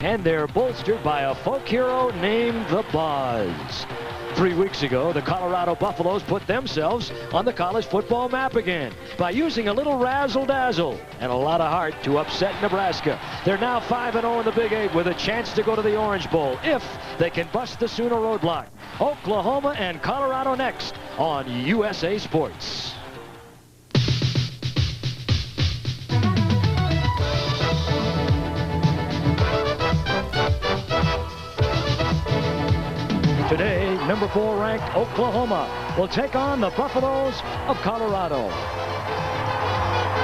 and they're bolstered by a folk hero named the Boz. 3 weeks ago, the Colorado Buffaloes put themselves on the college football map again by using a little razzle-dazzle and a lot of heart to upset Nebraska. They're now 5-0 in the Big 8 with a chance to go to the Orange Bowl if they can bust the Sooner roadblock. Oklahoma and Colorado next on USA Sports. Today, number 4 ranked Oklahoma will take on the Buffaloes of Colorado.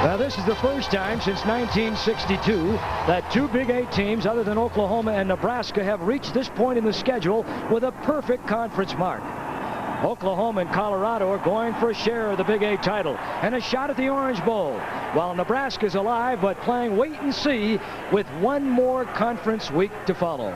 Now, this is the first time since 1962 that 2 Big 8 teams other than Oklahoma and Nebraska have reached this point in the schedule with a perfect conference mark. Oklahoma and Colorado are going for a share of the Big 8 title and a shot at the Orange Bowl, while Nebraska's alive but playing wait and see with one more conference week to follow.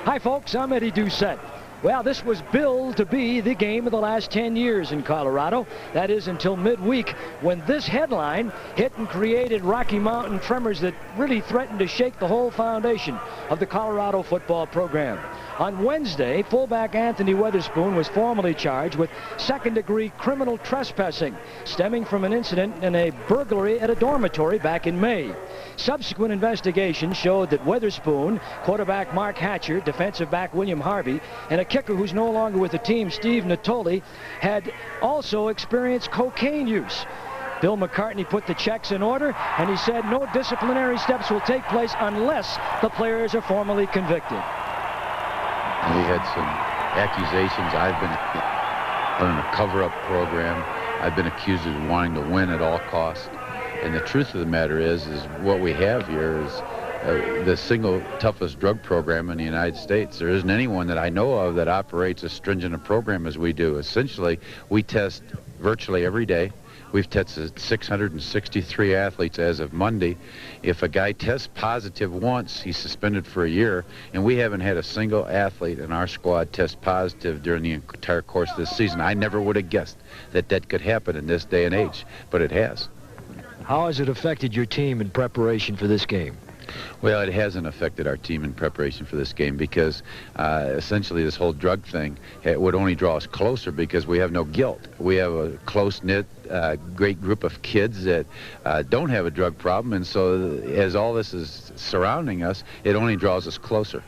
Hi folks, I'm Eddie Doucette. Well, this was billed to be the game of the last 10 years in Colorado. That is until midweek when this headline hit and created Rocky Mountain tremors that really threatened to shake the whole foundation of the Colorado football program. On Wednesday, fullback Anthony Weatherspoon was formally charged with second-degree criminal trespassing stemming from an incident in a burglary at a dormitory back in May. Subsequent investigation showed that Weatherspoon, quarterback Mark Hatcher, defensive back William Harvey, and a kicker who's no longer with the team, Steve Natoli, had also experienced cocaine use. Bill McCartney put the checks in order, and he said no disciplinary steps will take place unless the players are formally convicted. We had some accusations. I've been on a cover-up program. I've been accused of wanting to win at all costs. And the truth of the matter is what we have here is the single toughest drug program in the United States. There isn't anyone that I know of that operates as stringent a program as we do. Essentially, we test virtually every day. We've tested 663 athletes as of Monday. If a guy tests positive once, he's suspended for a year, and we haven't had a single athlete in our squad test positive during the entire course of this season. I never would have guessed that that could happen in this day and age, but it has. How has it affected your team in preparation for this game? Well, it hasn't affected our team in preparation for this game because essentially this whole drug thing would only draw us closer because we have no guilt. We have a close-knit, great group of kids that don't have a drug problem, and so as all this is surrounding us, it only draws us closer.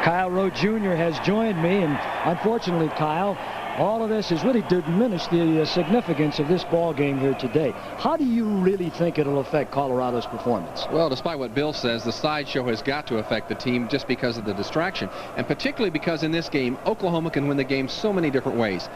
Kyle Rowe Jr. has joined me, and unfortunately, Kyle, all of this has really diminished the significance of this ball game here today. How do you really think it'll affect Colorado's performance? Well, despite what Bill says, the sideshow has got to affect the team just because of the distraction, and particularly because in this game, Oklahoma can win the game so many different ways.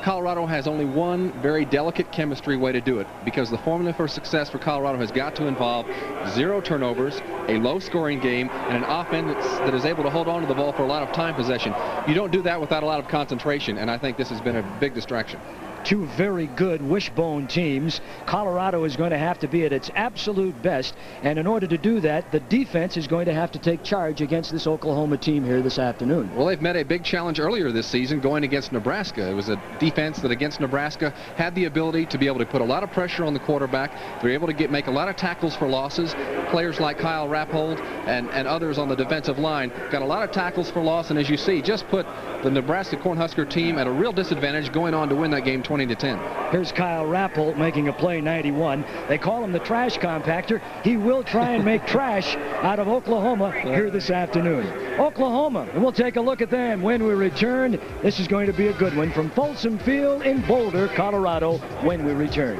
Colorado has only one very delicate chemistry way to do it, because the formula for success for Colorado has got to involve 0 turnovers, a low-scoring game, and an offense that is able to hold on to the ball for a lot of time possession. You don't do that without a lot of concentration, and I think this has been a big distraction. 2 very good wishbone teams. Colorado is going to have to be at its absolute best, and in order to do that, the defense is going to have to take charge against this Oklahoma team here this afternoon. Well, they've met a big challenge earlier this season going against Nebraska. It was a defense that against Nebraska had the ability to be able to put a lot of pressure on the quarterback. They're able to make a lot of tackles for losses. Players like Kyle Rappold and others on the defensive line got a lot of tackles for loss, and as you see, just put the Nebraska Cornhusker team at a real disadvantage going on to win that game 20-10. Here's Kyle Rappold making a play 91. They call him the trash compactor. He will try and make trash out of Oklahoma here this afternoon. Oklahoma, and we'll take a look at them when we return. This is going to be a good one from Folsom Field in Boulder, Colorado, when we return.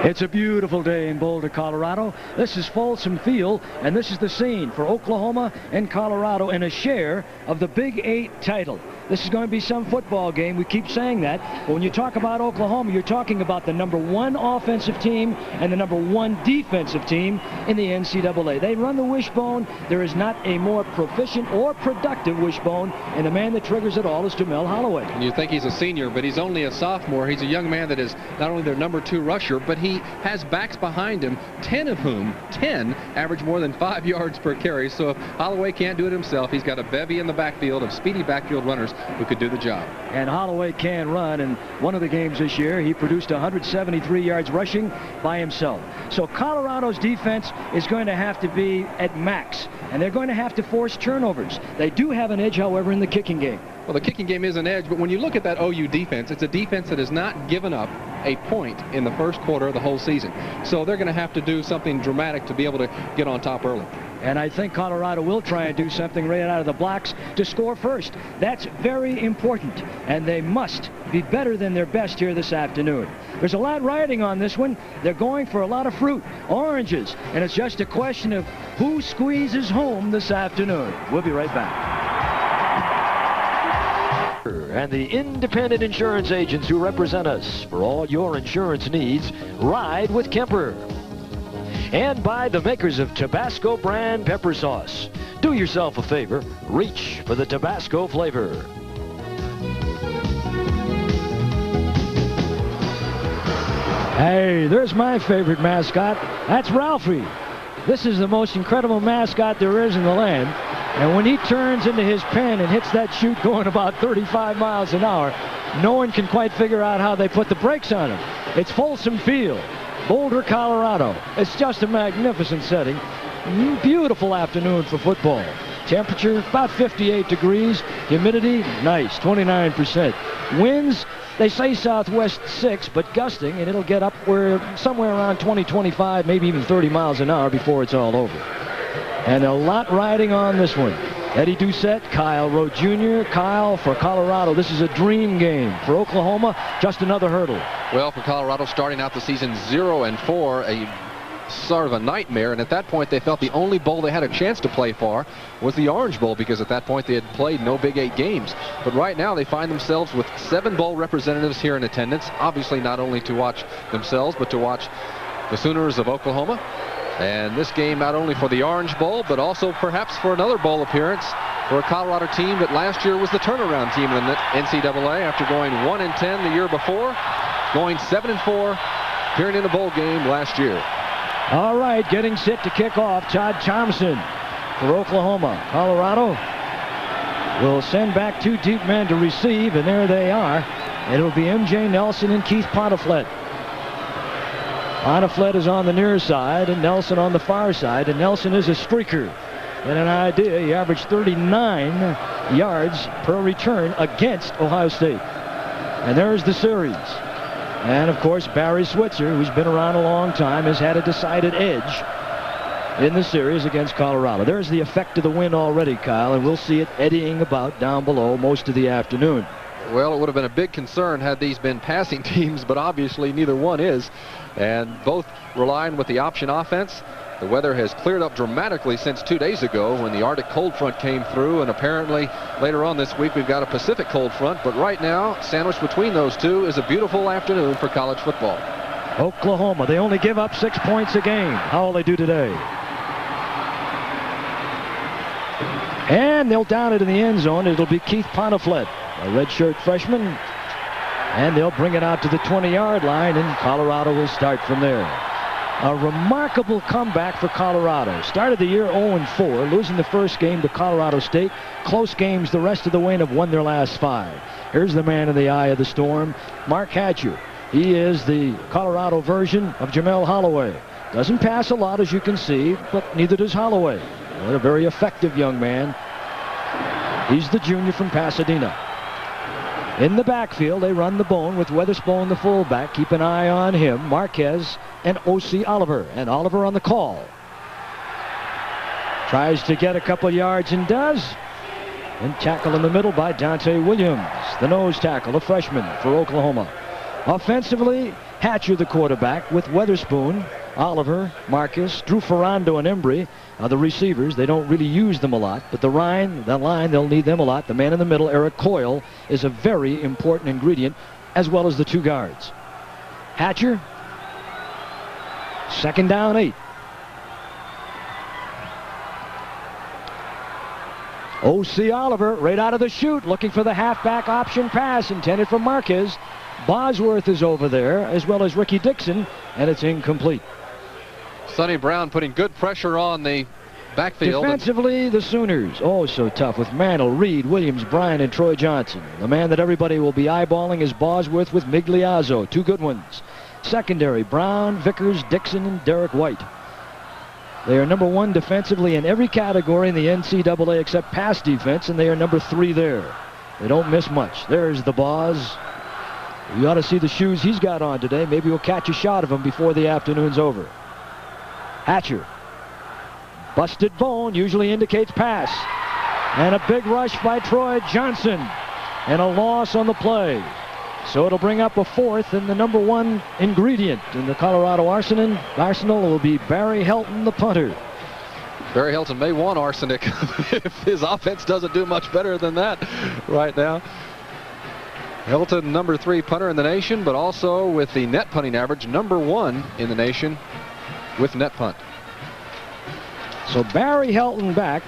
It's a beautiful day in Boulder, Colorado. This is Folsom Field, and this is the scene for Oklahoma and Colorado in a share of the Big 8 title. This is going to be some football game. We keep saying that. But when you talk about Oklahoma, you're talking about the #1 offensive team and the #1 defensive team in the NCAA. They run the wishbone. There is not a more proficient or productive wishbone, and the man that triggers it all is Jamelle Holieway. And you think he's a senior, but he's only a sophomore. He's a young man that is not only their #2 rusher, but he he has backs behind him, 10 of whom, 10, average more than 5 yards per carry. So if Holieway can't do it himself, he's got a bevy in the backfield of speedy backfield runners who could do the job. And Holieway can run. In one of the games this year, he produced 173 yards rushing by himself. So Colorado's defense is going to have to be at max, and they're going to have to force turnovers. They do have an edge, however, in the kicking game. Well, the kicking game is an edge, but when you look at that OU defense, it's a defense that has not given up a point in the first quarter of the whole season. So they're going to have to do something dramatic to be able to get on top early. And I think Colorado will try and do something right out of the blocks to score first. That's very important, and they must be better than their best here this afternoon. There's a lot riding on this one. They're going for a lot of fruit, oranges, and it's just a question of who squeezes home this afternoon. We'll be right back. And the independent insurance agents who represent us for all your insurance needs, ride with Kemper. And by the makers of Tabasco brand pepper sauce. Do yourself a favor, reach for the Tabasco flavor. Hey, there's my favorite mascot. That's Ralphie. This is the most incredible mascot there is in the land. And when he turns into his pen and hits that chute going about 35 miles an hour, no one can quite figure out how they put the brakes on him. It's Folsom Field, Boulder, Colorado. It's just a magnificent setting. Beautiful afternoon for football. Temperature about 58 degrees. Humidity, nice, 29%. Winds, they say southwest 6, but gusting, and it'll get up somewhere around 20, 25, maybe even 30 miles an hour before it's all over. And a lot riding on this one. Eddie Doucette, Kyle Rowe Jr., Kyle for Colorado. This is a dream game. For Oklahoma, just another hurdle. Well, for Colorado, starting out the season 0-4, a sort of a nightmare. And at that point, they felt the only bowl they had a chance to play for was the Orange Bowl, because at that point they had played no Big 8 games. But right now they find themselves with 7 bowl representatives here in attendance. Obviously not only to watch themselves, but to watch the Sooners of Oklahoma. And this game not only for the Orange Bowl, but also perhaps for another bowl appearance for a Colorado team that last year was the turnaround team in the NCAA after going 1-10 the year before, going 7-4, appearing in a bowl game last year. All right, getting set to kick off, Todd Thompson for Oklahoma. Colorado will send back 2 deep men to receive, and there they are. It'll be M.J. Nelson and Keith Pontiflet. Pontiflet is on the near side and Nelson on the far side, and Nelson is a streaker. And an idea, he averaged 39 yards per return against Ohio State. And there's the series. And, of course, Barry Switzer, who's been around a long time, has had a decided edge in the series against Colorado. There's the effect of the wind already, Kyle, and we'll see it eddying about down below most of the afternoon. Well, it would have been a big concern had these been passing teams, but obviously neither one is. And both relying with the option offense. The weather has cleared up dramatically since 2 days ago when the Arctic cold front came through, and apparently later on this week we've got a Pacific cold front. But right now, sandwiched between those two, is a beautiful afternoon for college football. Oklahoma, they only give up 6 points a game. How will they do today? And they'll down it in the end zone. It'll be Keith Pontiflet, a redshirt freshman. And they'll bring it out to the 20-yard line, and Colorado will start from there. A remarkable comeback for Colorado. Started the year 0-4, losing the first game to Colorado State. Close games the rest of the way, and have won their last 5. Here's the man in the eye of the storm, Mark Hatcher. He is the Colorado version of Jamelle Holieway. Doesn't pass a lot, as you can see, but neither does Holieway. What a very effective young man. He's the junior from Pasadena. In the backfield, they run the bone with Weatherspoon, the fullback. Keep an eye on him. Marquez and O.C. Oliver. And Oliver on the call. Tries to get a couple yards and does. And tackle in the middle by Dante Williams, the nose tackle, a freshman for Oklahoma. Offensively, Hatcher the quarterback with Weatherspoon, Oliver, Marcus, Drew Ferrando, and Embry are the receivers. They don't really use them a lot, but the line, they'll need them a lot. The man in the middle, Eric Coyle, is a very important ingredient, as well as the 2 guards. Hatcher, 2nd down 8. O.C. Oliver right out of the chute, looking for the halfback option pass intended for Marquez. Bosworth is over there, as well as Ricky Dixon, and it's incomplete. Sonny Brown putting good pressure on the backfield. Defensively, the Sooners, oh so tough with Mantle, Reed, Williams, Bryan, and Troy Johnson. The man that everybody will be eyeballing is Bosworth with Migliazzo, 2 good ones. Secondary, Brown, Vickers, Dixon, and Derek White. They are number 1 defensively in every category in the NCAA except pass defense, and they are number 3 there. They don't miss much. There's the Boz. You ought to see the shoes he's got on today. Maybe we'll catch a shot of him before the afternoon's over. Hatcher. Busted bone usually indicates pass. And a big rush by Troy Johnson. And a loss on the play. So it'll bring up a 4th, and the number 1 ingredient in the Colorado arsenal will be Barry Helton, the punter. Barry Helton may want arsenic if his offense doesn't do much better than that right now. Helton, number 3 punter in the nation, but also with the net punting average, number 1 in the nation with net punt. So Barry Helton back.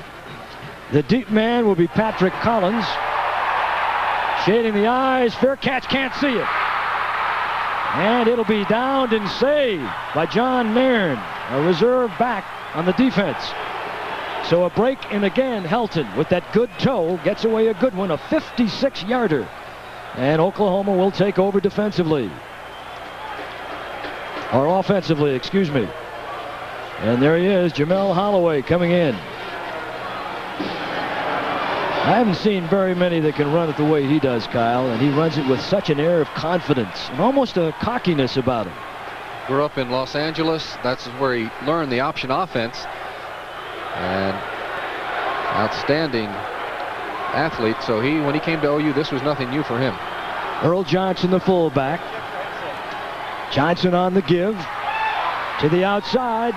The deep man will be Patrick Collins. Shading the eyes, fair catch, can't see it. And it'll be downed and saved by John Nairn, a reserve back on the defense. So a break, and again Helton with that good toe gets away a good one, a 56-yarder. And Oklahoma will take over defensively. Or offensively, excuse me. And there he is, Jamelle Holieway coming in. I haven't seen very many that can run it the way he does, Kyle, and he runs it with such an air of confidence and almost a cockiness about him. Grew up in Los Angeles. That's where he learned the option offense. And outstanding athlete. So when he came to OU, this was nothing new for him. Earl Johnson, the fullback. Johnson on the give to the outside.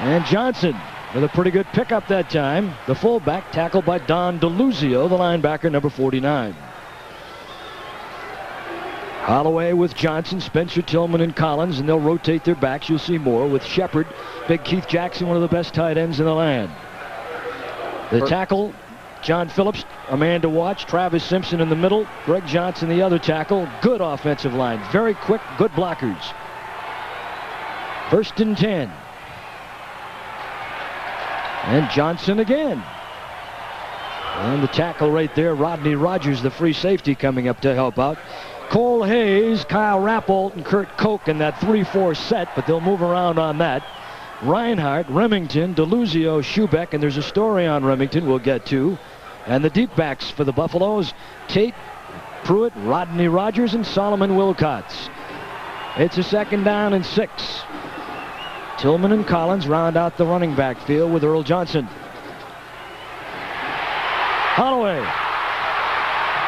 And Johnson with a pretty good pickup that time. The fullback tackled by Don DeLuzio, the linebacker, number 49. Holloway with Johnson, Spencer Tillman, and Collins, and they'll rotate their backs. You'll see more with Shepard, Big Keith Jackson, one of the best tight ends in the land. The tackle, John Phillips, a man to watch. Travis Simpson in the middle. Greg Johnson, the other tackle. Good offensive line. Very quick, good blockers. 1st and 10. And Johnson again. And the tackle right there, Rodney Rogers, the free safety, coming up to help out. Cole Hayes, Kyle Rappolt, and Kurt Koch in that 3-4 set, but they'll move around on that. Reinhardt, Remington, DeLuzio, Schubeck, and there's a story on Remington we'll get to. And the deep backs for the Buffaloes, Tate, Pruitt, Rodney Rogers, and Solomon Wilcots. It's a 2nd down and 6. Tillman and Collins round out the running back field with Earl Johnson. Holloway.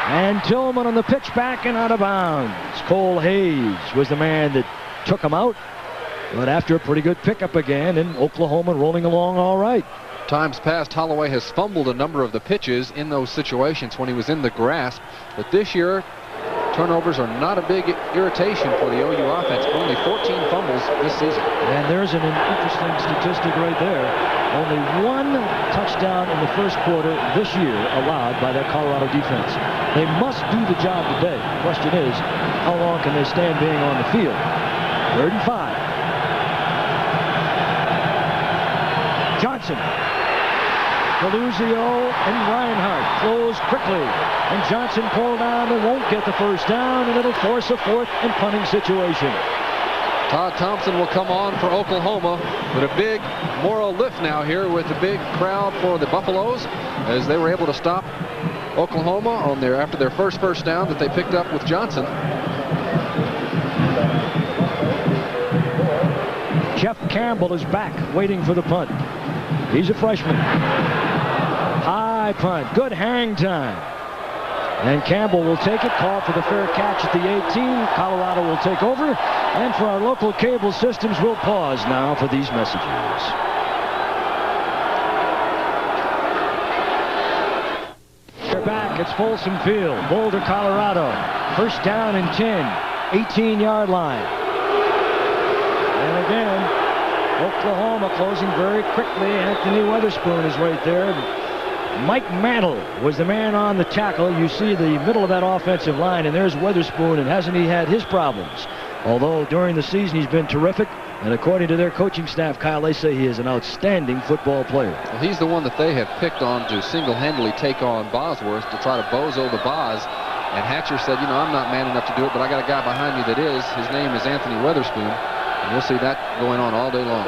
And Tillman on the pitch back and out of bounds. Cole Hayes was the man that took him out. But after a pretty good pickup again, and Oklahoma rolling along all right. Times past, Holloway has fumbled a number of the pitches in those situations when he was in the grasp. But this year, turnovers are not a big irritation for the OU offense. Only 14 fumbles this season. And there's an interesting statistic right there. Only 1 touchdown in the first quarter this year allowed by that Colorado defense. They must do the job today. The question is, how long can they stand being on the field? 3rd and 5. Johnson. DeLuzio and Reinhardt close quickly. And Johnson pulled down and won't get the first down, and it'll force a 4th and punting situation. Todd Thompson will come on for Oklahoma with a big moral lift now here with the big crowd for the Buffaloes as they were able to stop Oklahoma on after their first down that they picked up with Johnson. Jeff Campbell is back waiting for the punt. He's a freshman. High punt. Good hang time. And Campbell will take it. Call for the fair catch at the 18. Colorado will take over. And for our local cable systems, we'll pause now for these messages. They're back. It's Folsom Field, Boulder, Colorado. 1st down and 10. 18-yard line. And again, Oklahoma closing very quickly. Anthony Weatherspoon is right there. Mike Mantle was the man on the tackle. You see the middle of that offensive line, and there's Weatherspoon, and hasn't he had his problems? Although during the season he's been terrific, and according to their coaching staff, Kyle, they say he is an outstanding football player. Well, he's the one that they have picked on to single-handedly take on Bosworth to try to bozo the Boz. And Hatcher said, you know, I'm not man enough to do it, but I got a guy behind me that is. His name is Anthony Weatherspoon, and we'll see that going on all day long.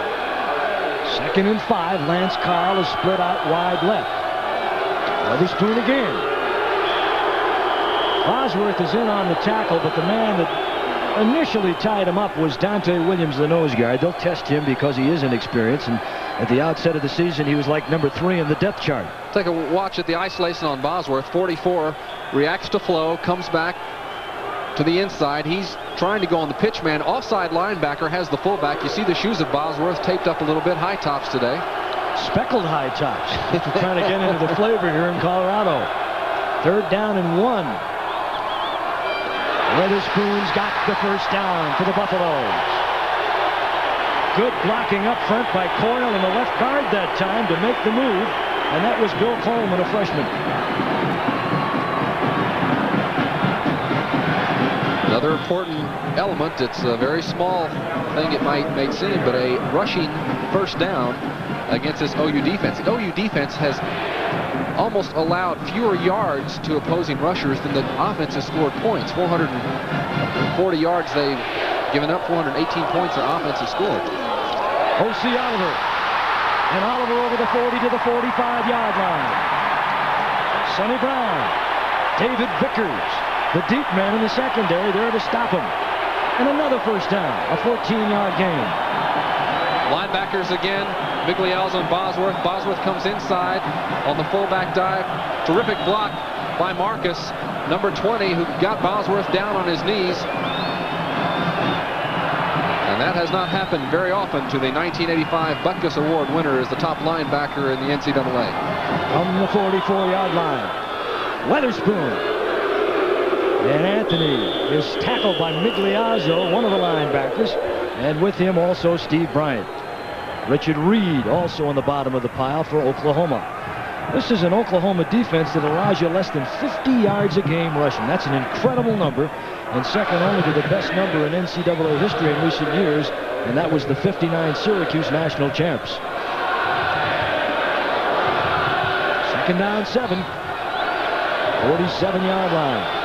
2nd and 5. Lance Carl is split out wide left. Weatherspoon again. Bosworth is in on the tackle, but the man that initially tied him up was Dante Williams, the nose guard. They'll test him because he is inexperienced, and at the outset of the season he was like number 3 in the depth chart. Take a watch at the isolation on Bosworth. 44 reacts to flow, comes back to the inside. He's trying to go on the pitch man. Offside linebacker has the fullback. You see the shoes of Bosworth taped up a little bit. High tops today. Speckled high tops. We're trying to get into the flavor here in Colorado. 3rd down and 1. Weatherspoon's got the first down for the Buffaloes. Good blocking up front by Coyle and the left guard that time to make the move, and that was Bill Coleman, a freshman. Another important element. It's a very small thing it might seem, but a rushing first down against this OU defense. The OU defense has almost allowed fewer yards to opposing rushers than the offense has scored points. 440 yards they've given up, 418 points their offense has scored. O.C. Oliver. And Oliver over the 40 to the 45-yard line. Sonny Brown. David Vickers, the deep man in the secondary, there to stop him. And another first down, a 14-yard gain. Linebackers again. Migliazzo and Bosworth. Bosworth comes inside on the fullback dive. Terrific block by Marcus, number 20, who got Bosworth down on his knees. And that has not happened very often to the 1985 Butkus Award winner as the top linebacker in the NCAA. From the 44-yard line, Weatherspoon. And Anthony is tackled by Migliazzo, one of the linebackers, and with him also Steve Bryant. Richard Reed also on the bottom of the pile for Oklahoma. This is an Oklahoma defense that allows you less than 50 yards a game rushing. That's an incredible number, and second only to the best number in NCAA history in recent years, and that was the 59 Syracuse national champs. 2nd down 7. 47-yard line.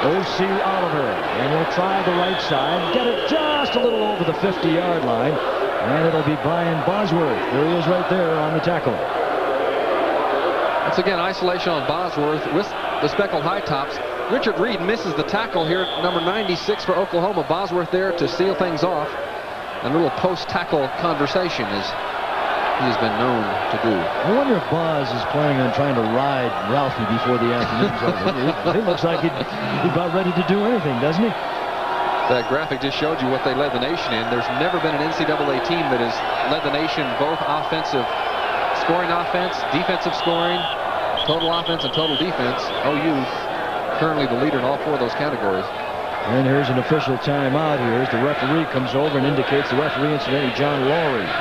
O.C. Oliver, and he'll try the right side, get it just a little over the 50-yard line, and it'll be Brian Bosworth. There he is right there on the tackle. Once again, isolation on Bosworth with the speckled high tops. Richard Reed misses the tackle here, number 96 for Oklahoma. Bosworth there to seal things off. A little post-tackle conversation as he has been known to do. I wonder if Boz is planning on trying to ride Ralphie before the afternoon's over. He looks like he's about ready to do anything, doesn't he? That graphic just showed you what they led the nation in. There's never been an NCAA team that has led the nation both offensive scoring offense, defensive scoring, total offense, and total defense. OU currently the leader in all 4 of those categories. And here's an official timeout here as the referee comes over and indicates the referee, incidentally, John Laurie.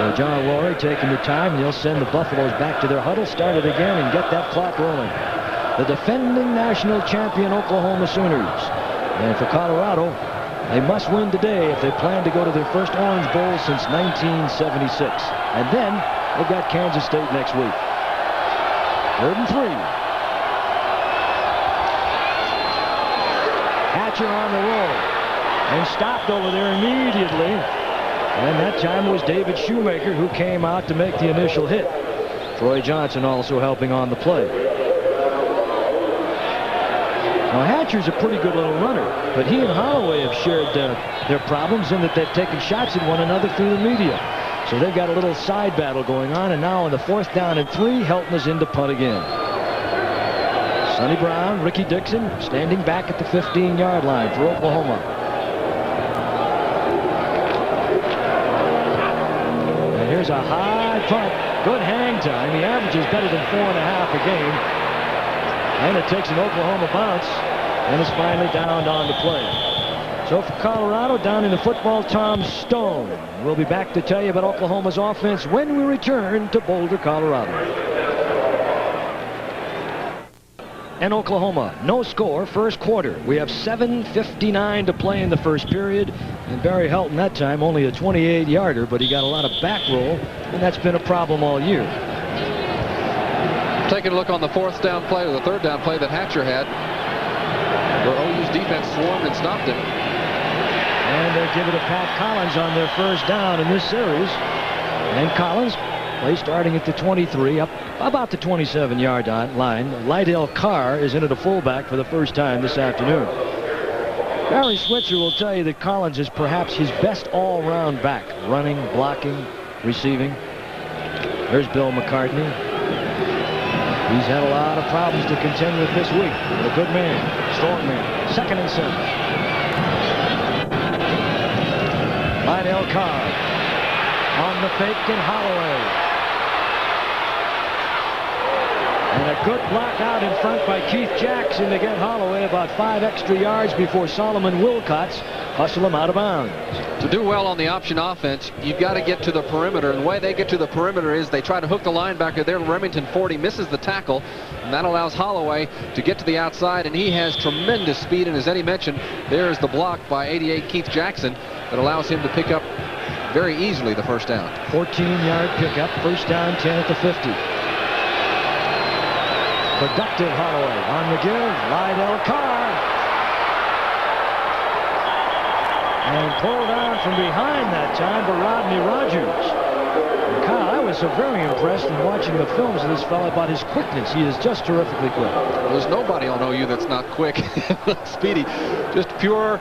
So John Laurie taking the time, and he'll send the Buffaloes back to their huddle, start it again, and get that clock rolling. The defending national champion Oklahoma Sooners. And for Colorado, they must win today if they plan to go to their first Orange Bowl since 1976. And then they've got Kansas State next week. 3rd and 3. Hatcher on the roll and stopped over there immediately. And that time was David Shoemaker who came out to make the initial hit. Troy Johnson also helping on the play. Now Hatcher's a pretty good little runner, but he and Holloway have shared their problems in that they've taken shots at one another through the media. So they've got a little side battle going on, and now on the 4th down and 3, Helton is in to punt again. Sonny Brown, Ricky Dixon standing back at the 15-yard line for Oklahoma. Here's a high punt. Good hang time. He averages better than 4.5 a game. And it takes an Oklahoma bounce and is finally downed on the play. So for Colorado, down in the football, Tom Stone. We'll be back to tell you about Oklahoma's offense when we return to Boulder, Colorado. And Oklahoma, no score, first quarter. We have 7:59 to play in the first period. And Barry Helton that time only a 28-yarder, but he got a lot of back roll, and that's been a problem all year. Taking a look on the fourth down play, or the third down play that Hatcher had, where OU's defense swarmed and stopped him. And they give it to Pat Collins on their first down in this series. And Collins plays starting at the 23, up about the 27-yard line. Lydell Carr is in at a fullback for the first time this afternoon. Barry Switzer will tell you that Collins is perhaps his best all-round back, running, blocking, receiving. There's Bill McCartney. He's had a lot of problems to contend with this week. But a good man, strong man. 2nd and 7. Lydell Carr on the fake, and Holloway. And a good block out in front by Keith Jackson to get Holloway about 5 extra yards before Solomon Wilcots hustle him out of bounds. To do well on the option offense, you've got to get to the perimeter. And the way they get to the perimeter is they try to hook the linebacker there. Remington 40 misses the tackle, and that allows Holloway to get to the outside, and he has tremendous speed. And as Eddie mentioned, there's the block by 88 Keith Jackson that allows him to pick up very easily the first down. 14-yard pickup, first down, 10 at the 50. Productive Holloway on the give. Lydell Carr. And pulled down from behind that time by Rodney Rogers. And Kyle, I was so very impressed in watching the films of this fellow about his quickness. He is just terrifically quick. There's nobody on OU that's not quick. Speedy. Just pure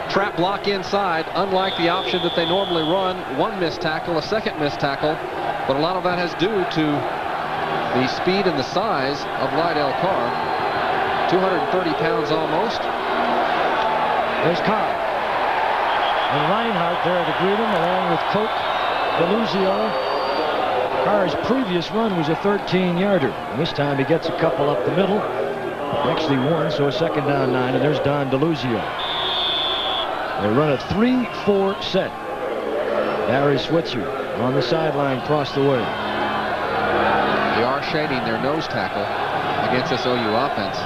trap block inside, unlike the option that they normally run. One missed tackle, a second missed tackle. But a lot of that has due to the speed and the size of Lydell Carr. 230 pounds almost. There's Carr. And Reinhardt there to greet him, along with Coke, Deluzio. Carr's previous run was a 13-yarder. This time he gets a couple up the middle. Actually one, so a 2nd down 9, and there's Don Deluzio. They run a 3-4 set. Barry Switzer on the sideline across the way. They are shading their nose tackle against this OU offense.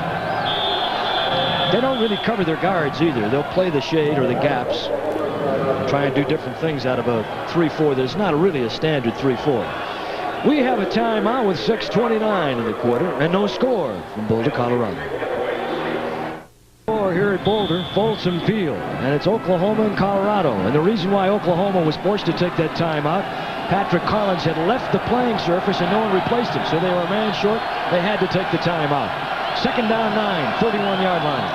They don't really cover their guards either. They'll play the shade or the gaps and try and do different things out of a 3-4 that's not really a standard 3-4. We have a timeout with 6:29 in the quarter and no score from Boulder, Colorado. Here at Boulder, Folsom Field, and it's Oklahoma and Colorado. And the reason why Oklahoma was forced to take that timeout, Patrick Collins had left the playing surface and no one replaced him, so they were a man short. They had to take the timeout. 2nd down 9, 31-yard line.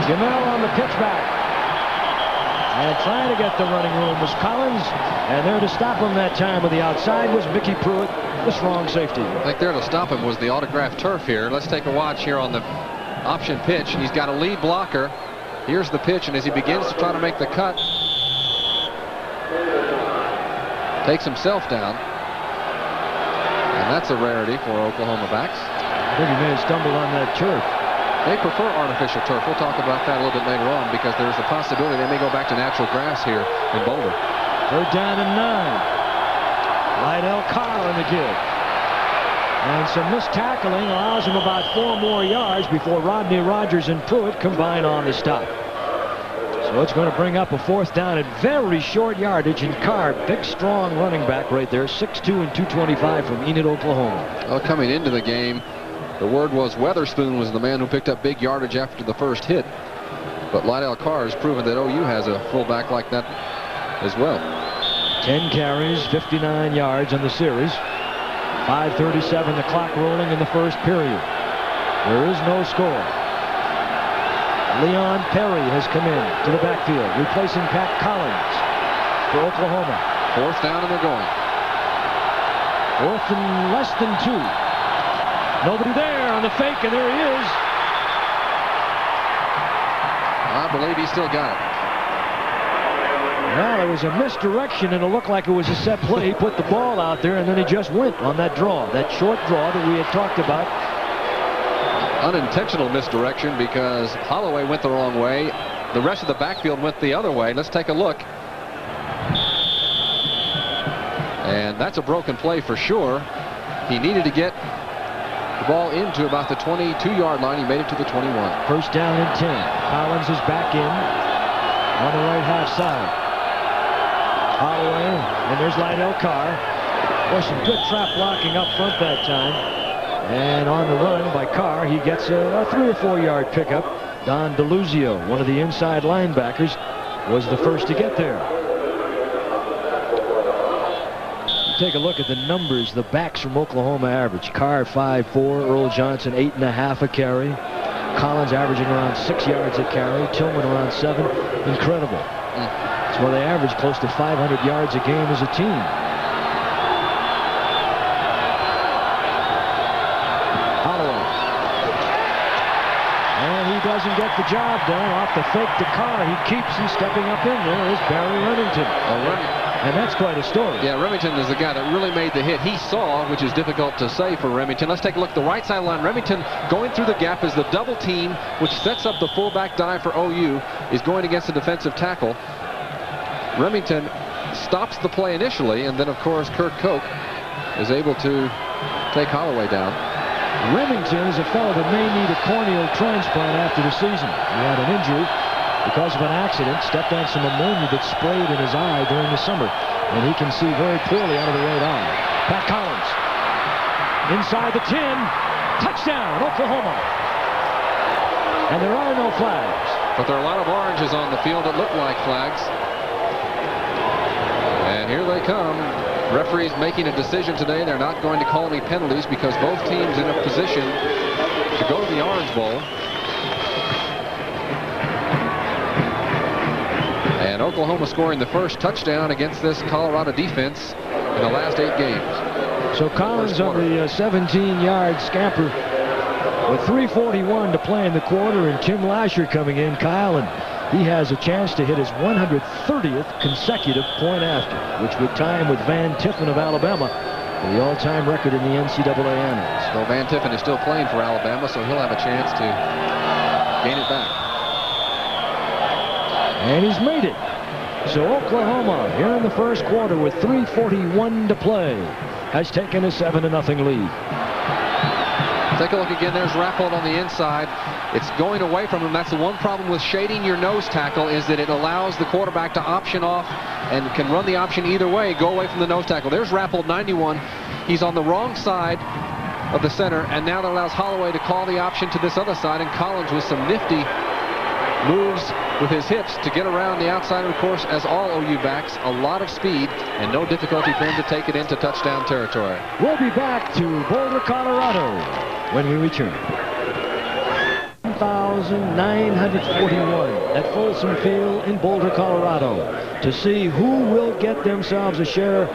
Jamelle on the pitch back. And trying to get the running room was Collins, and there to stop him that time with the outside was Mickey Pruitt, the strong safety. I think there to stop him was the autographed turf here. Let's take a watch here on the option pitch. He's got a lead blocker. Here's the pitch, and as he begins to try to make the cut, takes himself down. And that's a rarity for Oklahoma backs. I think he may have stumbled on that turf. They prefer artificial turf. We'll talk about that a little bit later on, because there's a possibility they may go back to natural grass here in Boulder. 3rd down and 9. Lydell Carr on the give. And some missed tackling allows him about 4 more yards before Rodney Rogers and Pruitt combine on the stop. So it's going to bring up a 4th down at very short yardage, and Carr, big strong running back right there, 6'2" and 225 from Enid, Oklahoma. Well, coming into the game, the word was Weatherspoon was the man who picked up big yardage after the first hit. But Lydell Carr has proven that OU has a fullback like that as well. 10 carries, 59 yards on the series. 5:37 the clock rolling in the first period. There is no score. Leon Perry has come in to the backfield, replacing Pat Collins for Oklahoma. 4th down, and they're going. 4th and less than 2. Nobody there on the fake, and there he is. I believe he still got it. Well, there was a misdirection, and it looked like it was a set play. He put the ball out there, and then he just went on that draw, that short draw that we had talked about unintentional misdirection because Holieway went the wrong way. The rest of the backfield went the other way. Let's take a look. And that's a broken play for sure. He needed to get the ball into about the 22-yard line. He made it to the 21. First down and 10. Collins is back in on the right half side. Holieway, and there's Lydell Carr. Boy, some good trap blocking up front that time. And on the run by Carr, he gets a 3 or 4 yard pickup. Don DeLuzio, one of the inside linebackers, was the first to get there. Take a look at the numbers the backs from Oklahoma average. Carr 5'4", Earl Johnson 8.5 a carry. Collins averaging around 6 yards a carry. Tillman around 7. Incredible. That's why they average close to 500 yards a game as a team. Holieway. And he doesn't get the job done. Off the fake to Carr. He keeps him stepping up in there is Barry Remington. And that's quite a story. Yeah, Remington is the guy that really made the hit. He saw, which is difficult to say for Remington. Let's take a look at the right side line. Remington going through the gap as the double team, which sets up the fullback dive for OU, is going against the defensive tackle. Remington stops the play initially, and then, of course, Kirk Koch is able to take Holieway down. Remington is a fellow that may need a corneal transplant after the season. He had an injury because of an accident, stepped on some ammonia that sprayed in his eye during the summer, and he can see very poorly out of the right eye. Pat Collins, inside the 10, touchdown, Oklahoma. And there are no flags. But there are a lot of oranges on the field that look like flags. And here they come. Referees making a decision today. They're not going to call any penalties because both teams in a position to go to the Orange Bowl. And Oklahoma scoring the first touchdown against this Colorado defense in the last 8 games. So Collins on the 17-yard scamper with 3:41 to play in the quarter, and Tim Lasher coming in, Kyle, and he has a chance to hit his 130th consecutive point after, which would tie him with Van Tiffen of Alabama for the all-time record in the NCAA annals. Well, Van Tiffen is still playing for Alabama, so he'll have a chance to gain it back. And he's made it. So Oklahoma, here in the first quarter with 3:41 to play, has taken a 7-0 lead. Take a look again. There's Rappold on the inside. It's going away from him. That's the one problem with shading your nose tackle, is that it allows the quarterback to option off and can run the option either way, go away from the nose tackle. There's Rappold, 91. He's on the wrong side of the center, and now that allows Holieway to call the option to this other side, and Collins with some nifty moves with his hips to get around the outside. Of course, as all OU backs, a lot of speed and no difficulty for him to take it into touchdown territory. We'll be back to Boulder, Colorado when we return. 1,941 at Folsom Field in Boulder, Colorado, to see who will get themselves a share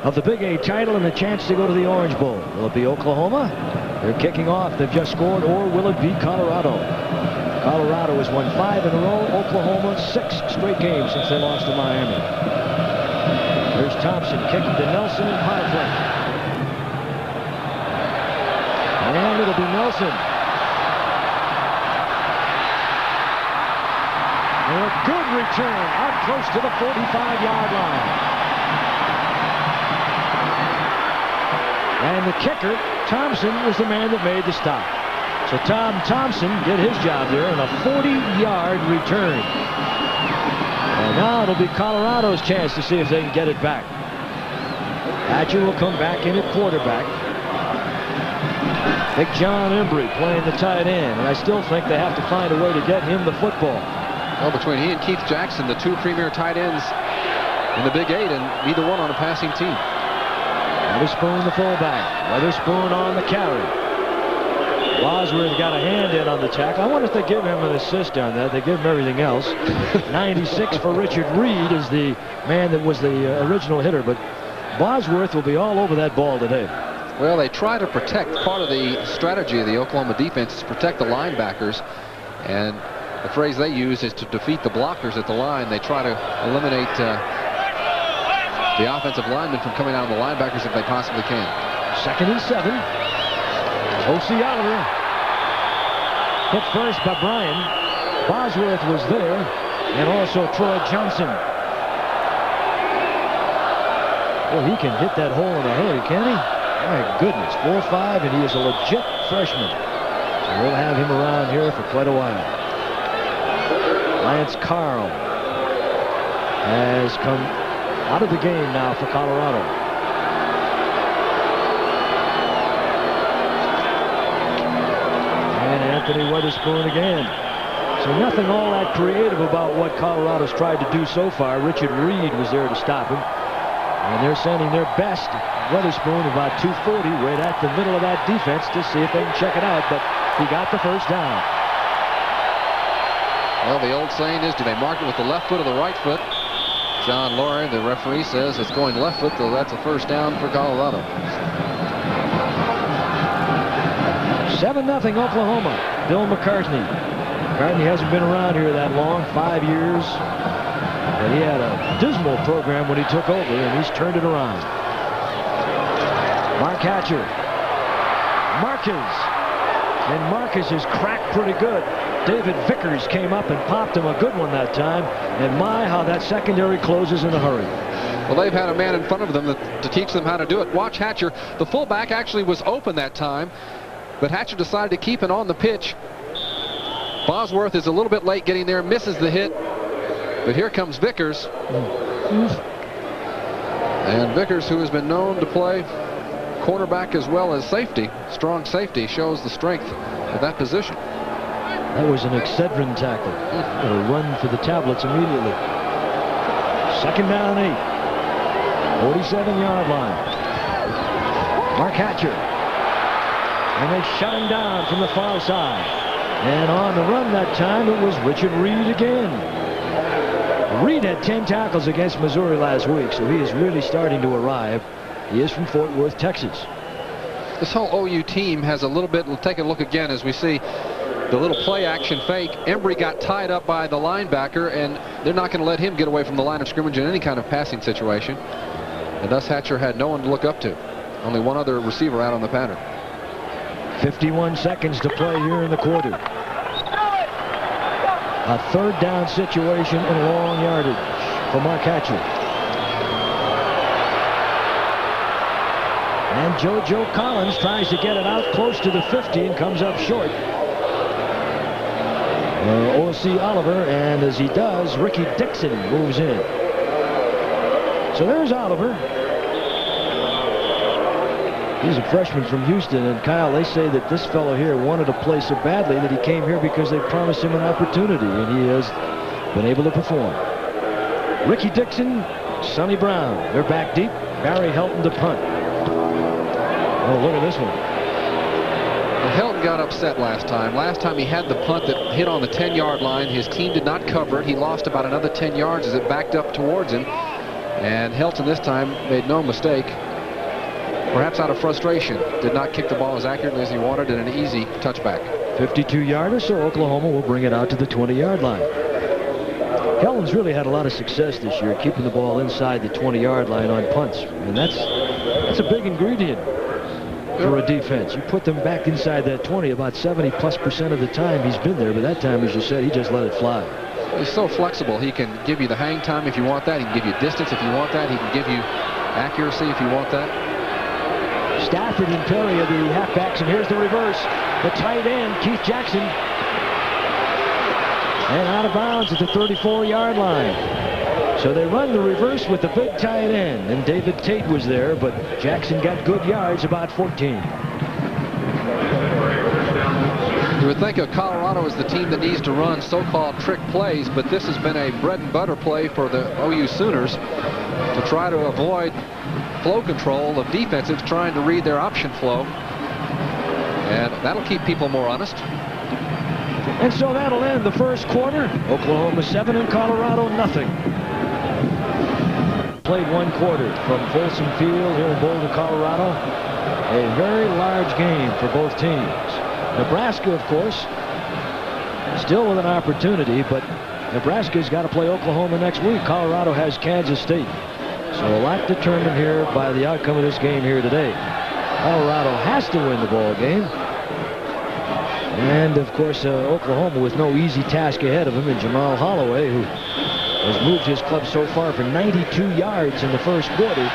of the Big 8 title and a chance to go to the Orange Bowl. Will it be Oklahoma? They're kicking off. They've just scored. Or will it be Colorado? Colorado has won 5 in a row. Oklahoma 6 straight games since they lost to Miami. There's Thompson kicking to Nelson and Powerful. And it'll be Nelson. And a good return out close to the 45-yard line. And the kicker, Thompson, was the man that made the stop. So Tom Thompson did his job there in a 40-yard return. And now it'll be Colorado's chance to see if they can get it back. Hatcher will come back in at quarterback. Big John Embry playing the tight end. And I still think they have to find a way to get him the football. Well, between he and Keith Jackson, the 2 premier tight ends in the Big 8, and neither one on a passing team. Weatherspoon the fullback. Weatherspoon on the carry. Bosworth got a hand in on the tackle. I wonder if they give him an assist on that. They give him everything else. 96 for Richard Reed is the man that was the original hitter, but Bosworth will be all over that ball today. Well, they try to protect. Part of the strategy of the Oklahoma defense is protect the linebackers, and the phrase they use is to defeat the blockers at the line. They try to eliminate the offensive linemen from coming out of the linebackers if they possibly can. 2nd and 7. O.C. Oliver. Hit first by Bryan. Bosworth was there, and also Troy Johnson. Well, he can hit that hole in the hay, can't he? My goodness, 4'5", and he is a legit freshman. So we'll have him around here for quite a while. Lance Carl has come out of the game now for Colorado. And Anthony Weatherspoon again. So nothing all that creative about what Colorado's tried to do so far. Richard Reed was there to stop him. And they're sending their best, Weatherspoon, about 240, right at the middle of that defense to see if they can check it out. But he got the first down. Well, the old saying is, do they mark it with the left foot or the right foot? John Laurie, the referee, says it's going left foot, so that's a first down for Colorado. 7-0 Oklahoma. Bill McCartney. McCartney hasn't been around here that long, 5 years. But he had a dismal program when he took over, and he's turned it around. Mark Hatcher. Marcus. And Marcus is cracked pretty good. David Vickers came up and popped him a good one that time. And my, how that secondary closes in a hurry. Well, they've had a man in front of them to teach them how to do it. Watch Hatcher. The fullback actually was open that time, but Hatcher decided to keep it on the pitch. Bosworth is a little bit late getting there, misses the hit. But here comes Vickers. And Vickers, who has been known to play cornerback as well as safety, strong safety, shows the strength of that position. That was an Excedrin tackle. It'll run for the tablets immediately. Second down 8. 47-yard line. Mark Hatcher. And they shut him down from the far side. And on the run that time, it was Richard Reed again. Reed had 10 tackles against Missouri last week, so he is really starting to arrive. He is from Fort Worth, Texas. This whole OU team has a little bit, we'll take a look again as we see the little play action fake. Embry got tied up by the linebacker, and they're not going to let him get away from the line of scrimmage in any kind of passing situation. And thus Hatcher had no one to look up to. Only one other receiver out on the pattern. 51 seconds to play here in the quarter. A third down situation in long yardage for Mark Hatcher. And JoJo Collins tries to get it out close to the 50 and comes up short. O.C. Oliver, and as he does, Ricky Dixon moves in. So there's Oliver. He's a freshman from Houston, and Kyle, they say that this fellow here wanted to play so badly that he came here because they promised him an opportunity, and he has been able to perform. Ricky Dixon, Sonny Brown, they're back deep. Barry Helton to punt. Oh, look at this one. Well, Helton got upset last time. Last time he had the punt that hit on the 10-yard line. His team did not cover it. He lost about another 10 yards as it backed up towards him. And Helton this time made no mistake. Perhaps out of frustration, did not kick the ball as accurately as he wanted in an easy touchback. 52-yarder, so Oklahoma will bring it out to the 20-yard line. Helton's really had a lot of success this year, keeping the ball inside the 20-yard line on punts. And that's a big ingredient for a defense. You put them back inside that 20 about 70+% of the time he's been there, but that time, as you said, he just let it fly. He's so flexible. He can give you the hang time if you want that. He can give you distance if you want that. He can give you accuracy if you want that. Stafford and Perry are the halfbacks, and here's the reverse. The tight end, Keith Jackson. And out of bounds at the 34-yard line. So they run the reverse with the big tight end, and David Tate was there, but Jackson got good yards, about 14. You would think of Colorado as the team that needs to run so-called trick plays, but this has been a bread and butter play for the OU Sooners to try to avoid flow control of defensives trying to read their option flow. And that'll keep people more honest. And so that'll end the first quarter. Oklahoma 7 and Colorado nothing. Played one quarter from Folsom Field here in Boulder, Colorado. A very large game for both teams. Nebraska, of course, still with an opportunity, but Nebraska's got to play Oklahoma next week. Colorado has Kansas State. So a lot determined here by the outcome of this game here today. Colorado has to win the ball game. And, of course, Oklahoma with no easy task ahead of him, and Jamelle Holieway, who has moved his club so far for 92 yards in the first quarter,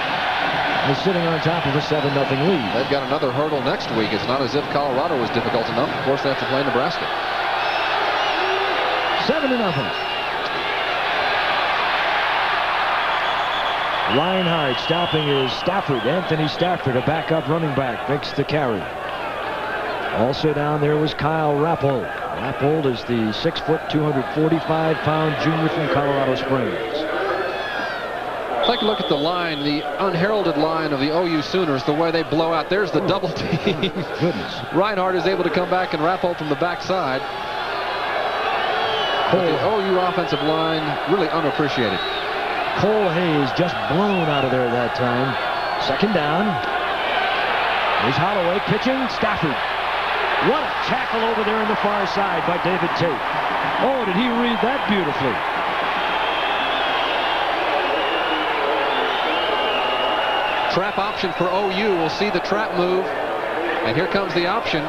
is sitting on top of a 7-0 lead. They've got another hurdle next week. It's not as if Colorado was difficult enough. Of course, they have to play Nebraska. 7-0. Reinhardt stopping is Stafford. Anthony Stafford, a backup running back, makes the carry. Also down there was Kyle Rappold. Rappold is the 6-foot, 245-pound junior from Colorado Springs. Take a look at the line, the unheralded line of the OU Sooners, the way they blow out. There's the double team. Goodness. Reinhardt is able to come back and Rappold from the backside. But the OU offensive line really unappreciated. Cole Hayes just blown out of there that time. Second down. Here's Holloway pitching. Stafford. What a tackle over there on the far side by David Tate. Oh, did he read that beautifully. Trap option for OU. We'll see the trap move. And here comes the option.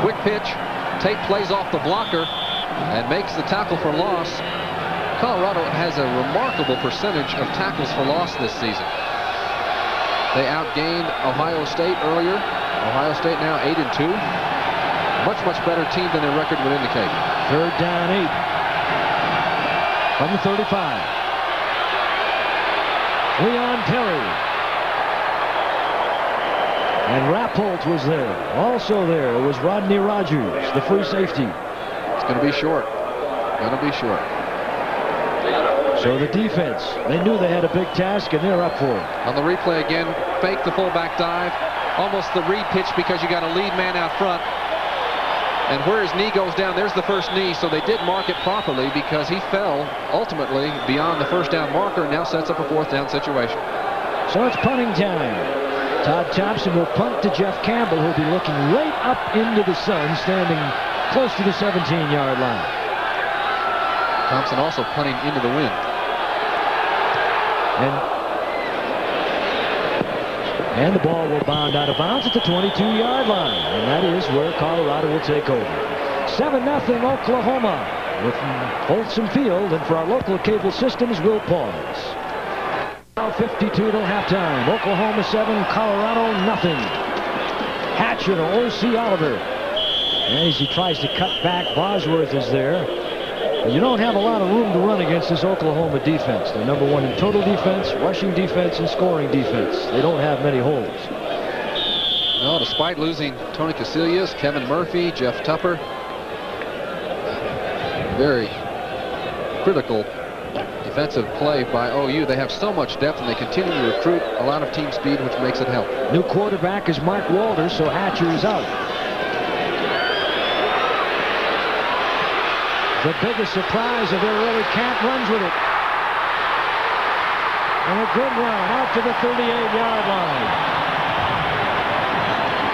Quick pitch. Tate plays off the blocker and makes the tackle for loss. Colorado has a remarkable percentage of tackles for loss this season. They outgained Ohio State earlier. Ohio State now 8-2. Much better team than their record would indicate. Third down 8 from the 35. Leon Perry. And Rappold was there. Also there was Rodney Rogers, the free safety. It's going to be short. Going to be short. So the defense, they knew they had a big task, and they're up for it. On the replay again, fake the fullback dive. Almost the read pitch because you got a lead man out front. And where his knee goes down, there's the first knee. So they did mark it properly because he fell ultimately beyond the first down marker and now sets up a fourth down situation. So it's punting time. Todd Thompson will punt to Jeff Campbell, who'll be looking right up into the sun, standing close to the 17-yard line. Thompson also punting into the wind. And the ball will bound out of bounds at the 22-yard line. And that is where Colorado will take over. 7-0 Oklahoma with Folsom Field. And for our local cable systems, we'll pause. Now 52 till halftime. Oklahoma 7, Colorado nothing. Hatcher to O.C. Oliver. And as he tries to cut back, Bosworth is there. But you don't have a lot of room to run against this Oklahoma defense. They're number 1 in total defense, rushing defense, and scoring defense. They don't have many holes. No, despite losing Tony Casillas, Kevin Murphy, Jeff Tupper. Very critical defensive play by OU. They have so much depth, and they continue to recruit a lot of team speed, which makes it help. New quarterback is Mark Walters, so Hatcher is out. The biggest surprise of their early camp runs with it. And a good run out to the 38-yard line.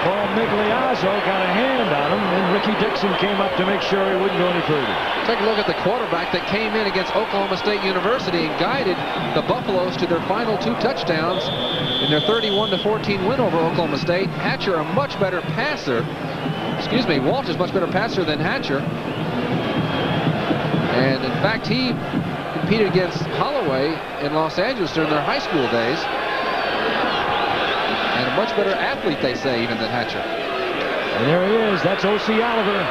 Paul Migliazzo got a hand on him, and Ricky Dixon came up to make sure he wouldn't go any further. Take a look at the quarterback that came in against Oklahoma State University and guided the Buffaloes to their final 2 touchdowns in their 31-14 win over Oklahoma State. Hatcher, a much better passer. Excuse me, Walters much better passer than Hatcher. And in fact, he competed against Holloway in Los Angeles during their high school days. And a much better athlete, they say, even than Hatcher. And there he is. That's O.C. Oliver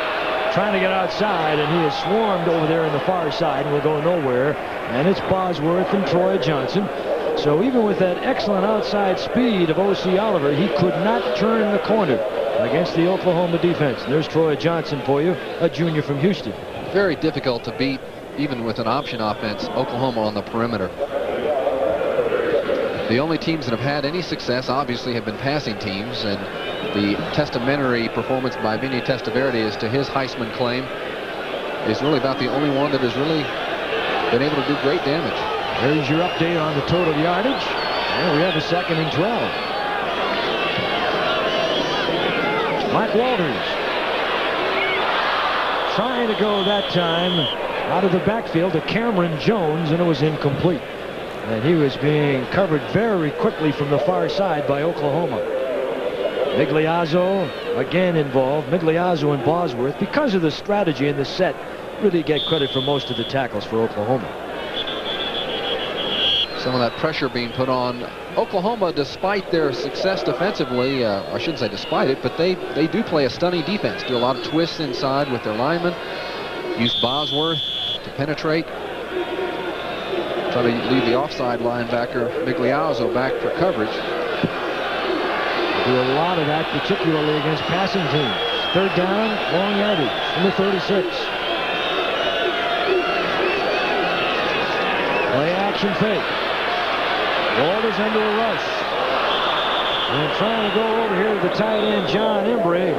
trying to get outside, and he is swarmed over there in the far side and will go nowhere. And it's Bosworth and Troy Johnson. So even with that excellent outside speed of O.C. Oliver, he could not turn the corner against the Oklahoma defense. And there's Troy Johnson for you, a junior from Houston. Very difficult to beat, even with an option offense, Oklahoma on the perimeter. The only teams that have had any success, obviously, have been passing teams, and the testamentary performance by Vinny Testaverde as to his Heisman claim is really about the only one that has really been able to do great damage. There's your update on the total yardage. And we have a 2nd and 12. Mike Walters trying to go that time out of the backfield to Cameron Jones, and it was incomplete. And he was being covered very quickly from the far side by Oklahoma. Migliazzo again involved. Migliazzo and Bosworth, because of the strategy in the set, really get credit for most of the tackles for Oklahoma. Some of that pressure being put on Oklahoma, despite their success defensively. I shouldn't say despite it, but they do play a stunning defense. Do a lot of twists inside with their linemen. Use Bosworth to penetrate. Try to leave the offside linebacker Migliazzo back for coverage. They do a lot of that, particularly against passing teams. Third down, long yardage from the 36. Play action fake. Boulder's under a rush. And trying to go over here to the tight end, John Embry.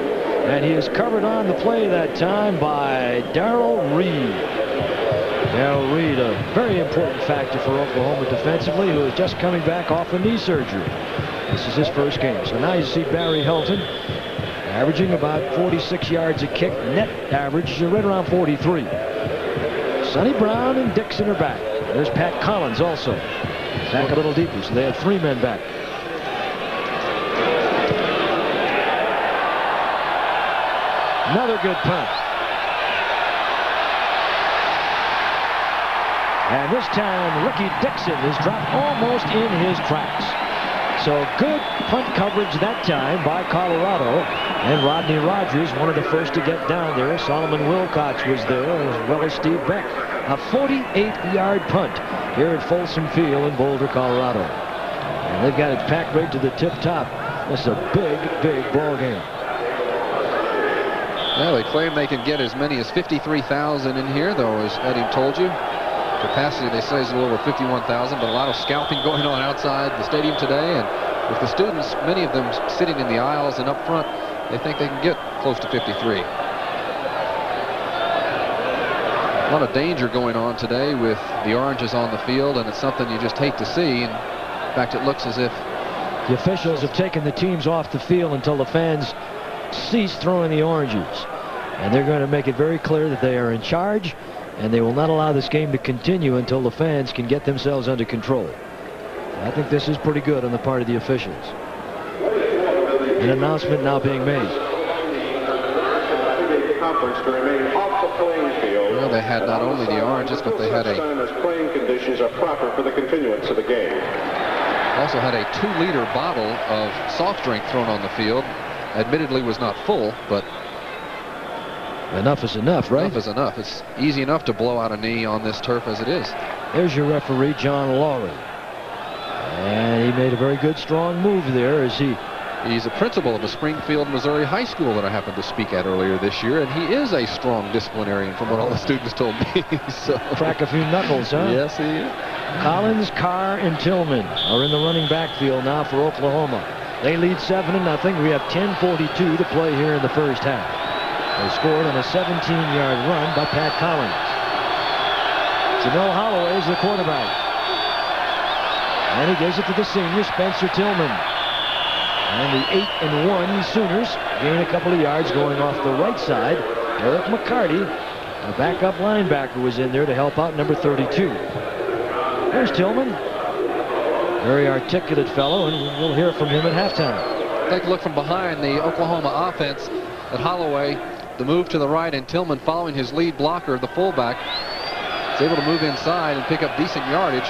And he is covered on the play that time by Darrell Reed. Darrell Reed, a very important factor for Oklahoma defensively, who is just coming back off a knee surgery. This is his first game. So now you see Barry Helton averaging about 46 yards a kick. Net average right around 43. Sonny Brown and Dixon are back. There's Pat Collins also. Back a little deeper, so they have 3 men back. Another good punt. And this time, Ricky Dixon is dropped almost in his tracks. So good punt coverage that time by Colorado. And Rodney Rogers, one of the first to get down there. Solomon Wilcox was there, as well as Steve Beck. A 48-yard punt here at Folsom Field in Boulder, Colorado. And they've got it packed right to the tip top. This is a big, big ball game. Well, they claim they can get as many as 53,000 in here, though, as Eddie told you. Capacity, they say, is a little over 51,000, but a lot of scalping going on outside the stadium today. And with the students, many of them sitting in the aisles and up front, they think they can get close to 53. A lot of danger going on today with the oranges on the field, and it's something you just hate to see. In fact, it looks as if the officials have taken the teams off the field until the fans cease throwing the oranges. And they're going to make it very clear that they are in charge, and they will not allow this game to continue until the fans can get themselves under control. I think this is pretty good on the part of the officials. An announcement now being made. Well, they had not only the oranges, but they had playing conditions are proper for the continuance of the game. Also had a 2-liter bottle of soft drink thrown on the field. Admittedly was not full, but enough is enough, right? Enough is enough. It's easy enough to blow out a knee on this turf as it is. There's your referee, John Lawry. And he made a very good, strong move there as he's a principal of a Springfield, Missouri high school that I happened to speak at earlier this year, and he is a strong disciplinarian from what all the students told me. So crack a few knuckles, huh? Yes, he is. Collins, Carr, and Tillman are in the running backfield now for Oklahoma. They lead 7-0. We have 10:42 to play here in the first half. They scored on a 17-yard run by Pat Collins. Jamelle Holieway is the quarterback. And he gives it to the senior, Spencer Tillman. And the 8-1 Sooners gain a couple of yards going off the right side. Eric McCarty, a backup linebacker, was in there to help out number 32. There's Tillman. Very articulate fellow, and we'll hear from him at halftime. Take a look from behind the Oklahoma offense at Holieway. The move to the right, and Tillman, following his lead blocker, the fullback, is able to move inside and pick up decent yardage.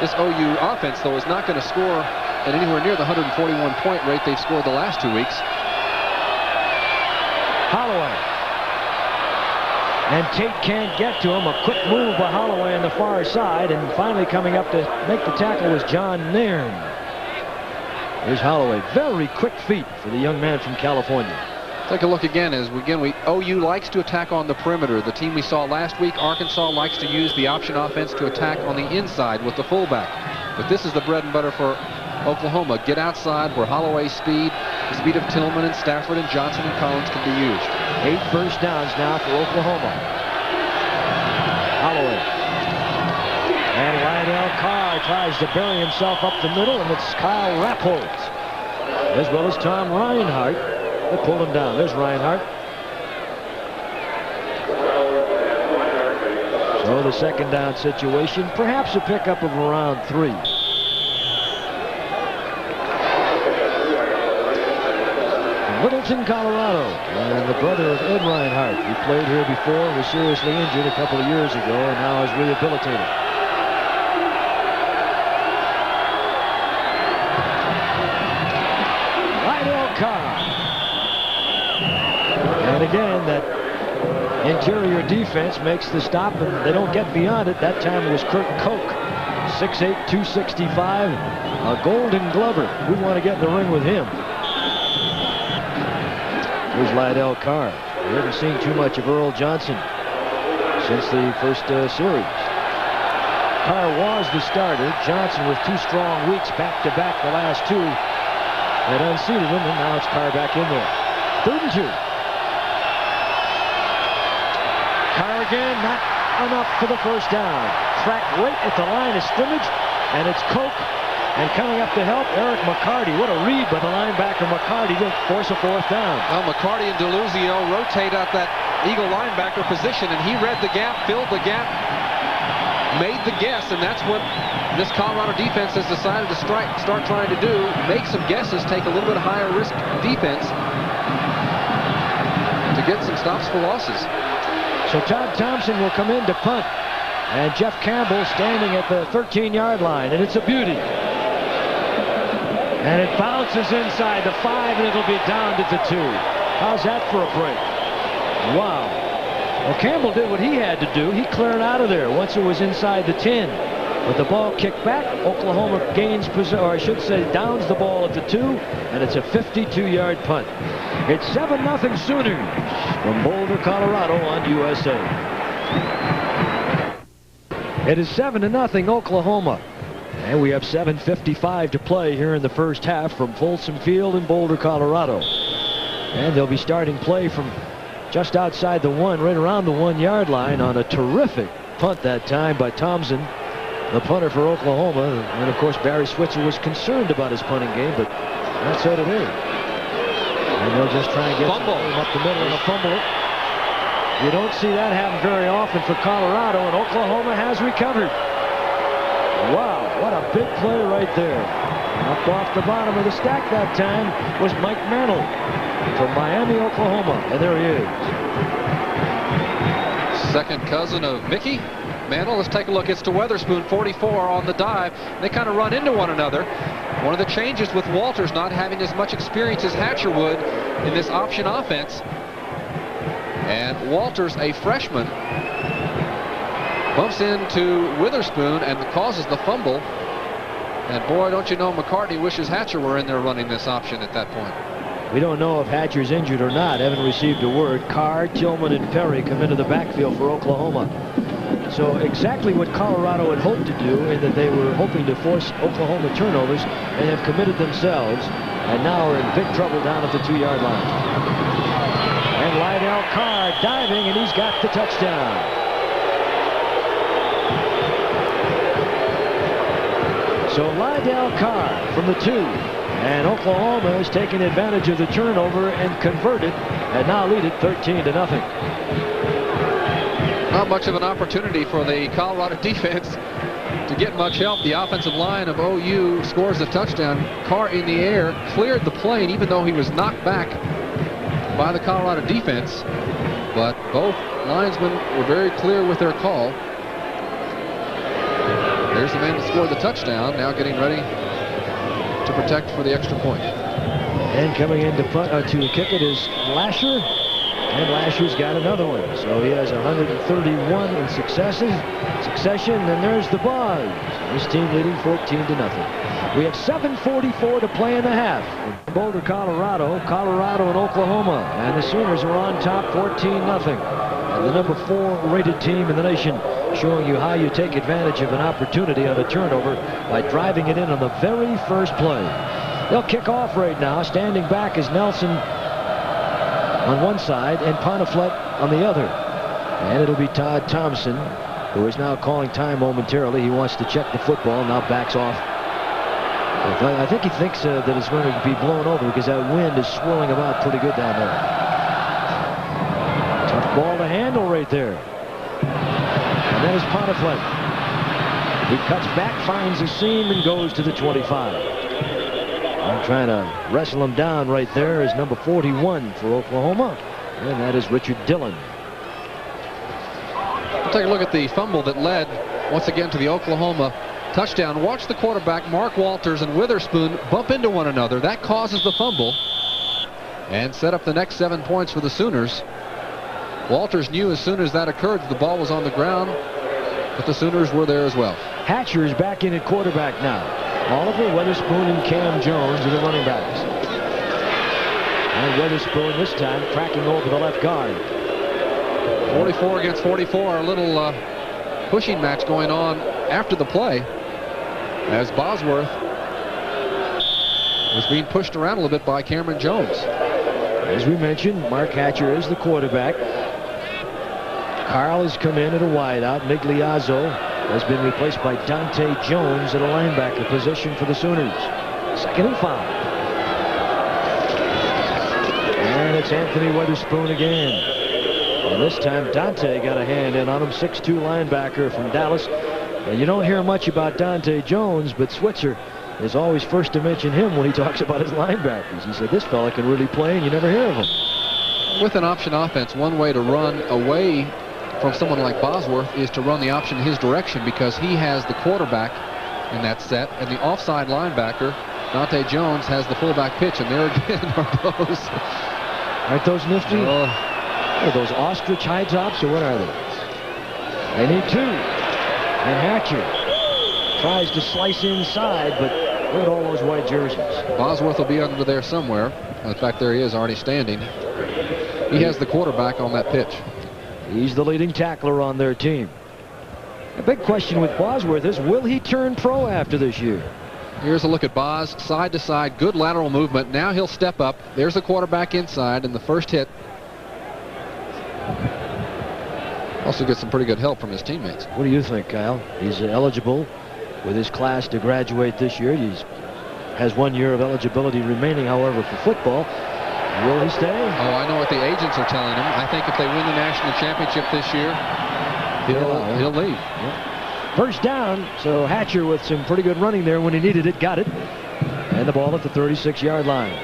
This OU offense, though, is not going to score at anywhere near the 141-point rate they've scored the last 2 weeks. Holieway. And Tate can't get to him. A quick move by Holieway on the far side, and finally coming up to make the tackle was John Nairn. Here's Holieway. Very quick feet for the young man from California. Take a look again as OU likes to attack on the perimeter. The team we saw last week, Arkansas, likes to use the option offense to attack on the inside with the fullback. But this is the bread and butter for Oklahoma. Get outside where Holloway's speed, the speed of Tillman and Stafford and Johnson and Collins can be used. 8 first downs now for Oklahoma. Holloway. And Lionel Carr tries to bury himself up the middle, and it's Kyle Rappold, as well as Tom Reinhart. They pulled him down. There's Reinhart. So the second down situation, perhaps a pickup of around 3. Littleton, Colorado, and the brother of Ed Reinhardt, who played here before, was seriously injured a couple of years ago, and now is rehabilitated. Lydell Carr. And again, that interior defense makes the stop, and they don't get beyond it. That time it was Kurt Koch, 6'8", 265, a Golden Glover. We want to get in the ring with him. Here's Lydell Carr. We haven't seen too much of Earl Johnson since the first series. Carr was the starter. Johnson, with 2 strong weeks back-to-back, the last 2, had unseated him, and now it's Carr back in there. 3rd and 2. Carr again, not enough for the first down. Tracked right at the line of scrimmage, and it's Koch. And coming up to help, Eric McCarty. What a read by the linebacker McCarty to force a 4th down. Well, McCarty and DeLuzio rotate out that Eagle linebacker position, and he read the gap, filled the gap, made the guess, and that's what this Colorado defense has decided to start trying to do. Make some guesses, take a little bit higher risk defense to get some stops for losses. So Todd Thompson will come in to punt, and Jeff Campbell standing at the 13-yard line, and it's a beauty. And it bounces inside the 5, and it'll be down to the 2. How's that for a break? Wow. Well, Campbell did what he had to do. He cleared out of there once it was inside the 10. But the ball kicked back. Oklahoma gains, or I should say, downs the ball at the 2, and it's a 52-yard punt. It's 7-0 Sooners from Boulder, Colorado on USA. It is 7-0 Oklahoma. And we have 7:55 to play here in the first half from Folsom Field in Boulder, Colorado. And they'll be starting play from just outside the 1, right around the 1-yard line on a terrific punt that time by Thompson, the punter for Oklahoma. And of course, Barry Switzer was concerned about his punting game, but that's what it is. And they'll just try and get up the middle and fumble it. You don't see that happen very often for Colorado, and Oklahoma has recovered. Wow, what a big play right there. Up off the bottom of the stack that time was Mike Mantle from Miami, Oklahoma. And there he is. Second cousin of Mickey Mantle. Let's take a look. It's to Weatherspoon, 44 on the dive. They kind of run into one another. One of the changes with Walters not having as much experience as Hatcher would in this option offense. And Walters, a freshman, bumps into Witherspoon and causes the fumble. And boy, don't you know, McCartney wishes Hatcher were in there running this option at that point. We don't know if Hatcher's injured or not. Haven't received a word. Carr, Tillman, and Perry come into the backfield for Oklahoma. So exactly what Colorado had hoped to do, in that they were hoping to force Oklahoma turnovers, and have committed themselves, and now are in big trouble down at the 2-yard line. And Lydell Carr diving, and he's got the touchdown. So Lydell Carr from the 2, and Oklahoma has taken advantage of the turnover and converted, and now lead it 13-0. Not much of an opportunity for the Colorado defense to get much help. The offensive line of OU scores a touchdown. Carr in the air cleared the plane, even though he was knocked back by the Colorado defense. But both linesmen were very clear with their call. There's the man that scored the touchdown, now getting ready to protect for the extra point. And coming in to kick it is Lasher, and Lasher's got another one. So he has 131 in succession, and there's the buzz. This team leading 14-0. We have 7:44 to play in the half. In Boulder, Colorado and Oklahoma, and the Sooners are on top 14-0. The number 4 rated team in the nation, showing you how you take advantage of an opportunity on a turnover by driving it in on the very first play. They'll kick off right now. Standing back is Nelson on one side and Poniflet on the other. And it'll be Todd Thompson, who is now calling time momentarily. He wants to check the football, now backs off. I think he thinks that it's going to be blown over because that wind is swirling about pretty good down there. Tough ball to handle right there. And that is Poniflet. He cuts back, finds a seam, and goes to the 25. And trying to wrestle him down right there is number 41 for Oklahoma, and that is Richard Dillon. We'll take a look at the fumble that led once again to the Oklahoma touchdown. Watch the quarterback, Mark Walters and Witherspoon, bump into one another. That causes the fumble and set up the next 7 points for the Sooners. Walters knew as soon as that occurred that the ball was on the ground, but the Sooners were there as well. Hatcher is back in at quarterback now. Oliver, Witherspoon, and Cam Jones are the running backs. And Witherspoon this time cracking over the left guard. 44 against 44, a little pushing match going on after the play as Bosworth was being pushed around a little bit by Cameron Jones. As we mentioned, Mark Hatcher is the quarterback. Carl has come in at a wideout. Migliazzo has been replaced by Dante Jones at a linebacker position for the Sooners. 2nd and 5. And it's Anthony Witherspoon again. And this time Dante got a hand in on him, 6'2" linebacker from Dallas. And you don't hear much about Dante Jones, but Switzer is always first to mention him when he talks about his linebackers. He said this fella can really play and you never hear of him. With an option offense, one way to run away from someone like Bosworth is to run the option in his direction, because he has the quarterback in that set, and the offside linebacker, Dante Jones, has the fullback pitch, and there again are those. Aren't those nifty? Are those ostrich high tops, or what are they? They need 2. And Hatcher tries to slice inside, but look at all those white jerseys. Bosworth will be under there somewhere. In fact, there he is, already standing. He has the quarterback on that pitch. He's the leading tackler on their team. A big question with Bosworth is, will he turn pro after this year? Here's a look at Boz, side to side, good lateral movement. Now he'll step up. There's the quarterback inside, and the first hit. Also gets some pretty good help from his teammates. What do you think, Kyle? He's eligible with his class to graduate this year. He has 1 year of eligibility remaining, however, for football. Will he stay? Oh, I know what the agents are telling him. I think if they win the national championship this year, he'll leave. Yeah. First down, so Hatcher with some pretty good running there when he needed it, got it. And the ball at the 36-yard line.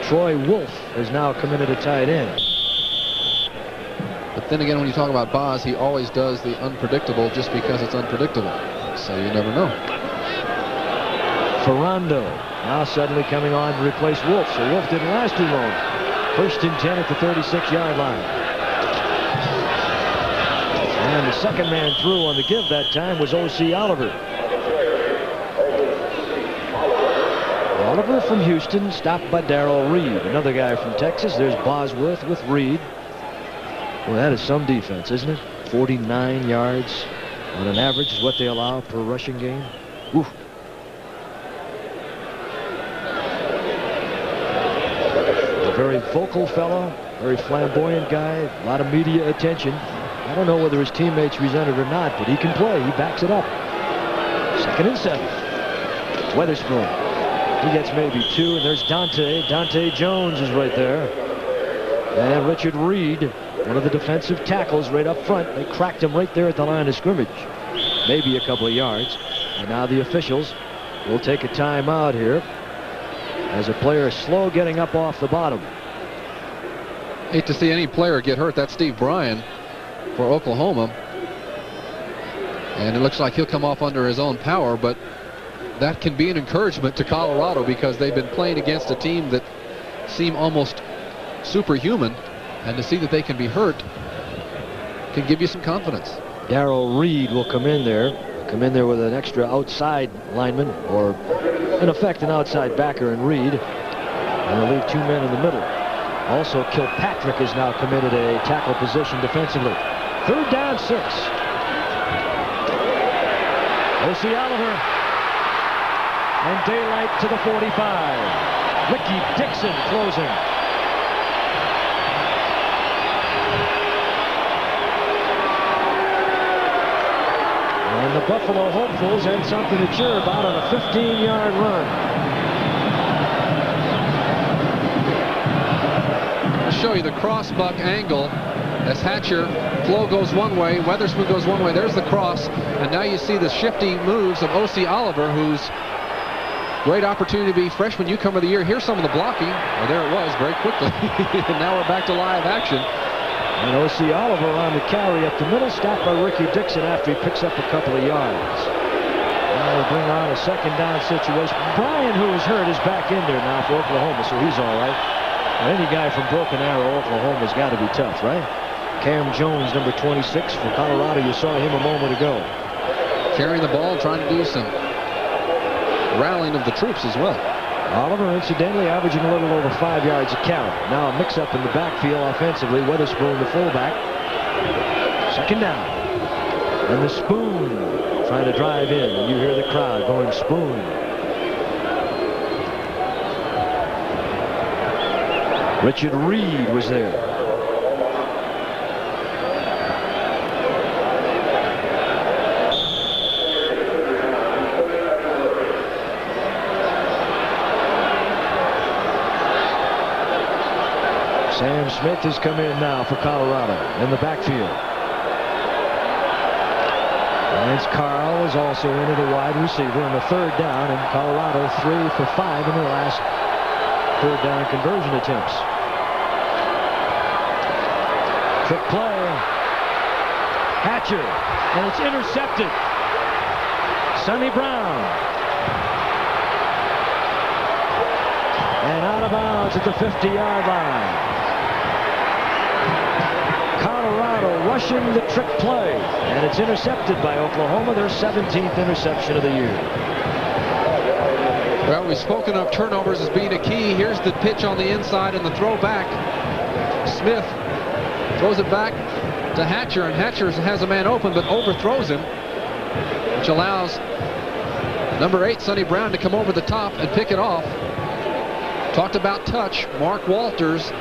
Troy Wolf has now come in at a tight end. But then again, when you talk about Boz, he always does the unpredictable just because it's unpredictable. So you never know. Ferrando now suddenly coming on to replace Wolf. So Wolf didn't last too long. 1st and 10 at the 36-yard line. And the second man through on the give that time was O.C. Oliver. Oliver from Houston, stopped by Darrell Reed. Another guy from Texas. There's Bosworth with Reed. Well, that is some defense, isn't it? 49 yards on an average is what they allow per rushing game. Oof. A very vocal fellow, very flamboyant guy, a lot of media attention. I don't know whether his teammates resent it or not, but he can play. He backs it up. 2nd and 7. Witherspoon. He gets maybe 2, and there's Dante. Dante Jones is right there. And Richard Reed, one of the defensive tackles right up front. They cracked him right there at the line of scrimmage. Maybe a couple of yards. And now the officials will take a timeout here as a player is slow getting up off the bottom. Hate to see any player get hurt. That's Steve Bryan for Oklahoma. And it looks like he'll come off under his own power, but that can be an encouragement to Colorado, because they've been playing against a team that seem almost superhuman, and to see that they can be hurt can give you some confidence. Darrell Reed will come in there with an extra outside lineman, or in effect an outside backer in Reed, and they'll leave 2 men in the middle. Also, Kilpatrick has now committed a tackle position defensively. 3rd down 6. O.C. Oliver, and daylight to the 45. Ricky Dixon closing. And the Buffalo hopefuls had something to cheer about on a 15-yard run. I'll show you the crossbuck angle as Hatcher, flow goes one way, Weatherspoon goes one way. There's the cross, and now you see the shifty moves of O.C. Oliver, who's Great opportunity to be freshman newcomer of the year. Here's some of the blocking. Oh, there it was very quickly. And now we're back to live action. And O.C. Oliver on the carry up the middle, stopped by Ricky Dixon after he picks up a couple of yards. Now we bring on a second down situation. Bryan, who was hurt, is back in there now for Oklahoma, so he's all right. And any guy from Broken Arrow, Oklahoma's got to be tough, right? Cam Jones, number 26 for Colorado. You saw him a moment ago. Carrying the ball, trying to do some rallying of the troops as well. Oliver, incidentally, averaging a little over 5 yards a carry. Now a mix-up in the backfield offensively. Weatherspoon, the fullback. Second down. And the Spoon trying to drive in. And you hear the crowd going Spoon. Richard Reed was there. Sam Smith has come in now for Colorado in the backfield. Lance Carl is also in at a wide receiver on the third down, and Colorado 3 for 5 in their last third down conversion attempts. Trick play. Hatcher, and it's intercepted. Sonny Brown. And out of bounds at the 50-yard line. Colorado rushing the trick play, and it's intercepted by Oklahoma, their 17th interception of the year. Well, we've spoken of turnovers as being a key. Here's the pitch on the inside and the throw back. Smith throws it back to Hatcher, and Hatcher has a man open but overthrows him, which allows number 8 Sonny Brown to come over the top and pick it off. Talked about touch. Mark Walters,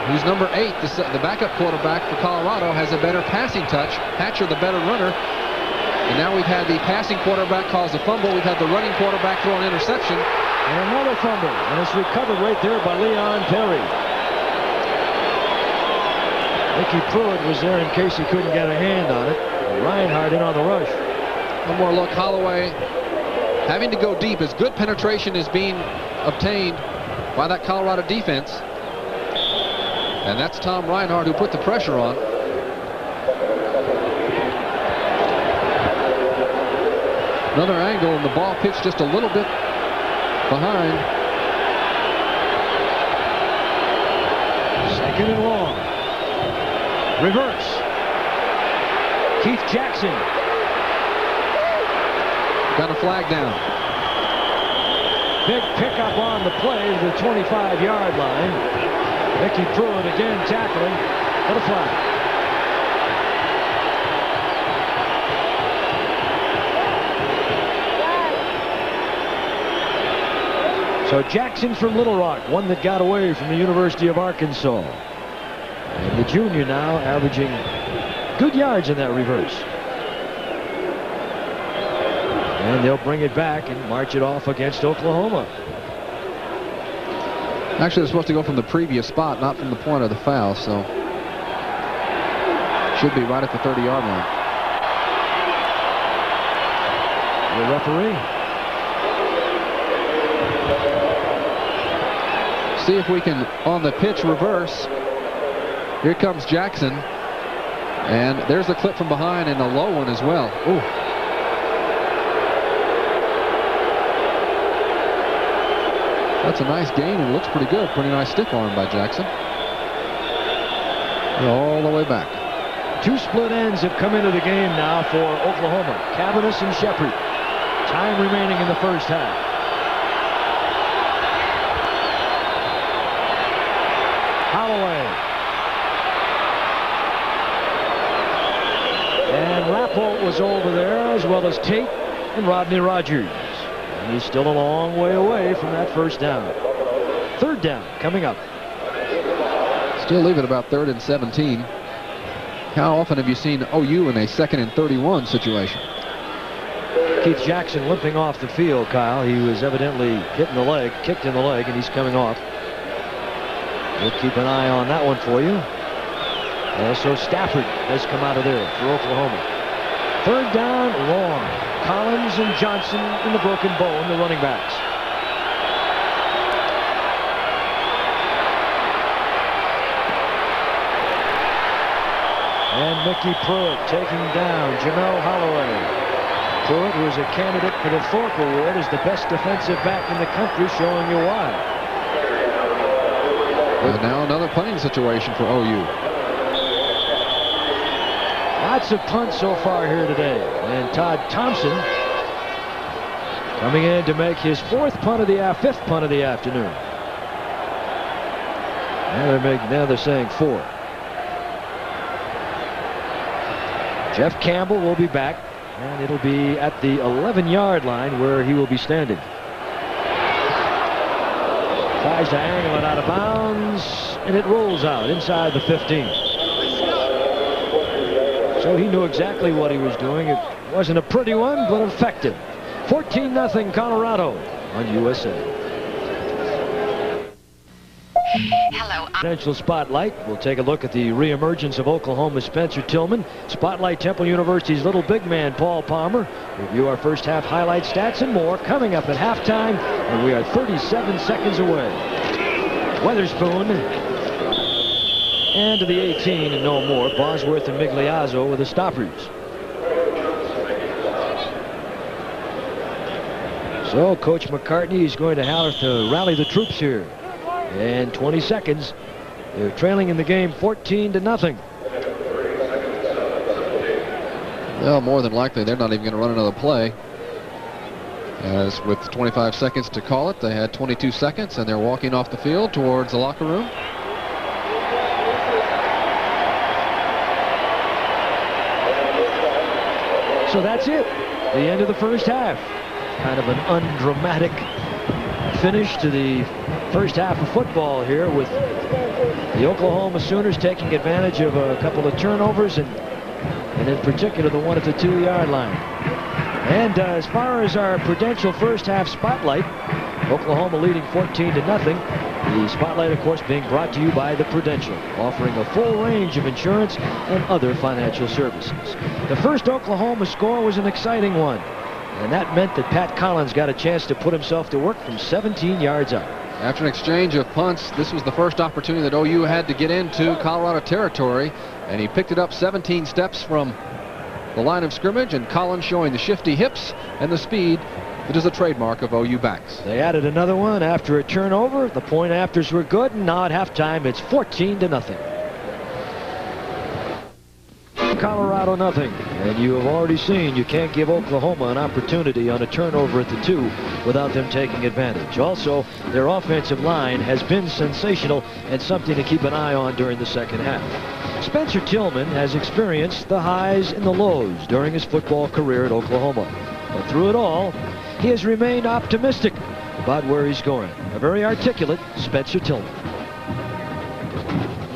who's number 8, the backup quarterback for Colorado, has a better passing touch. Hatcher, the better runner. And now we've had the passing quarterback cause a fumble. We've had the running quarterback throw an interception. And another fumble. And it's recovered right there by Leon Perry. Mickey Pruitt was there in case he couldn't get a hand on it. Reinhardt in on the rush. One more look. Holloway having to go deep as good penetration is being obtained by that Colorado defense. And that's Tom Reinhardt who put the pressure on. Another angle, and the ball pitched just a little bit behind. Second and long. Reverse. Keith Jackson. Got a flag down. Big pickup on the play to the 25-yard line. Mickey Pruitt again tackling for the flag. So Jackson from Little Rock, one that got away from the University of Arkansas. And the junior now averaging good yards in that reverse. And they'll bring it back and march it off against Oklahoma. Actually, they're supposed to go from the previous spot, not from the point of the foul, so should be right at the 30-yard line. The referee. See if we can, on the pitch, reverse. Here comes Jackson. And there's the clip from behind and a low one as well. Ooh. That's a nice gain and looks pretty good. Pretty nice stiff arm by Jackson. All the way back. Two split ends have come into the game now for Oklahoma. Cavanis and Shepard. Time remaining in the first half. Holloway. And Rappolt was over there, as well as Tate and Rodney Rogers. And he's still a long way away from that first down. Third down coming up. Still leave it about 3rd and 17. How often have you seen OU in a 2nd and 31 situation? Keith Jackson limping off the field, Kyle. He was evidently hit in the leg, kicked in the leg, and he's coming off. We'll keep an eye on that one for you. Also, Stafford has come out of there for Oklahoma. Third down, long. Collins and Johnson in the broken bone, the running backs. And Mickey Pruitt taking down Jamelle Holieway. Pruitt, who is a candidate for the Thorpe Award, is the best defensive back in the country, showing you why. And now another punting situation for OU. Lots of punts so far here today. And Todd Thompson coming in to make his fifth punt of the afternoon. Now they're saying 4. Jeff Campbell will be back, and it'll be at the 11-yard line where he will be standing. Tries to angle it out of bounds, and it rolls out inside the 15. So he knew exactly what he was doing. It wasn't a pretty one, but effective. 14-0 Colorado on USA. Hello. Potential spotlight. We'll take a look at the reemergence of Oklahoma's Spencer Tillman. Spotlight Temple University's little big man Paul Palmer. Review our first half highlight stats and more coming up at halftime, and we are 37 seconds away. Weatherspoon and to the 18 and no more. Bosworth and Migliazzo with the stoppers. So Coach McCartney is going to have to rally the troops here. And 20 seconds. They're trailing in the game 14-0. Well, more than likely, they're not even going to run another play. As with 25 seconds to call it, they had 22 seconds, and they're walking off the field towards the locker room. So that's it. The end of the first half. Kind of an undramatic finish to the first half of football here, with the Oklahoma Sooners taking advantage of a couple of turnovers and in particular the one at the 2-yard line. And as far as our Prudential first half spotlight, Oklahoma leading 14-0. The spotlight, of course, being brought to you by the Prudential, offering a full range of insurance and other financial services. The first Oklahoma score was an exciting one, and that meant that Pat Collins got a chance to put himself to work from 17 yards out. After an exchange of punts, this was the first opportunity that OU had to get into Colorado territory, and he picked it up 17 steps from the line of scrimmage, and Collins showing the shifty hips and the speed that is a trademark of OU backs. They added another one after a turnover. The point afters were good, and now at halftime it's 14-0. Colorado nothing, and you have already seen you can't give Oklahoma an opportunity on a turnover at the 2 without them taking advantage. Also, their offensive line has been sensational and something to keep an eye on during the second half. Spencer Tillman has experienced the highs and the lows during his football career at Oklahoma, but through it all he has remained optimistic about where he's going. A very articulate Spencer Tillman.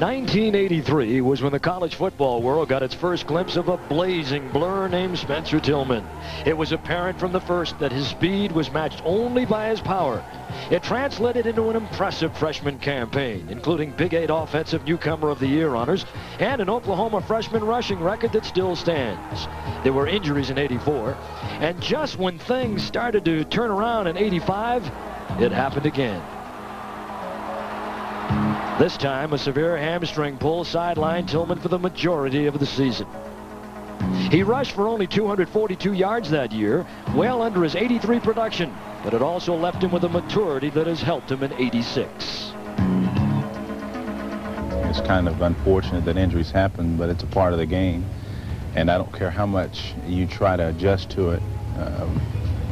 1983 was when the college football world got its first glimpse of a blazing blur named Spencer Tillman. It was apparent from the first that his speed was matched only by his power. It translated into an impressive freshman campaign, including Big 8 Offensive Newcomer of the Year honors and an Oklahoma freshman rushing record that still stands. There were injuries in '84, and just when things started to turn around in '85, it happened again. This time, a severe hamstring pull sidelined Tillman for the majority of the season. He rushed for only 242 yards that year, well under his '83 production, but it also left him with a maturity that has helped him in '86. It's kind of unfortunate that injuries happen, but it's a part of the game, and I don't care how much you try to adjust to it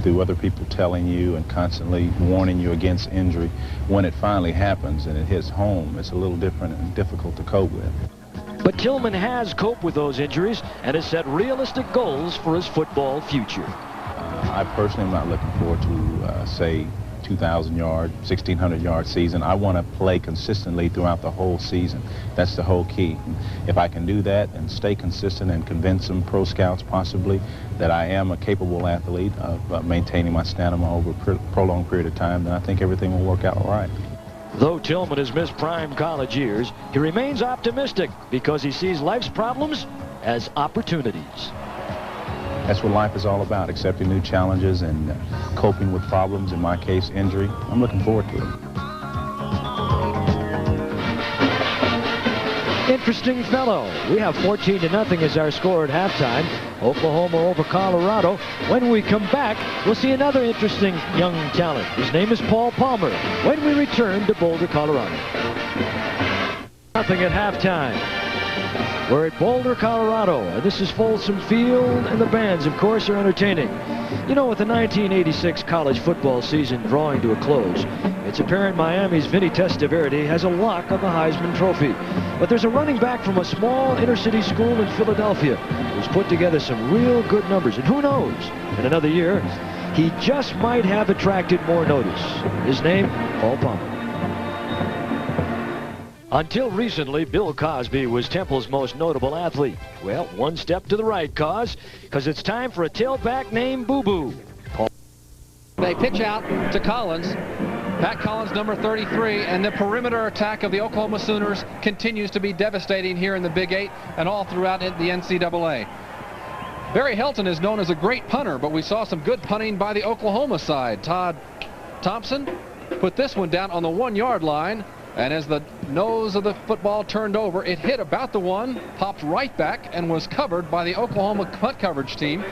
through other people telling you and constantly warning you against injury. When it finally happens and it hits home, it's a little different and difficult to cope with. But Tillman has coped with those injuries and has set realistic goals for his football future. I personally am not looking forward to, say, 2,000 yard, 1,600 yard season. I want to play consistently throughout the whole season. That's the whole key. If I can do that and stay consistent and convince some pro scouts possibly that I am a capable athlete of maintaining my stamina over a prolonged period of time, then I think everything will work out all right. Though Tillman has missed prime college years, he remains optimistic because he sees life's problems as opportunities. That's what life is all about, accepting new challenges and coping with problems, in my case, injury. I'm looking forward to it. interesting fellow. We have 14-0 as our score at halftime. Oklahoma over Colorado. When we come back, we'll see another interesting young talent. His name is Paul Palmer. When we return to Boulder, Colorado. Nothing at halftime. We're at Boulder, Colorado, and this is Folsom Field, and the bands, of course, are entertaining. You know, with the 1986 college football season drawing to a close, it's apparent Miami's Vinny Testaverde has a lock on the Heisman Trophy. But there's a running back from a small inner-city school in Philadelphia who's put together some real good numbers. And who knows, in another year, he just might have attracted more notice. His name, Paul Palmer. Until recently, Bill Cosby was Temple's most notable athlete. Well, one step to the right, Cos, because it's time for a tailback named Boo Boo. They pitch out to Collins. Pat Collins, number 33, and the perimeter attack of the Oklahoma Sooners continues to be devastating here in the Big 8 and all throughout the NCAA. Barry Helton is known as a great punter, but we saw some good punting by the Oklahoma side. Todd Thompson put this one down on the 1-yard line. And as the nose of the football turned over, it hit about the 1, popped right back, and was covered by the Oklahoma punt coverage team.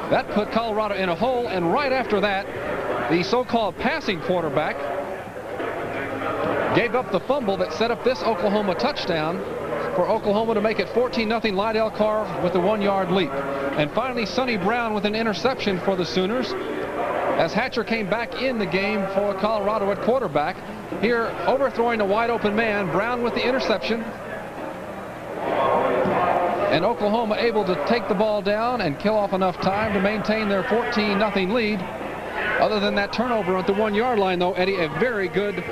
That put Colorado in a hole, and right after that, the so-called passing quarterback gave up the fumble that set up this Oklahoma touchdown for Oklahoma to make it 14-0 Lydell Carr with the 1-yard leap. And finally, Sonny Brown with an interception for the Sooners, as Hatcher came back in the game for Colorado at quarterback. Here, overthrowing a wide-open man, Brown with the interception. And Oklahoma able to take the ball down and kill off enough time to maintain their 14-0 lead. Other than that turnover at the 1-yard line, though, Eddie, a very good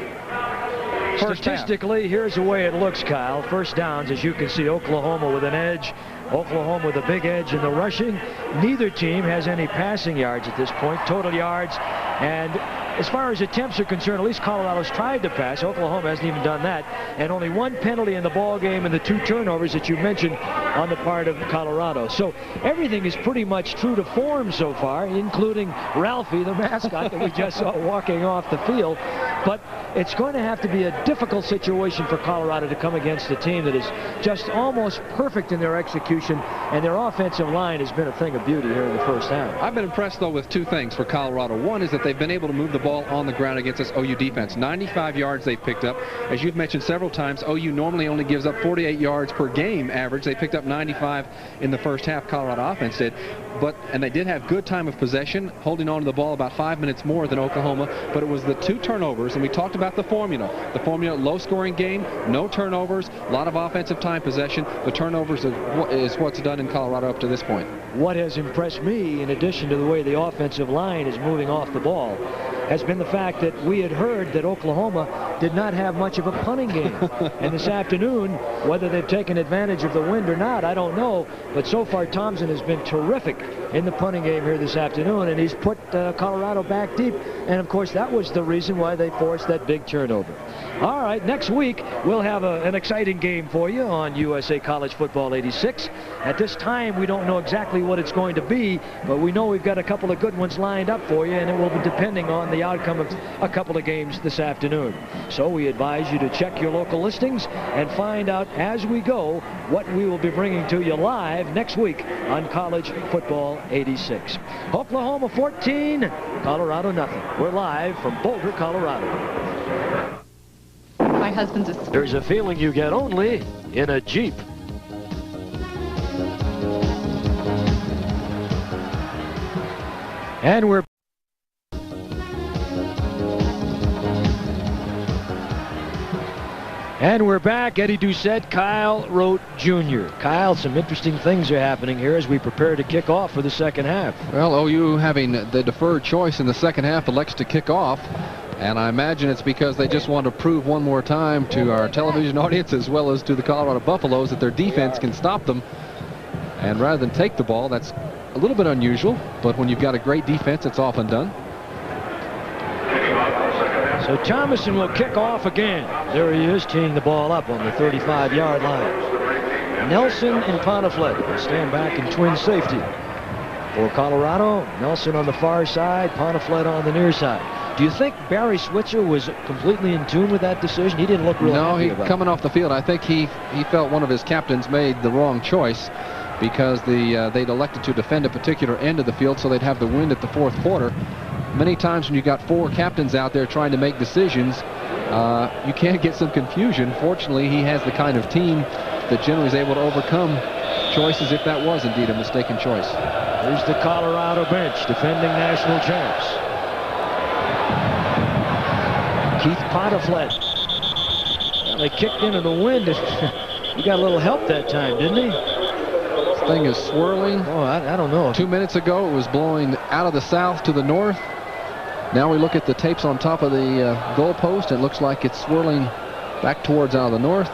first Statistically, half. Here's the way it looks, Kyle. First downs, as you can see, Oklahoma with an edge. Oklahoma with a big edge in the rushing. Neither team has any passing yards at this point, total yards. And as far as attempts are concerned, at least Colorado's tried to pass. Oklahoma hasn't even done that. And only one penalty in the ball game and the 2 turnovers that you mentioned on the part of Colorado. So everything is pretty much true to form so far, including Ralphie, the mascot that we just saw walking off the field. But it's going to have to be a difficult situation for Colorado to come against a team that is just almost perfect in their execution, and their offensive line has been a thing of beauty here in the first half. I've been impressed, though, with 2 things for Colorado. One is that they've been able to move the ball on the ground against this OU defense. 95 yards they've picked up. As you've mentioned several times, OU normally only gives up 48 yards per game average. They picked up 95 in the first half, Colorado offense did. And they did have good time of possession, holding on to the ball about 5 minutes more than Oklahoma, but it was the 2 turnovers, and we talked about the formula. The formula, low-scoring game, no turnovers, a lot of offensive time possession. The turnovers is what's done in Colorado up to this point. What has impressed me, in addition to the way the offensive line is moving off the ball, has been the fact that we had heard that Oklahoma did not have much of a punting game. And this afternoon, whether they've taken advantage of the wind or not, I don't know. But so far, Thompson has been terrific in the punting game here this afternoon, and he's put Colorado back deep. And, of course, that was the reason why they forced that big turnover. All right, next week, we'll have an exciting game for you on USA College Football 86. At this time, we don't know exactly what it's going to be, but we know we've got a couple of good ones lined up for you, and it will be depending on the outcome of a couple of games this afternoon. So we advise you to check your local listings and find out as we go what we will be bringing to you live next week on College Football 86. Oklahoma 14, Colorado nothing. We're live from Boulder, Colorado. My husband's a... There's a feeling you get only in a Jeep. And we're back. Eddie Doucette, Kyle Rote Jr. Kyle, some interesting things are happening here as we prepare to kick off for the second half. Well, OU, having the deferred choice in the second half, elects to kick off. And I imagine it's because they just want to prove one more time to our television audience as well as to the Colorado Buffaloes that their defense can stop them. And rather than take the ball, that's a little bit unusual, but when you've got a great defense, it's often done. So Thomason will kick off again. There he is, teeing the ball up on the 35-yard line. Nelson and Poniflet will stand back in twin safety. For Colorado, Nelson on the far side, Poniflet on the near side. Do you think Barry Switzer was completely in tune with that decision? He didn't look real happy about it. Coming off the field, I think he felt one of his captains made the wrong choice because they'd elected to defend a particular end of the field so they'd have the wind at the fourth quarter. Many times when you got 4 captains out there trying to make decisions, you can get some confusion. Fortunately, he has the kind of team that generally is able to overcome choices if that was indeed a mistaken choice. Here's the Colorado bench, defending national champs. Keith Potiflet. Well, they kicked into the wind. He got a little help that time, didn't he? This thing is swirling. Oh, I don't know. 2 minutes ago, it was blowing out of the south to the north. Now we look at the tapes on top of the goalpost. It looks like it's swirling back towards out of the north.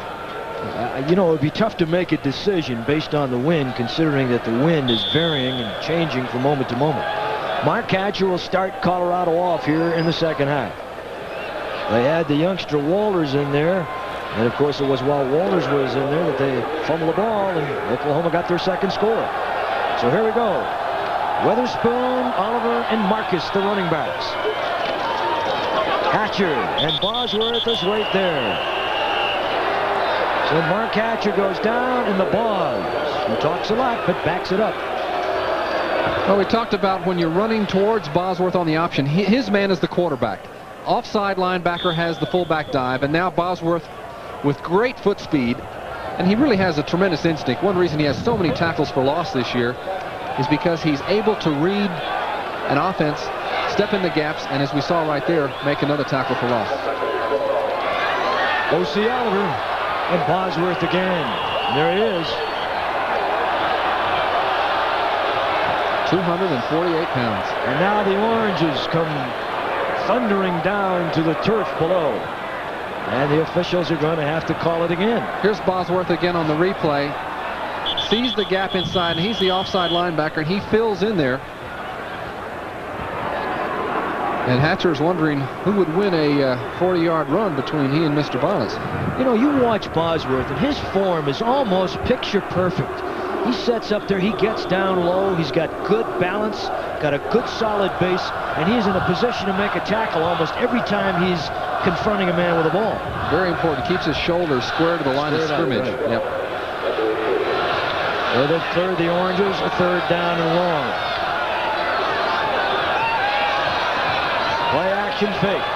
You know, it would be tough to make a decision based on the wind, considering that the wind is varying and changing from moment to moment. Mark Hatcher will start Colorado off here in the second half. They had the youngster Walters in there, and of course it was while Walters was in there that they fumbled the ball, and Oklahoma got their second score. So here we go. Weatherspoon, Oliver, and Marcus, the running backs. Hatcher and Bosworth is right there. So Mark Hatcher goes down in the Boz, who talks a lot but backs it up. Well, we talked about when you're running towards Bosworth on the option, his man is the quarterback. Offside linebacker has the fullback dive, and now Bosworth with great foot speed, and he really has a tremendous instinct. One reason he has so many tackles for loss this year is because he's able to read an offense, step in the gaps, and as we saw right there, make another tackle for loss. O.C. Oliver. And Bosworth again. And there he is. 248 pounds. And now the Oranges come thundering down to the turf below. And the officials are going to have to call it again. Here's Bosworth again on the replay. Sees the gap inside, and he's the offside linebacker, and he fills in there. And Hatcher's wondering who would win a 40-yard run between he and Mr. Bonnes. You know, you watch Bosworth, and his form is almost picture perfect. He sets up there, he gets down low, he's got good balance, got a good solid base, and he's in a position to make a tackle almost every time he's confronting a man with a ball. Very important. Keeps his shoulders square to the line of scrimmage. Right. Yep. So they've cleared the Oranges, a third down and long. Play action fake.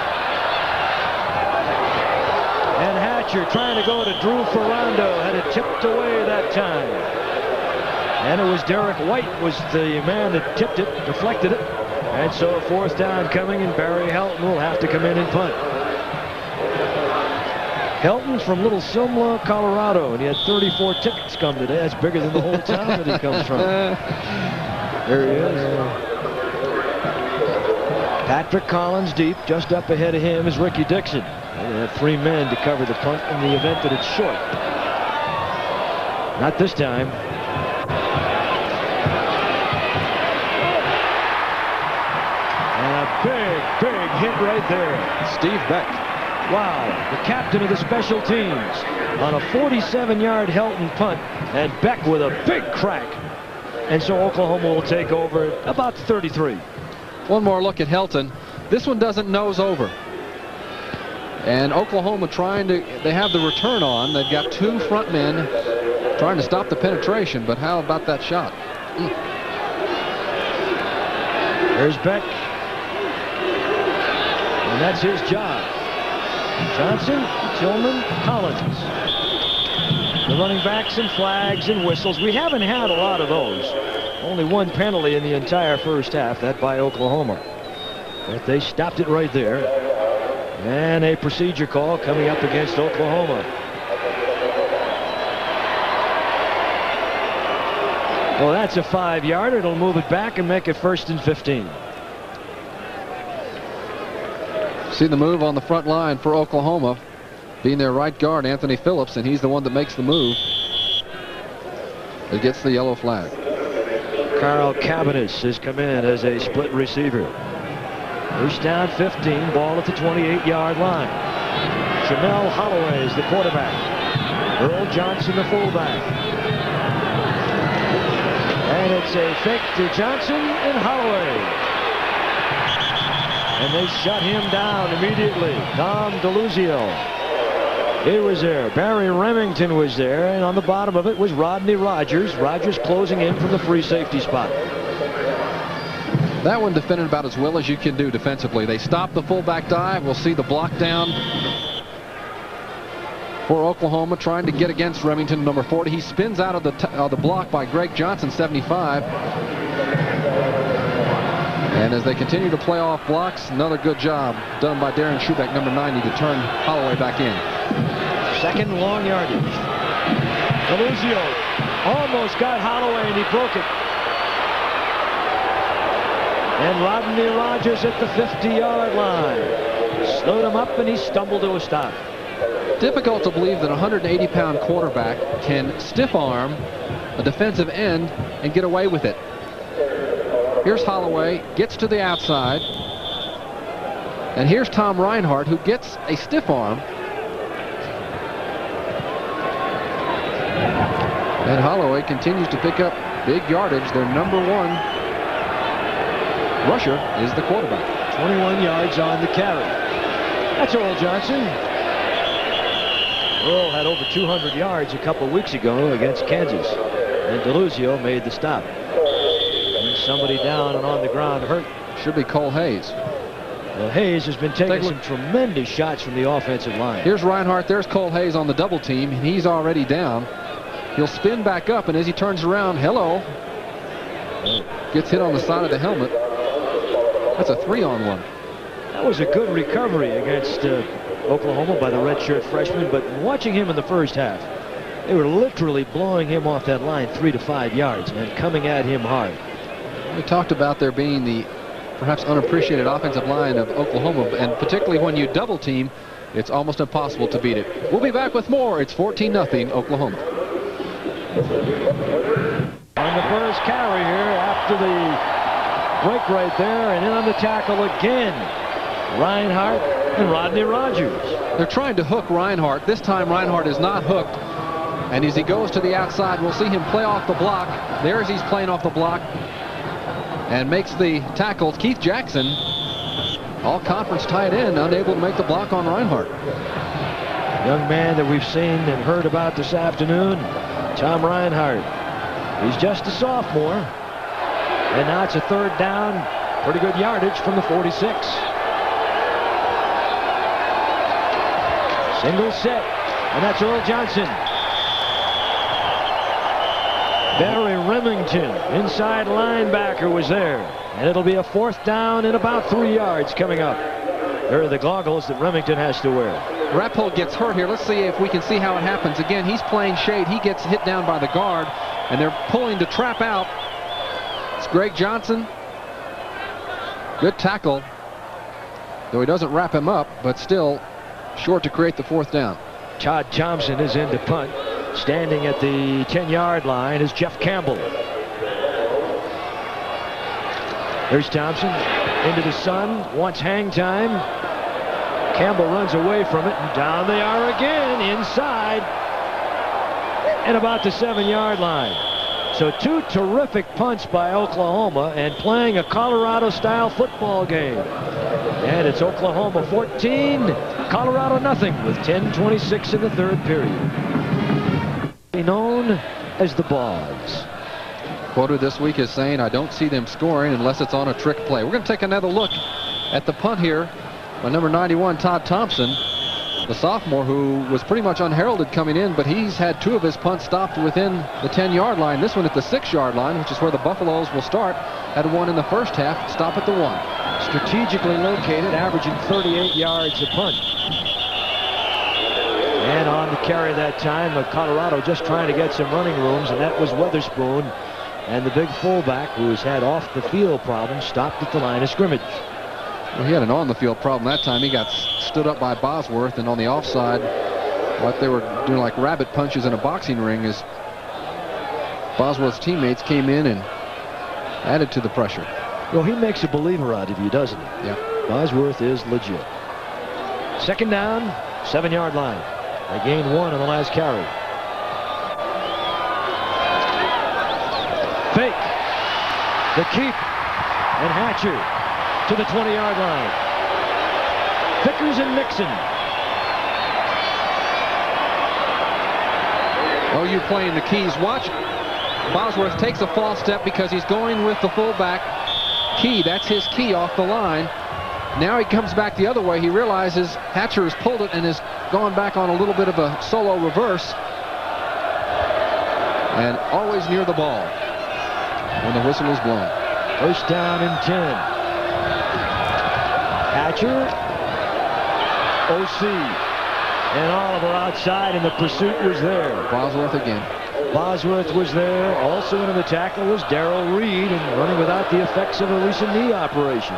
And Hatcher trying to go to Drew Ferrando, had it tipped away that time. And it was Derek White was the man that tipped it, deflected it. And so a fourth down coming, and Barry Helton will have to come in and punt. Helton's from Little Simla, Colorado, and he had 34 tickets come today. That's bigger than the whole town that he comes from. There he is. Patrick Collins deep, just up ahead of him is Ricky Dixon. And they have 3 men to cover the punt in the event that it's short. Not this time. And a big hit right there. Steve Beck. Wow, the captain of the special teams on a 47-yard Helton punt, and Beck with a big crack. And so Oklahoma will take over at about 33. One more look at Helton. This one doesn't nose over. And Oklahoma they have the return on. They've got 2 front men trying to stop the penetration, but how about that shot? There's Beck. And that's his job. Johnson, Tillman, Collins. The running backs and flags and whistles. We haven't had a lot of those. Only 1 penalty in the entire first half, that by Oklahoma. But they stopped it right there. And a procedure call coming up against Oklahoma. Well, that's a 5-yarder. It'll move it back and make it 1st and 15. See the move on the front line for Oklahoma, being their right guard, Anthony Phillips, and he's the one that makes the move. It gets the yellow flag. Carl Cabanis has come in as a split receiver. First down 15, ball at the 28-yard line. Jamelle Holieway is the quarterback. Earl Johnson the fullback. And it's a fake to Johnson and Holieway. And they shut him down immediately. Tom DeLuzio. He was there. Barry Remington was there. And on the bottom of it was Rodney Rogers. Rogers closing in from the free safety spot. That one defended about as well as you can do defensively. They stopped the fullback dive. We'll see the block down for Oklahoma, trying to get against Remington, number 40. He spins out of the block by Greg Johnson, 75. And as they continue to play off blocks, another good job done by Darren Schubeck, number 90, to turn Holieway back in. Second long yardage. DeLuzio almost got Holieway, and he broke it. And Rodney Rogers at the 50-yard line. Slowed him up, and he stumbled to a stop. Difficult to believe that a 180-pound quarterback can stiff-arm a defensive end and get away with it. Here's Holieway, gets to the outside. And here's Tom Reinhardt, who gets a stiff arm. And Holieway continues to pick up big yardage. Their number one rusher is the quarterback. 21 yards on the carry. That's Earl Johnson. Earl had over 200 yards a couple weeks ago against Kansas. And DeLuzio made the stop. And somebody down and on the ground hurt. Should be Cole Hayes. Well, Hayes has been taking some tremendous shots from the offensive line. Here's Reinhardt. There's Cole Hayes on the double team, and he's already down. He'll spin back up, and as he turns around, hello, gets hit on the side of the helmet. That's a 3-on-1. That was a good recovery against Oklahoma by the redshirt freshman, but watching him in the first half, they were literally blowing him off that line 3 to 5 yards, man, coming at him hard. We talked about there being the perhaps unappreciated offensive line of Oklahoma, and particularly when you double team, it's almost impossible to beat it. We'll be back with more. It's 14-0 Oklahoma. On the first carry here after the break right there, and in on the tackle again, Reinhardt and Rodney Rogers. They're trying to hook Reinhardt. This time Reinhardt is not hooked. And as he goes to the outside, we'll see him play off the block. There's he's playing off the block and makes the tackle. Keith Jackson, all-conference tight end, unable to make the block on Reinhardt. Young man that we've seen and heard about this afternoon, Tom Reinhardt. He's just a sophomore. And now it's a third down. Pretty good yardage from the 46. Single set. And that's Earl Johnson. Barry Remington, inside linebacker, was there. And it'll be a fourth down and about 3 yards coming up. There are the goggles that Remington has to wear. Rappold gets hurt here. Let's see if we can see how it happens. Again, he's playing shade. He gets hit down by the guard, and they're pulling to trap out. It's Greg Johnson. Good tackle, though he doesn't wrap him up, but still short to create the fourth down. Todd Thompson is in to punt. Standing at the 10-yard line is Jeff Campbell. There's Thompson into the sun, wants hang time. Campbell runs away from it, and down they are again, inside, and about the 7-yard line. So two terrific punts by Oklahoma, and playing a Colorado-style football game. And it's Oklahoma 14, Colorado nothing, with 10:26 in the third period. Known as the Bogs. Quoted this week as saying, I don't see them scoring unless it's on a trick play. We're going to take another look at the punt here by number 91, Todd Thompson, the sophomore who was pretty much unheralded coming in, but he's had 2 of his punts stopped within the 10-yard line. This one at the 6-yard line, which is where the Buffaloes will start. Had one in the first half, stop at the 1. Strategically located, averaging 38 yards a punt. And on the carry that time, Colorado just trying to get some running rooms, and that was Weatherspoon. And the big fullback, who has had off-the-field problems, stopped at the line of scrimmage. Well, he had an on-the-field problem that time. He got stood up by Bosworth, and on the offside, what they were doing like rabbit punches in a boxing ring, as Bosworth's teammates came in and added to the pressure. Well, he makes a believer out of you, doesn't he? Yeah. Bosworth is legit. Second down, 7-yard line. They gained 1 on the last carry. Fake. The keep. And Hatcher to the 20-yard line. Vickers and Nixon. OU playing the keys. Watch. Bosworth takes a false step because he's going with the fullback. Key, that's his key off the line. Now he comes back the other way. He realizes Hatcher has pulled it and has gone back on a little bit of a solo reverse. And always near the ball when the whistle is blown. First down and 10. Hatcher, OC, and Oliver outside, and the pursuit was there. Bosworth again. Bosworth was there. Also into the tackle was Darrell Reed, and running without the effects of a recent knee operation.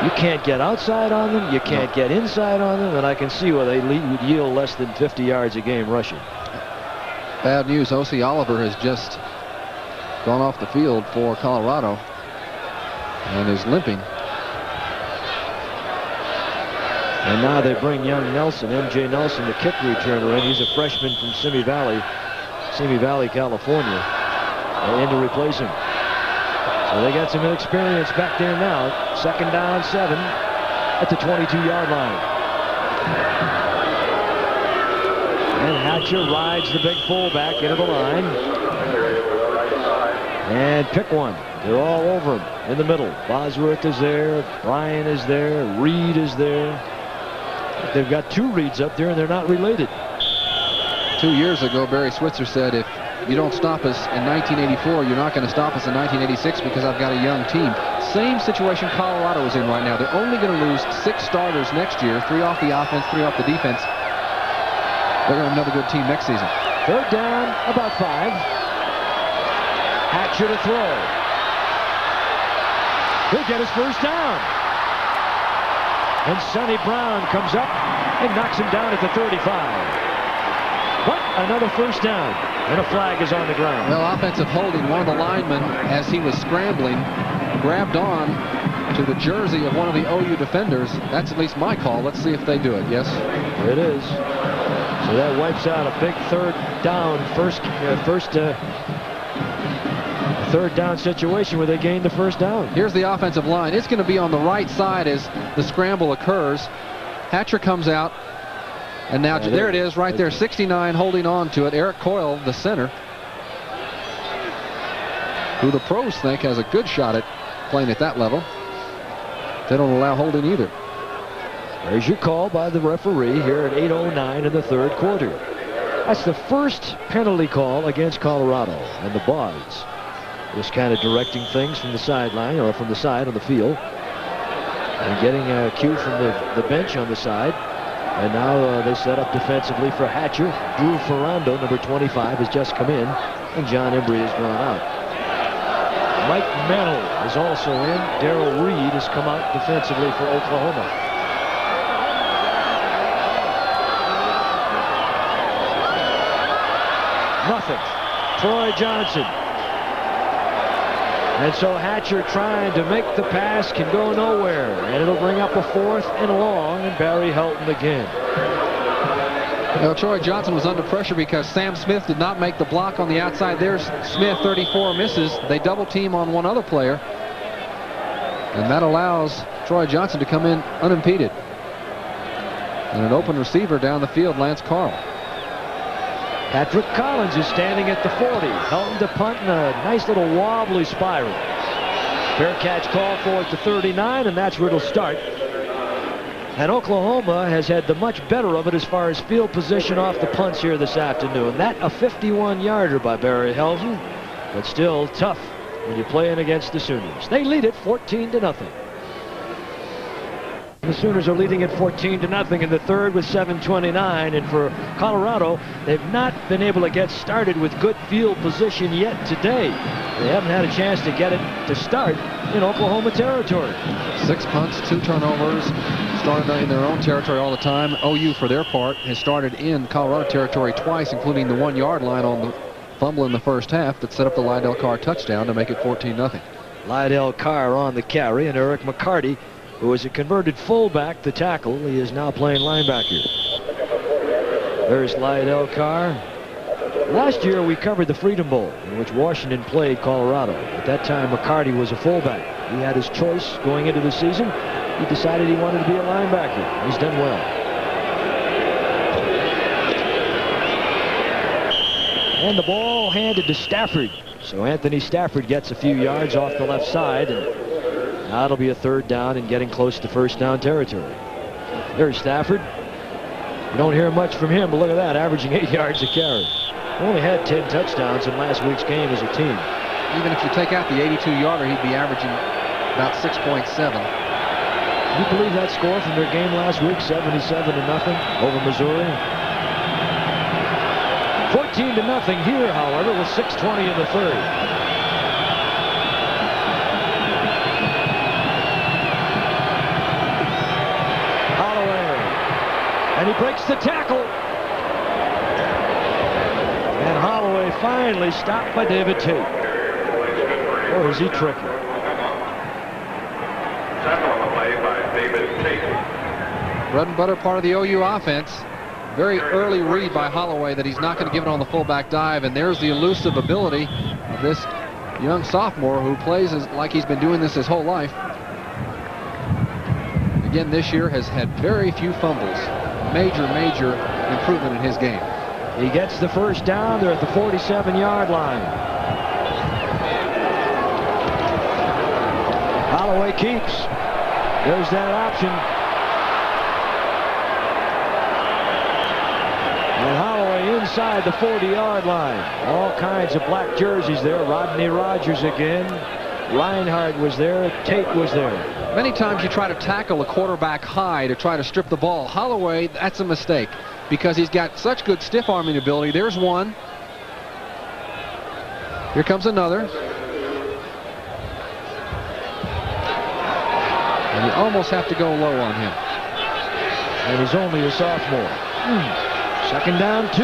You can't get outside on them, you can't get inside on them, and I can see where they would yield less than 50 yards a game rushing. Bad news, O.C. Oliver has just gone off the field for Colorado and is limping. And now they bring young Nelson, M.J. Nelson, the kick returner in. He's a freshman from Simi Valley, California, in to replace him. So they got some experience back there now. Second down, 7 at the 22-yard line. And Hatcher rides the big fullback into the line. And pick one. They're all over him in the middle. Bosworth is there. Bryan is there. Reed is there. They've got 2 Reeds up there, and they're not related. 2 years ago, Barry Switzer said, if you don't stop us in 1984, you're not going to stop us in 1986 because I've got a young team. Same situation Colorado is in right now. They're only going to lose 6 starters next year, 3 off the offense, 3 off the defense. They're going to have another good team next season. Third down, about 5. Hatcher to throw. He'll get his first down. And Sonny Brown comes up and knocks him down at the 35. But another first down, and a flag is on the ground. Well, offensive holding. One of the linemen, as he was scrambling, grabbed on to the jersey of one of the OU defenders. That's at least my call. Let's see if they do it. Yes? It is. So that wipes out a big third down, third down situation where they gained the first down. Here's the offensive line. It's going to be on the right side as the scramble occurs. Hatcher comes out. And now there it is right there, 69 holding on to it. Eric Coyle, the center, who the pros think has a good shot at playing at that level. They don't allow holding either. There's your call by the referee here at 8:09 in the third quarter. That's the first penalty call against Colorado, and the Bards was kind of directing things from the sideline or from the side on the field and getting a cue from the bench on the side. And now they set up defensively for Hatcher. Drew Ferrando, number 25, has just come in, and John Embry has gone out. Mike Mennel is also in. Darrell Reed has come out defensively for Oklahoma. Nothing. Troy Johnson. And so Hatcher trying to make the pass can go nowhere. And it'll bring up a 4th and long, and Barry Helton again. Well, Troy Johnson was under pressure because Sam Smith did not make the block on the outside. There's Smith, 34, misses. They double team on one other player. And that allows Troy Johnson to come in unimpeded. And an open receiver down the field, Lance Carl. Patrick Collins is standing at the 40. Helton to punt in a nice little wobbly spiral. Fair catch call for it to 39, and that's where it'll start. And Oklahoma has had the much better of it as far as field position off the punts here this afternoon. That a 51-yarder by Barry Helton, but still tough when you're playing against the Sooners. They lead it 14-0. The Sooners are leading at 14-0 in the third with 7:29, and for Colorado, they've not been able to get started with good field position yet today. They haven't had a chance to get it to start in Oklahoma territory. 6 punts, 2 turnovers, started in their own territory all the time. OU, for their part, has started in Colorado territory twice, including the 1-yard line on the fumble in the first half that set up the Lydell Carr touchdown to make it 14-0. Lydell Carr on the carry, and Eric McCarty, who is a converted fullback, the tackle. He is now playing linebacker. There's Lydell Carr Last year we covered the Freedom Bowl, in which Washington played Colorado. At that time, McCarty was a fullback. He had his choice going into the season. He decided he wanted to be a linebacker. He's done well. And the ball handed to Stafford. So Anthony Stafford gets a few yards off the left side, and now it'll be a 3rd down and getting close to first down territory. There's Stafford. You don't hear much from him, but look at that, averaging 8 yards a carry. Only had 10 touchdowns in last week's game as a team. Even if you take out the 82-yarder, he'd be averaging about 6.7. Can you believe that score from their game last week, 77-0 over Missouri? 14-0 here, however, with 6:20 in the 3rd. Holloway, and he breaks the tackle. And Holloway finally stopped by David Tate. Or is he tricky? Bread and butter part of the OU offense. Very early read by Holloway that he's not going to give it on the fullback dive, and there's the elusive ability of this young sophomore who plays like he's been doing this his whole life. Again, this year has had very few fumbles. Major improvement in his game. He gets the first down. They're at the 47-yard line. Holloway keeps. There's that option. And Holloway inside the 40-yard line. All kinds of black jerseys there. Rodney Rogers again. Reinhardt was there. Tate was there. Many times you try to tackle a quarterback high to try to strip the ball. Holloway, that's a mistake because he's got such good stiff arming ability. There's one. Here comes another. And you almost have to go low on him. And he's only a sophomore. 2nd down, 2.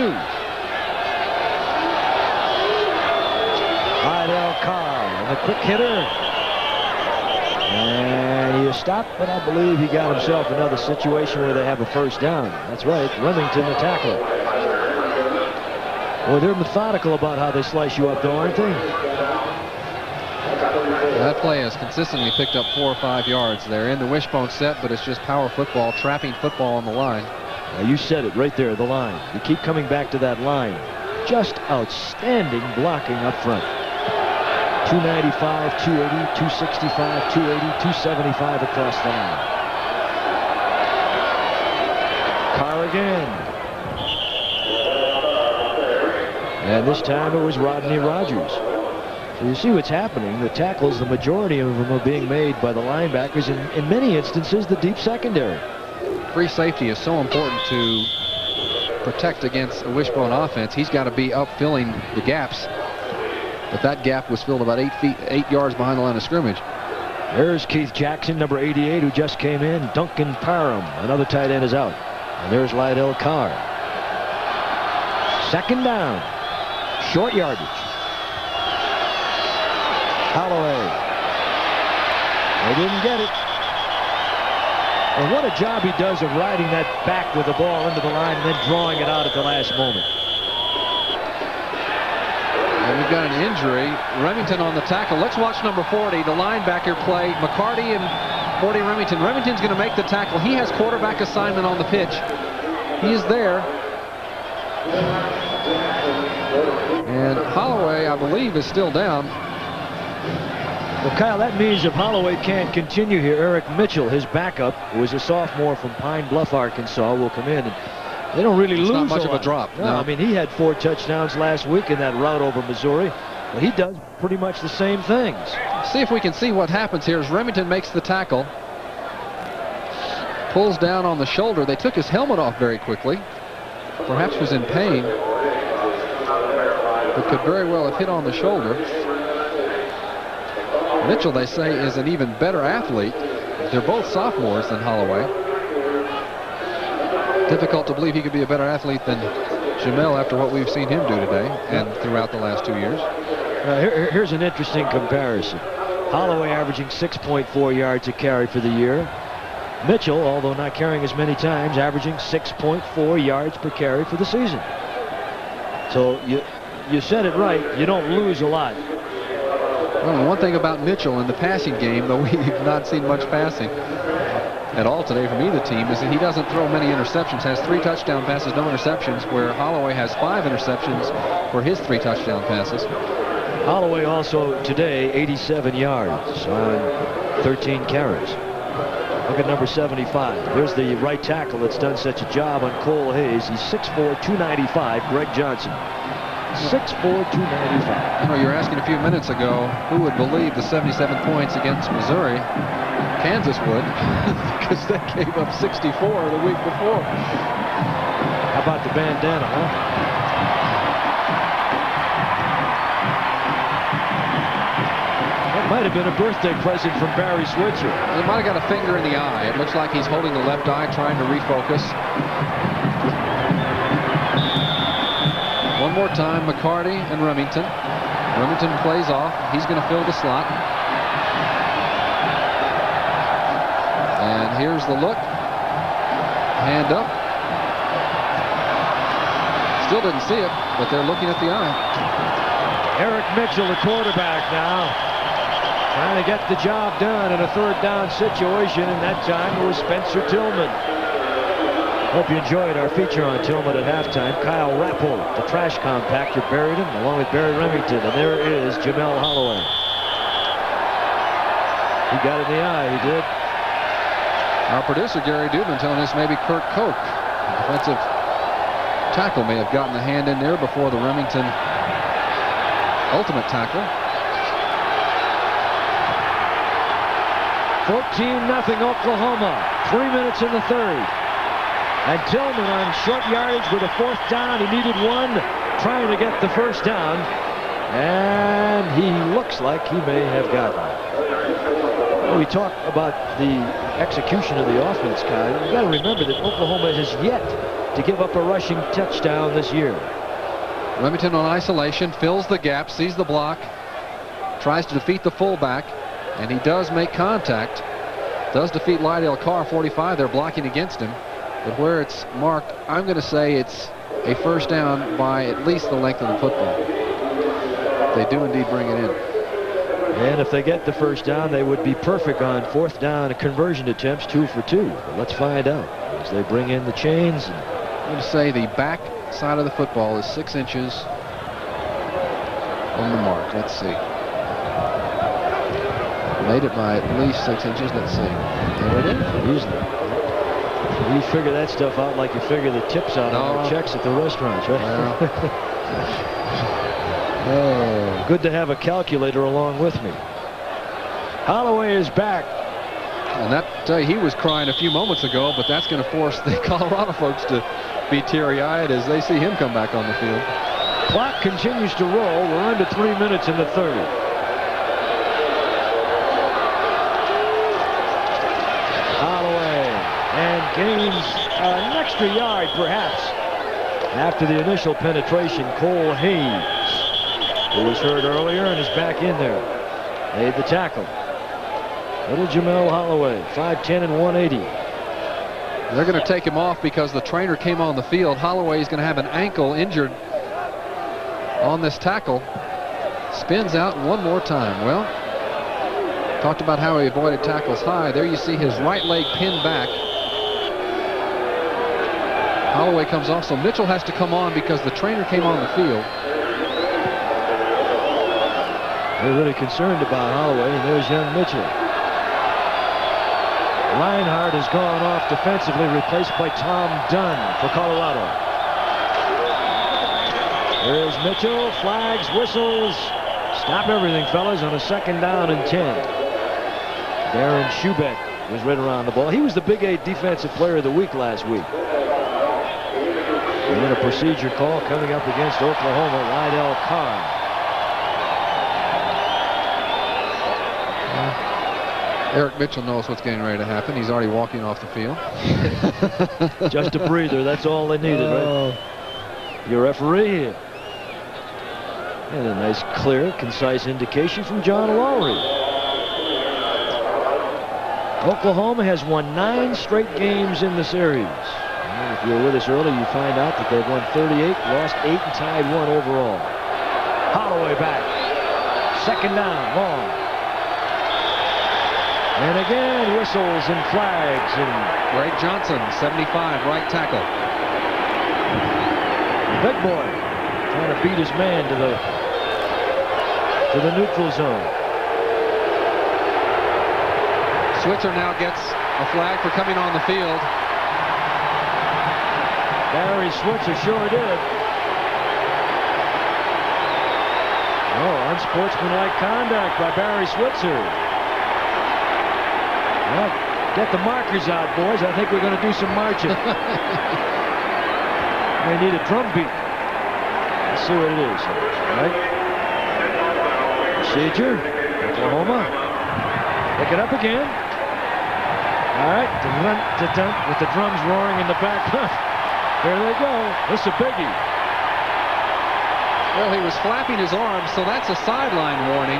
Lydell Carr, the quick hitter. And he is stopped, but I believe he got himself another situation where they have a first down. That's right, Remington the tackler. Well, they're methodical about how they slice you up, though, aren't they? That play has consistently picked up 4 or 5 yards. They're in the wishbone set, but it's just power football, trapping football on the line. Now you said it right there, the line. You keep coming back to that line. Just outstanding blocking up front. 295, 280, 265, 280, 275 across the line. Carr again. And this time it was Rodney Rogers. So you see what's happening. The tackles, the majority of them are being made by the linebackers, and in many instances, the deep secondary. Free safety is so important to protect against a wishbone offense. He's got to be up filling the gaps. But that gap was filled about 8 yards behind the line of scrimmage. There's Keith Jackson, number 88, who just came in. Duncan Parham, another tight end, is out. And there's Lydell Carr. 2nd down. Short yardage. Holloway. They didn't get it. And what a job he does of riding that back with the ball into the line and then drawing it out at the last moment. And we've got an injury. Remington on the tackle. Let's watch number 40, the linebacker play. McCarty and 40 Remington. Remington's going to make the tackle. He has quarterback assignment on the pitch. He is there. And Holloway, I believe, is still down. Well, Kyle, that means if Holloway can't continue here, Eric Mitchell, his backup, who is a sophomore from Pine Bluff, Arkansas, will come in. And they don't really lose not much of lot. a drop. No, I mean, he had 4 touchdowns last week in that rout over Missouri. But he does pretty much the same things. See if we can see what happens here as Remington makes the tackle. Pulls down on the shoulder. They took his helmet off very quickly. Perhaps was in pain. But could very well have hit on the shoulder. Mitchell, they say, is an even better athlete. They're both sophomores than Holloway. Difficult to believe he could be a better athlete than Jamelle after what we've seen him do today and throughout the last 2 years. Here's an interesting comparison. Holloway averaging 6.4 yards a carry for the year. Mitchell, although not carrying as many times, averaging 6.4 yards per carry for the season. So you said it right. You don't lose a lot. Well, one thing about Mitchell in the passing game, though we've not seen much passing at all today from either team, is that he doesn't throw many interceptions. Has 3 touchdown passes, no interceptions, where Holloway has 5 interceptions for his 3 touchdown passes. Holieway also today 87 yards on 13 carries. Look at number 75. There's the right tackle that's done such a job on Cole Hayes. He's 6'4", 295. Greg Johnson. 6'4", 295. You know, you were asking a few minutes ago who would believe the 77 points against Missouri. Kansas would, because they gave up 64 the week before. How about the bandana, huh? Might have been a birthday present from Barry Switzer. He might have got a finger in the eye. It looks like he's holding the left eye, trying to refocus. One more time, McCarty and Remington. Remington plays off. He's going to fill the slot. And here's the look. Hand up. Still didn't see it, but they're looking at the eye. Eric Mitchell, the quarterback now. Trying to get the job done in a 3rd down situation, and that time it was Spencer Tillman. Hope you enjoyed our feature on Tillman at halftime. Kyle Rappold, the trash compactor, buried him along with Barry Remington, and there is Jamelle Holieway. He got it in the eye, he did. Our producer Gary Dubin telling us maybe Kurt Koch, the defensive tackle, may have gotten the hand in there before the Remington ultimate tackle. 14-0 Oklahoma. 3 minutes in the 3rd. And Tillman on short yardage with a 4th down. He needed 1, trying to get the 1st down. And he looks like he may have gotten it. Well, we talk about the execution of the offense, Kyle. You've got to remember that Oklahoma has yet to give up a rushing touchdown this year. Remington on isolation, fills the gap, sees the block, tries to defeat the fullback. And he does make contact. Does defeat Lydell Carr, 45. They're blocking against him. But where it's marked, I'm going to say it's a 1st down by at least the length of the football. They do indeed bring it in. And if they get the 1st down, they would be perfect on 4th down conversion attempts, 2 for 2. But let's find out as they bring in the chains. I'm going to say the back side of the football is 6 inches on the mark. Let's see. Made it by at least 6 inches. Let's see. There it is. Easily. You figure that stuff out like you figure the tips out on the checks at the restaurants, right? Oh, good to have a calculator along with me. Holloway is back. And that he was crying a few moments ago, but that's going to force the Colorado folks to be teary-eyed as they see him come back on the field. Clock continues to roll. We're under 3 minutes in the 3rd. And gains an extra yard, perhaps, after the initial penetration. Cole Hayes, who was hurt earlier and is back in there, made the tackle. Little Jamelle Holieway, 5'10" and 180. They're going to take him off because the trainer came on the field. Holloway is going to have an ankle injured on this tackle. Spins out one more time. Well, talked about how he avoided tackles high. There you see his right leg pinned back. Holloway comes off, so Mitchell has to come on because the trainer came on the field. They're really concerned about Holloway, and there's young Mitchell. Reinhardt has gone off defensively, replaced by Tom Dunn for Colorado. There's Mitchell, flags, whistles. Stop everything, fellas, on a 2nd down and 10. Darren Schubeck was right around the ball. He was the Big 8 Defensive Player of the Week last week. And then a procedure call coming up against Oklahoma, Lydell Carr. Eric Mitchell knows what's getting ready to happen. He's already walking off the field. Just a breather, that's all they needed, right? Your referee. And a nice, clear, concise indication from John Lowry. Oklahoma has won 9 straight games in the series. And if you were with us earlier, you find out that they've won 38, lost 8, and tied 1 overall. Holieway back. Second down, long. And again, whistles and flags. And Greg Johnson, 75, right tackle. Big boy trying to beat his man to the neutral zone. Switzer now gets a flag for coming on the field. Barry Switzer sure did. Oh, unsportsmanlike conduct by Barry Switzer. Well, get the markers out, boys. I think we're going to do some marching. They need a drum beat. Let's see what it is. All right. Procedure. Oklahoma. Pick it up again. All right. With the drums roaring in the back. There they go. This is a biggie. Well, he was flapping his arms, so that's a sideline warning.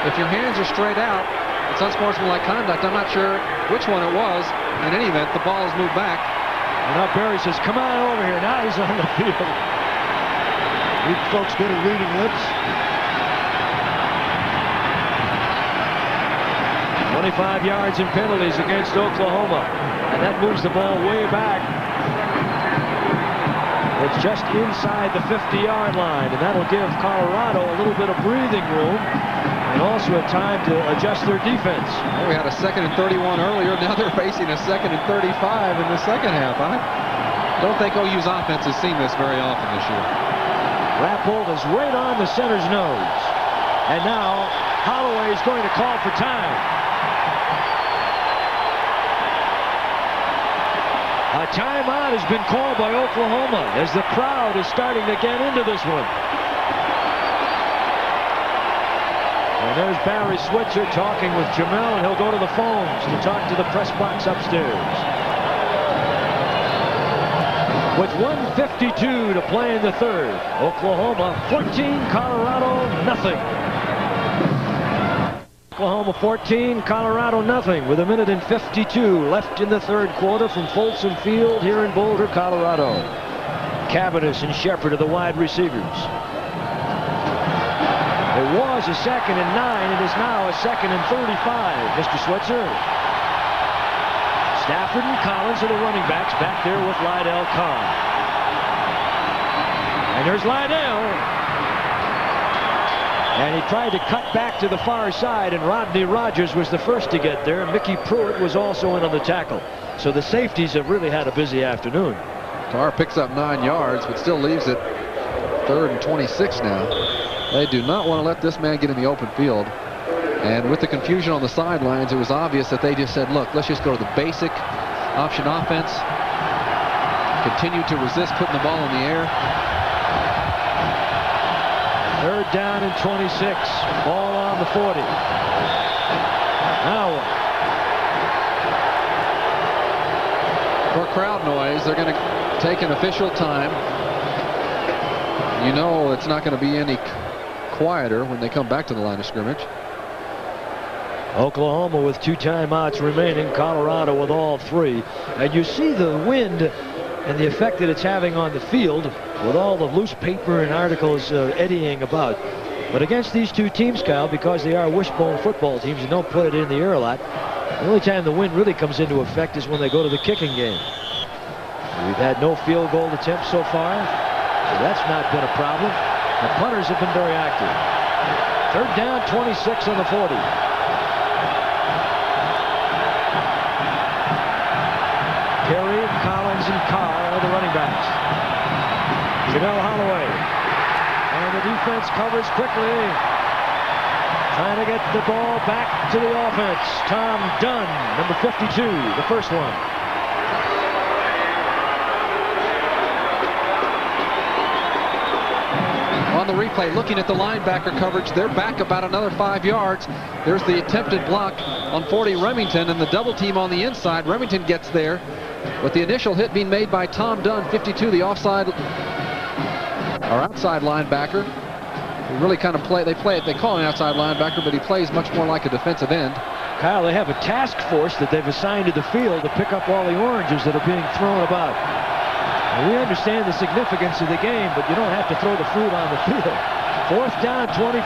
If your hands are straight out, it's unsportsmanlike conduct. I'm not sure which one it was. In any event, the ball has moved back. And now Barry says, come on over here. Now he's on the field. You folks good at reading lips. 25 yards in penalties against Oklahoma. And that moves the ball way back. It's just inside the 50-yard line. And that'll give Colorado a little bit of breathing room. And also a time to adjust their defense. Well, we had a 2nd and 31 earlier. Now they're facing a 2nd and 35 in the second half. I don't think OU's offense has seen this very often this year. Rappold is right on the center's nose. And now Holieway is going to call for time. A timeout has been called by Oklahoma as the crowd is starting to get into this one. And there's Barry Switzer talking with Jamelle, and he'll go to the phones to talk to the press box upstairs. With 1:52 to play in the third, Oklahoma 14, Colorado nothing. Oklahoma 14, Colorado nothing, with 1:52 left in the third quarter from Folsom Field here in Boulder, Colorado. Cavanis and Shepard are the wide receivers. It was a 2nd and 9. It is now a 2nd and 35, Mr. Switzer. Stafford and Collins are the running backs back there with Lydell Kahn. And there's Lydell. And he tried to cut back to the far side, and Rodney Rogers was the first to get there. Mickey Pruitt was also in on the tackle. So the safeties have really had a busy afternoon. Carr picks up 9 yards, but still leaves it 3rd and 26 now. They do not want to let this man get in the open field. And with the confusion on the sidelines, it was obvious that they just said, look, let's just go to the basic option offense. Continue to resist putting the ball in the air. 3rd down and 26. Ball on the 40. Now for crowd noise, they're going to take an official time. You know it's not going to be any quieter when they come back to the line of scrimmage. Oklahoma with 2 timeouts remaining, Colorado with all 3. And you see the wind and the effect that it's having on the field with all the loose paper and articles eddying about. But against these two teams, Kyle, because they are wishbone football teams, you don't put it in the air a lot. The only time the wind really comes into effect is when they go to the kicking game. We've had no field goal attempts so far, so that's not been a problem. The punters have been very active. 3rd down, 26 on the 40. Perry, Collins, and Carr are the running backs. Jamelle Holieway. And the defense covers quickly. Trying to get the ball back to the offense. Tom Dunn, number 52, the first one. On the replay, looking at the linebacker coverage, they're back about another 5 yards. There's the attempted block on 40 Remington, and the double team on the inside. Remington gets there, with the initial hit being made by Tom Dunn, 52, the offside or outside linebacker. He really kind of they call him an outside linebacker, but he plays much more like a defensive end. Kyle, they have a task force that they've assigned to the field to pick up all the oranges that are being thrown about. And we understand the significance of the game, but you don't have to throw the fruit on the field. 4th down, 24.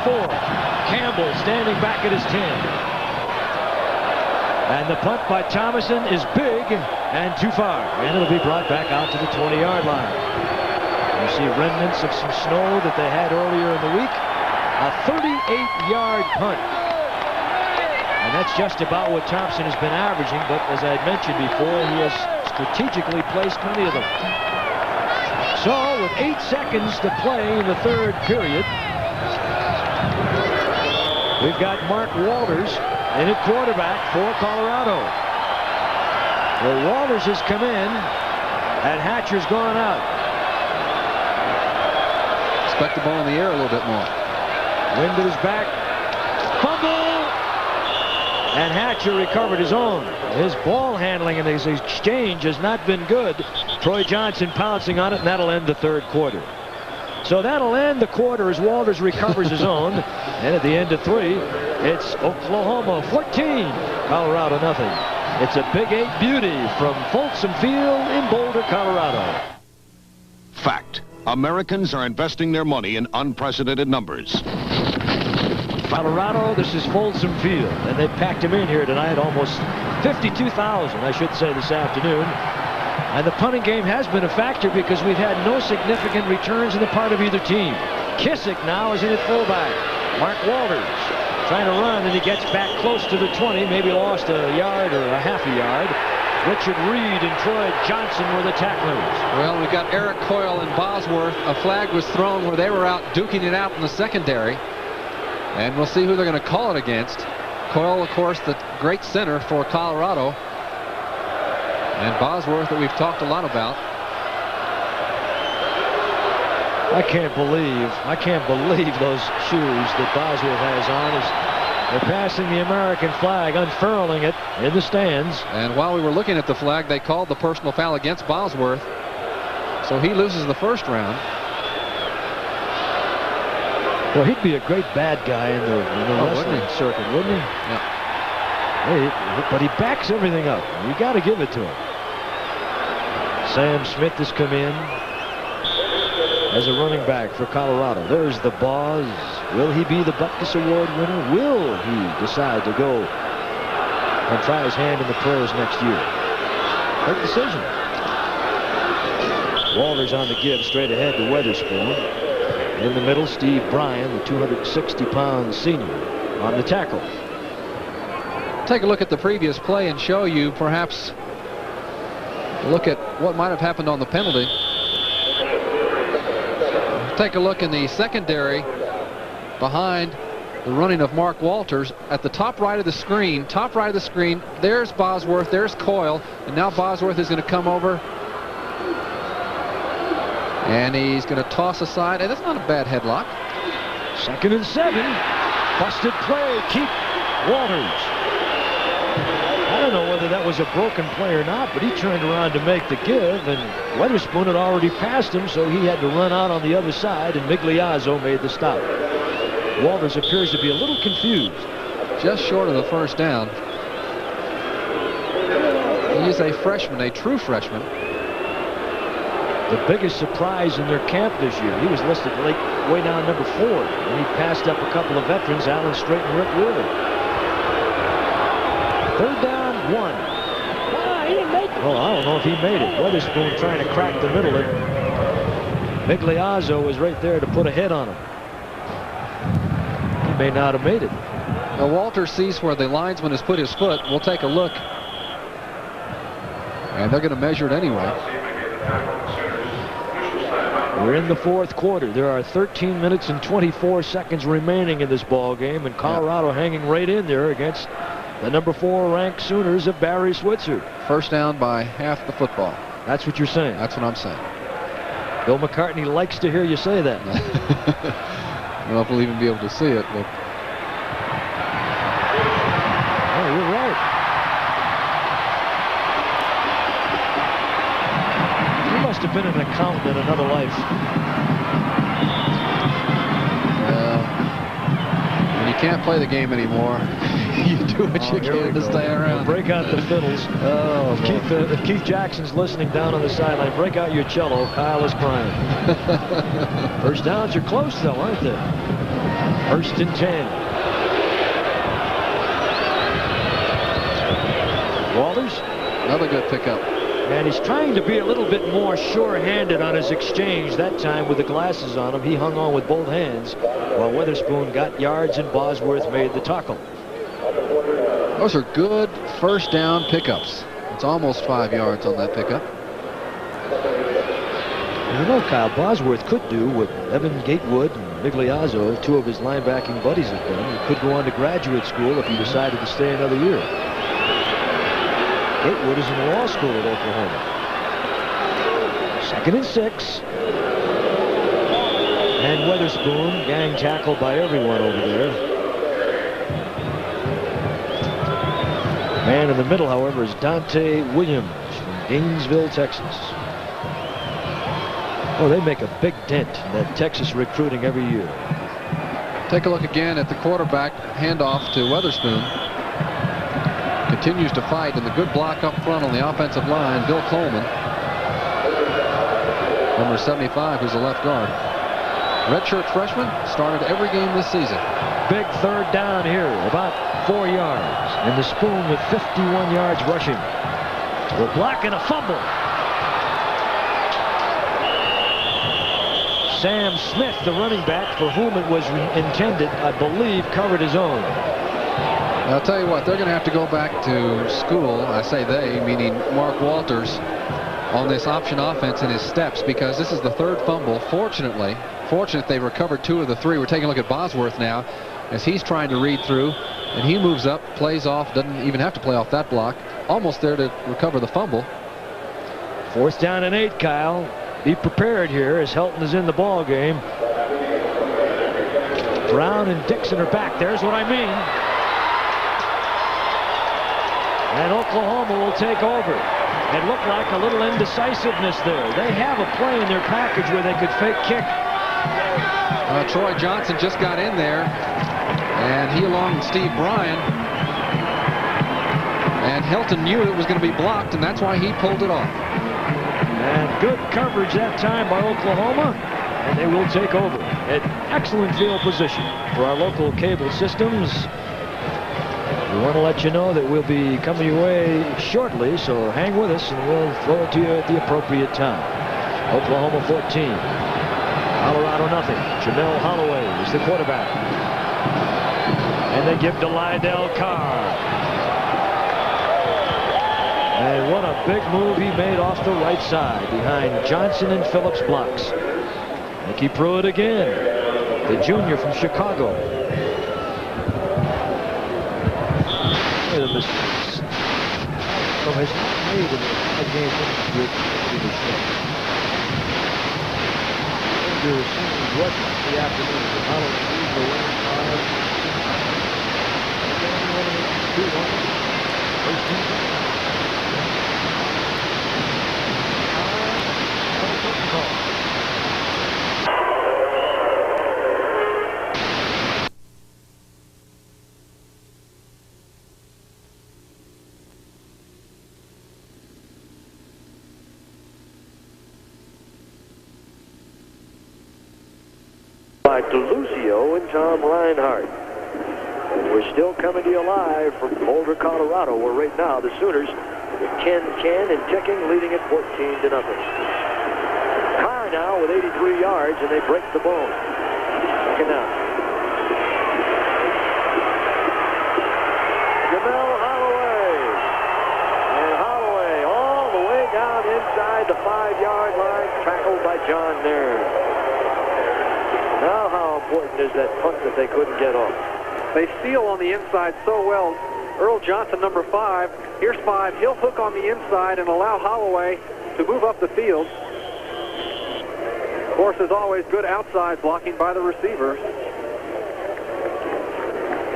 Campbell standing back at his 10. And the punt by Thomason is big and too far. And it'll be brought back out to the 20-yard line. You see remnants of some snow that they had earlier in the week. A 38-yard punt. And that's just about what Thompson has been averaging, but as I had mentioned before, he has strategically placed many of them. So, with 8 seconds to play in the 3rd period, we've got Mark Walters in at quarterback for Colorado. Well, Walters has come in, and Hatcher's gone out. Expect the ball in the air a little bit more. Wind at his back. Fumble! And Hatcher recovered his own. His ball handling in his exchange has not been good. Troy Johnson pouncing on it, and that'll end the 3rd quarter. So that'll end the quarter as Walters recovers his own. And at the end of 3, it's Oklahoma 14, Colorado nothing. It's a Big 8 beauty from Folsom Field in Boulder, Colorado. Fact. Americans are investing their money in unprecedented numbers. Colorado, this is Folsom Field, and they packed him in here tonight, almost 52,000, I should say, this afternoon. And the punting game has been a factor because we've had no significant returns on the part of either team. Kissick now is in at fullback. Mark Walters trying to run, and he gets back close to the 20, maybe lost a yard or a half a yard. Richard Reed and Troy Johnson were the tacklers. Well, we've got Eric Coyle and Bosworth. A flag was thrown where they were out duking it out in the secondary. And we'll see who they're going to call it against. Coyle, of course, the great center for Colorado. And Bosworth, that we've talked a lot about. I can't believe those shoes that Bosworth has on as they're passing the American flag, unfurling it in the stands. And while we were looking at the flag, they called the personal foul against Bosworth. So he loses the 1st round. Well, he'd be a great bad guy in the wrestling circuit, wouldn't he? Yeah. But he backs everything up. You got to give it to him. Sam Smith has come in as a running back for Colorado. There's the Boz. Will he be the Butkus Award winner? Will he decide to go and try his hand in the pros next year? Big decision. Walters on the give straight ahead to Weatherspoon. In the middle, Steve Bryan, the 260-pound senior, on the tackle. Take a look at the previous play and show you perhaps look at what might have happened on the penalty. Take a look in the secondary behind the running of Mark Walters at the top right of the screen. There's Bosworth, there's Coyle, and now Bosworth is going to come over. And he's going to toss aside, and that's not a bad headlock. 2nd and 7. Busted play. Keep Walters. I don't know whether that was a broken play or not, but he turned around to make the give, and Weatherspoon had already passed him, so he had to run out on the other side, and Migliazzo made the stop. Walters appears to be a little confused. Just short of the 1st down. He is a freshman, a true freshman. The biggest surprise in their camp this year. He was listed way down number 4, and he passed up a couple of veterans, Alan Strait and Rick Wheeler. 3rd down, 1. He didn't make it. Well, I don't know if he made it. Weatherspoon trying to crack the middle, and Migliazzo was right there to put a head on him. He may not have made it. Well, Walter sees where the linesman has put his foot. We'll take a look. And they're going to measure it anyway. We're in the 4th quarter. There are 13 minutes and 24 seconds remaining in this ball game, and Colorado hanging right in there against the number 4 ranked Sooners of Barry Switzer. 1st down by half the football. That's what you're saying. That's what I'm saying. Bill McCartney likes to hear you say that. I don't know if we'll even be able to see it, but oh, you're right. Must have been an accountant in another life. When you can't play the game anymore, you do what you can to stay around. Break out the fiddles. If Keith Jackson's listening down on the sideline, break out your cello. Kyle is crying. 1st downs are close, though, aren't they? First and 10. Walters. Another good pickup. And he's trying to be a little bit more sure-handed on his exchange. That time with the glasses on him, he hung on with both hands while Witherspoon got yards and Bosworth made the tackle. Those are good first down pickups. It's almost 5 yards on that pickup. And you know, Kyle, Bosworth could do what Evan Gatewood and Migliazzo, two of his linebacking buddies, have done. He could go on to graduate school if he decided to stay another year. Gatewood is in law school at Oklahoma. 2nd and 6. And Witherspoon, gang tackled by everyone over there. Man in the middle, however, is Dante Williams from Gainesville, Texas. Oh, they make a big dent in that Texas recruiting every year. Take a look again at the quarterback handoff to Witherspoon. Continues to fight, and the good block up front on the offensive line, Bill Coleman. Number 75, who's a left guard. Redshirt freshman, started every game this season. Big third down here, about 4 yards. And the Spoon with 51 yards rushing. The block and a fumble. Sam Smith, the running back for whom it was intended, I believe, covered his own. I'll tell you what, they're going to have to go back to school. I say they, meaning Mark Walters, on this option offense in his steps, because this is the third fumble. Fortunate they've recovered 2 of the 3. We're taking a look at Bosworth now as he's trying to read through, and he moves up, plays off, doesn't even have to play off that block. Almost there to recover the fumble. 4th down and 8, Kyle. Be prepared here as Helton is in the ball game. Brown and Dixon are back. There's what I mean. And Oklahoma will take over. It looked like a little indecisiveness there. They have a play in their package where they could fake kick. Troy Johnson just got in there, and he along with Steve Bryan. And Helton knew it was going to be blocked, and that's why he pulled it off. And good coverage that time by Oklahoma, and they will take over. An excellent field position for our local cable systems. We want to let you know that we'll be coming your way shortly, so hang with us and we'll throw it to you at the appropriate time. Oklahoma 14, Colorado nothing. Jamelle Holieway is the quarterback. And they give to Lydell Carr. And what a big move he made off the right side behind Johnson and Phillips blocks. Mickey Pruitt again, the junior from Chicago. The mistakes has not made in the game with the show. What the afternoon the by DeLuzio and Tom Reinhardt. And we're still coming to you live from Boulder, Colorado, where right now the Sooners with 10 and ticking, leading at 14-0. Carr now with 83 yards, and they break the bone. Second down. Jamelle Holieway. And Holieway all the way down inside the 5-yard line, tackled by John Nairn. Now how important is that punt that they couldn't get off? They steal on the inside so well. Earl Johnson, number 5. Here's 5. He'll hook on the inside and allow Holieway to move up the field. Of course, as always, good outside blocking by the receiver.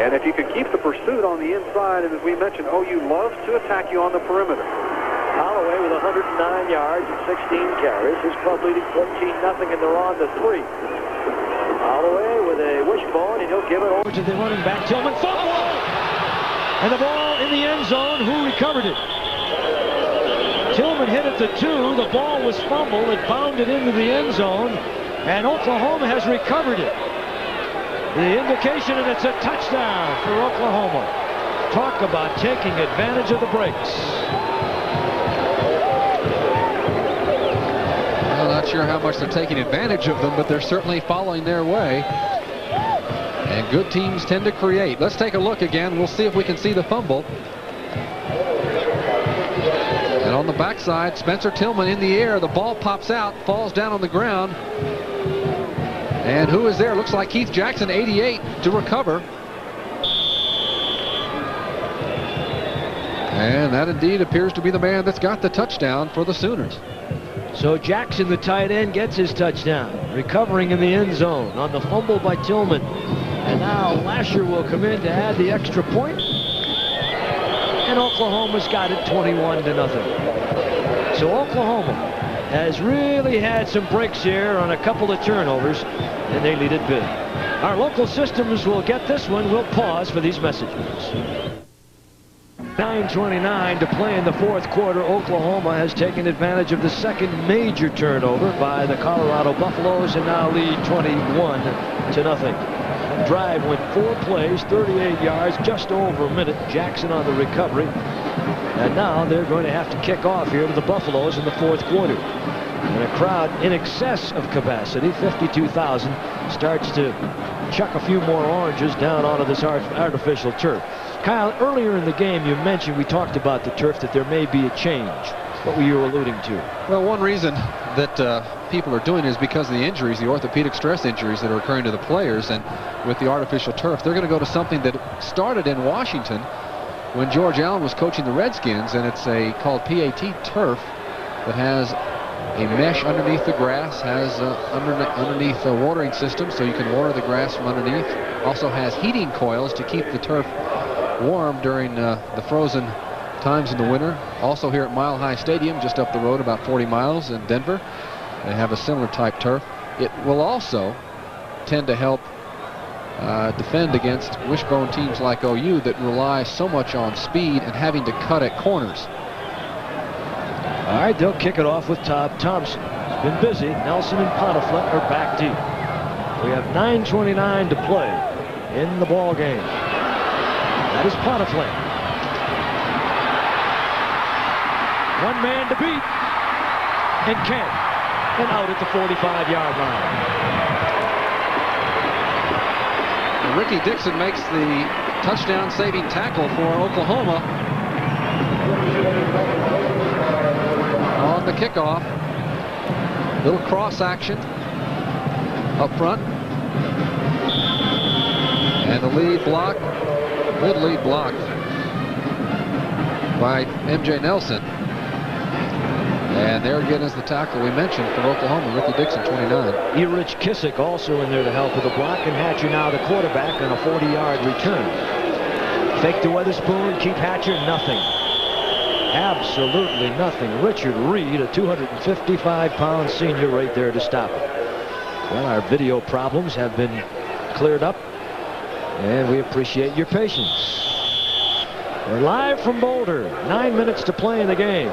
And if you can keep the pursuit on the inside, and as we mentioned, OU loves to attack you on the perimeter. Holloway with 109 yards and 16 carries. His club leading 14-0, and they're on the 3. Holloway with a wishbone, and he'll give it over to the running back, Tillman. Fumble! And the ball in the end zone. Who recovered it? Tillman hit at the 2. The ball was fumbled. It bounded into the end zone, and Oklahoma has recovered it. the indication, and it's a touchdown for Oklahoma. Talk about taking advantage of the breaks. I'm not sure how much they're taking advantage of them, but they're certainly following their way. And good teams tend to create. Let's take a look again. We'll see if we can see the fumble. And on the backside, Spencer Tillman in the air. The ball pops out, falls down on the ground. And who is there? Looks like Keith Jackson, 88, to recover. And that indeed appears to be the man that's got the touchdown for the Sooners. So Jackson, the tight end, gets his touchdown, recovering in the end zone on the fumble by Tillman. And now Lasher will come in to add the extra point. And Oklahoma's got it 21-0. So Oklahoma has really had some breaks here on a couple of turnovers, and they lead it big. Our local systems will get this one. We'll pause for these messages. 9:29 to play in the fourth quarter. Oklahoma has taken advantage of the second major turnover by the Colorado Buffaloes and now lead 21-0. Drive went 4 plays, 38 yards, just over a minute. Jackson on the recovery. And now they're going to have to kick off here to the Buffaloes in the fourth quarter. And a crowd in excess of capacity, 52,000, starts to chuck a few more oranges down onto this artificial turf. Kyle, earlier in the game you mentioned, we talked about the turf, that there may be a change. What were you alluding to? Well, one reason that people are doing it is because of the injuries, the orthopedic stress injuries that are occurring to the players. And with the artificial turf, they're going to go to something that started in Washington when George Allen was coaching the Redskins, and it's called PAT turf that has a mesh underneath the grass, has underneath a watering system so you can water the grass from underneath. Also has heating coils to keep the turf warm during the frozen times in the winter. Also here at Mile High Stadium, just up the road about 40 miles in Denver, they have a similar type turf. It will also tend to help defend against wishbone teams like OU that rely so much on speed and having to cut at corners. All right, they'll kick it off with Todd Thompson. He's been busy. Nelson and Pontiflet are back deep. We have 9:29 to play in the ball game. That is Pontiflet. One man to beat, and Kent, and out at the 45-yard line. Ricky Dixon makes the touchdown-saving tackle for Oklahoma on the kickoff. Little cross action up front, and the lead block, good lead block by M.J. Nelson. And there again is the tackle we mentioned for Oklahoma, Ricky Dixon, 29. Erich Kissick also in there to help with the block, and Hatcher now the quarterback on a 40-yard return. Fake to Weatherspoon, keep Hatcher, nothing. Absolutely nothing. Richard Reed, a 255-pound senior, right there to stop it. Well, our video problems have been cleared up, and we appreciate your patience. We're live from Boulder. 9 minutes to play in the game.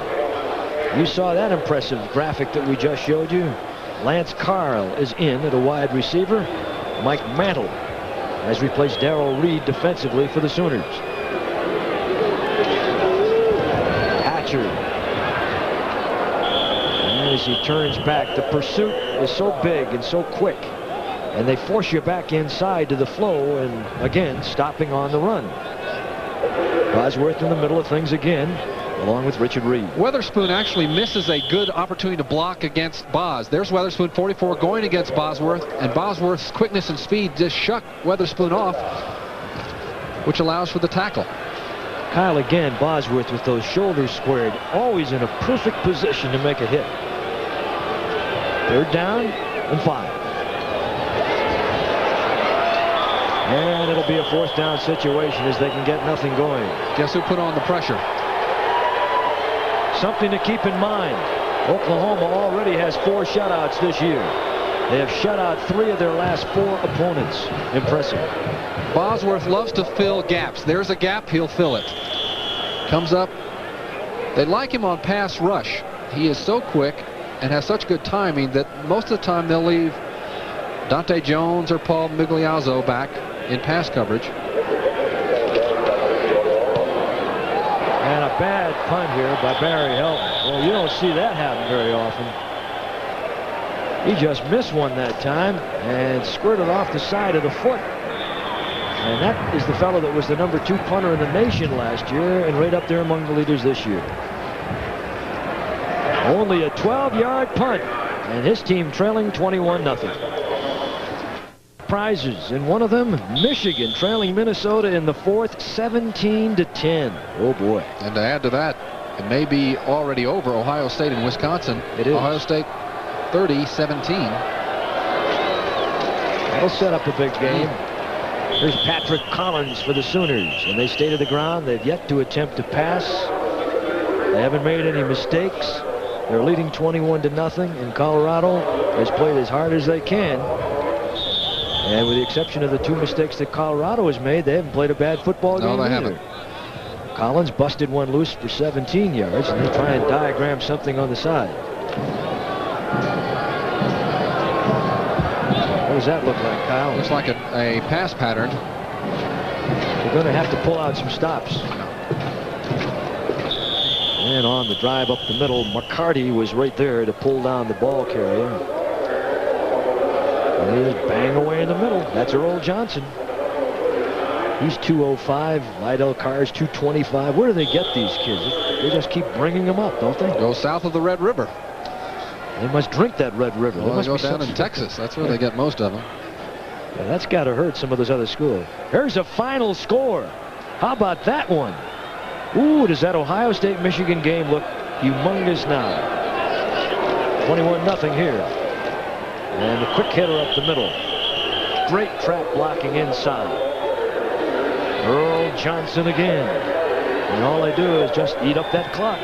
You saw that impressive graphic that we just showed you. Lance Carl is in at a wide receiver. Mike Mantle has replaced Darrell Reed defensively for the Sooners. Hatcher. And as he turns back, the pursuit is so big and so quick. And they force you back inside to the flow, and again, stopping on the run. Bosworth in the middle of things again, along with Richard Reed. Weatherspoon actually misses a good opportunity to block against Boz. There's Weatherspoon, 44, going against Bosworth, and Bosworth's quickness and speed just shut Weatherspoon off, which allows for the tackle. Kyle again, Bosworth with those shoulders squared, always in a perfect position to make a hit. Third down and 5. And it'll be a fourth down situation as they can get nothing going. Guess who put on the pressure? Something to keep in mind. Oklahoma already has 4 shutouts this year. They have shut out 3 of their last 4 opponents. Impressive. Bosworth loves to fill gaps. There's a gap, he'll fill it. Comes up. They like him on pass rush. He is so quick and has such good timing that most of the time they'll leave Dante Jones or Paul Migliazzo back in pass coverage. And a bad punt here by Barry Helton. Well, you don't see that happen very often. He just missed one that time and squirted off the side of the foot. And that is the fellow that was the #2 punter in the nation last year and right up there among the leaders this year. Only a 12-yard punt, and his team trailing 21-0. Prizes, and one of them, Michigan trailing Minnesota in the 4th, 17-10. Oh boy! And to add to that, it may be already over Ohio State and Wisconsin. It is. Ohio State 30-17. That'll set up a big game. Here's Patrick Collins for the Sooners, and they stay to the ground. They've yet to attempt to pass. They haven't made any mistakes. They're leading 21-0, and Colorado has played as hard as they can. And with the exception of the 2 mistakes that Colorado has made, they haven't played a bad football game No, they either. haven't. Collins busted one loose for 17 yards, and they try and diagram something on the side. What does that look like, Kyle? Looks like a pass pattern. They're going to have to pull out some stops. And on the drive up the middle, McCarty was right there to pull down the ball carrier. And they just bang away in the middle. That's Earl Johnson. He's 205. Lydell Carr's 225. Where do they get these kids? They just keep bringing them up, don't they? Go south of the Red River. They must drink that Red River. Well, they go down in Texas. That's where they get most of them. Yeah, that's got to hurt some of those other schools. Here's a final score. How about that one? Ooh, does that Ohio State-Michigan game look humongous now? 21-0 here. And the quick hitter up the middle. Great trap blocking inside. Earl Johnson again. And all they do is just eat up that clock.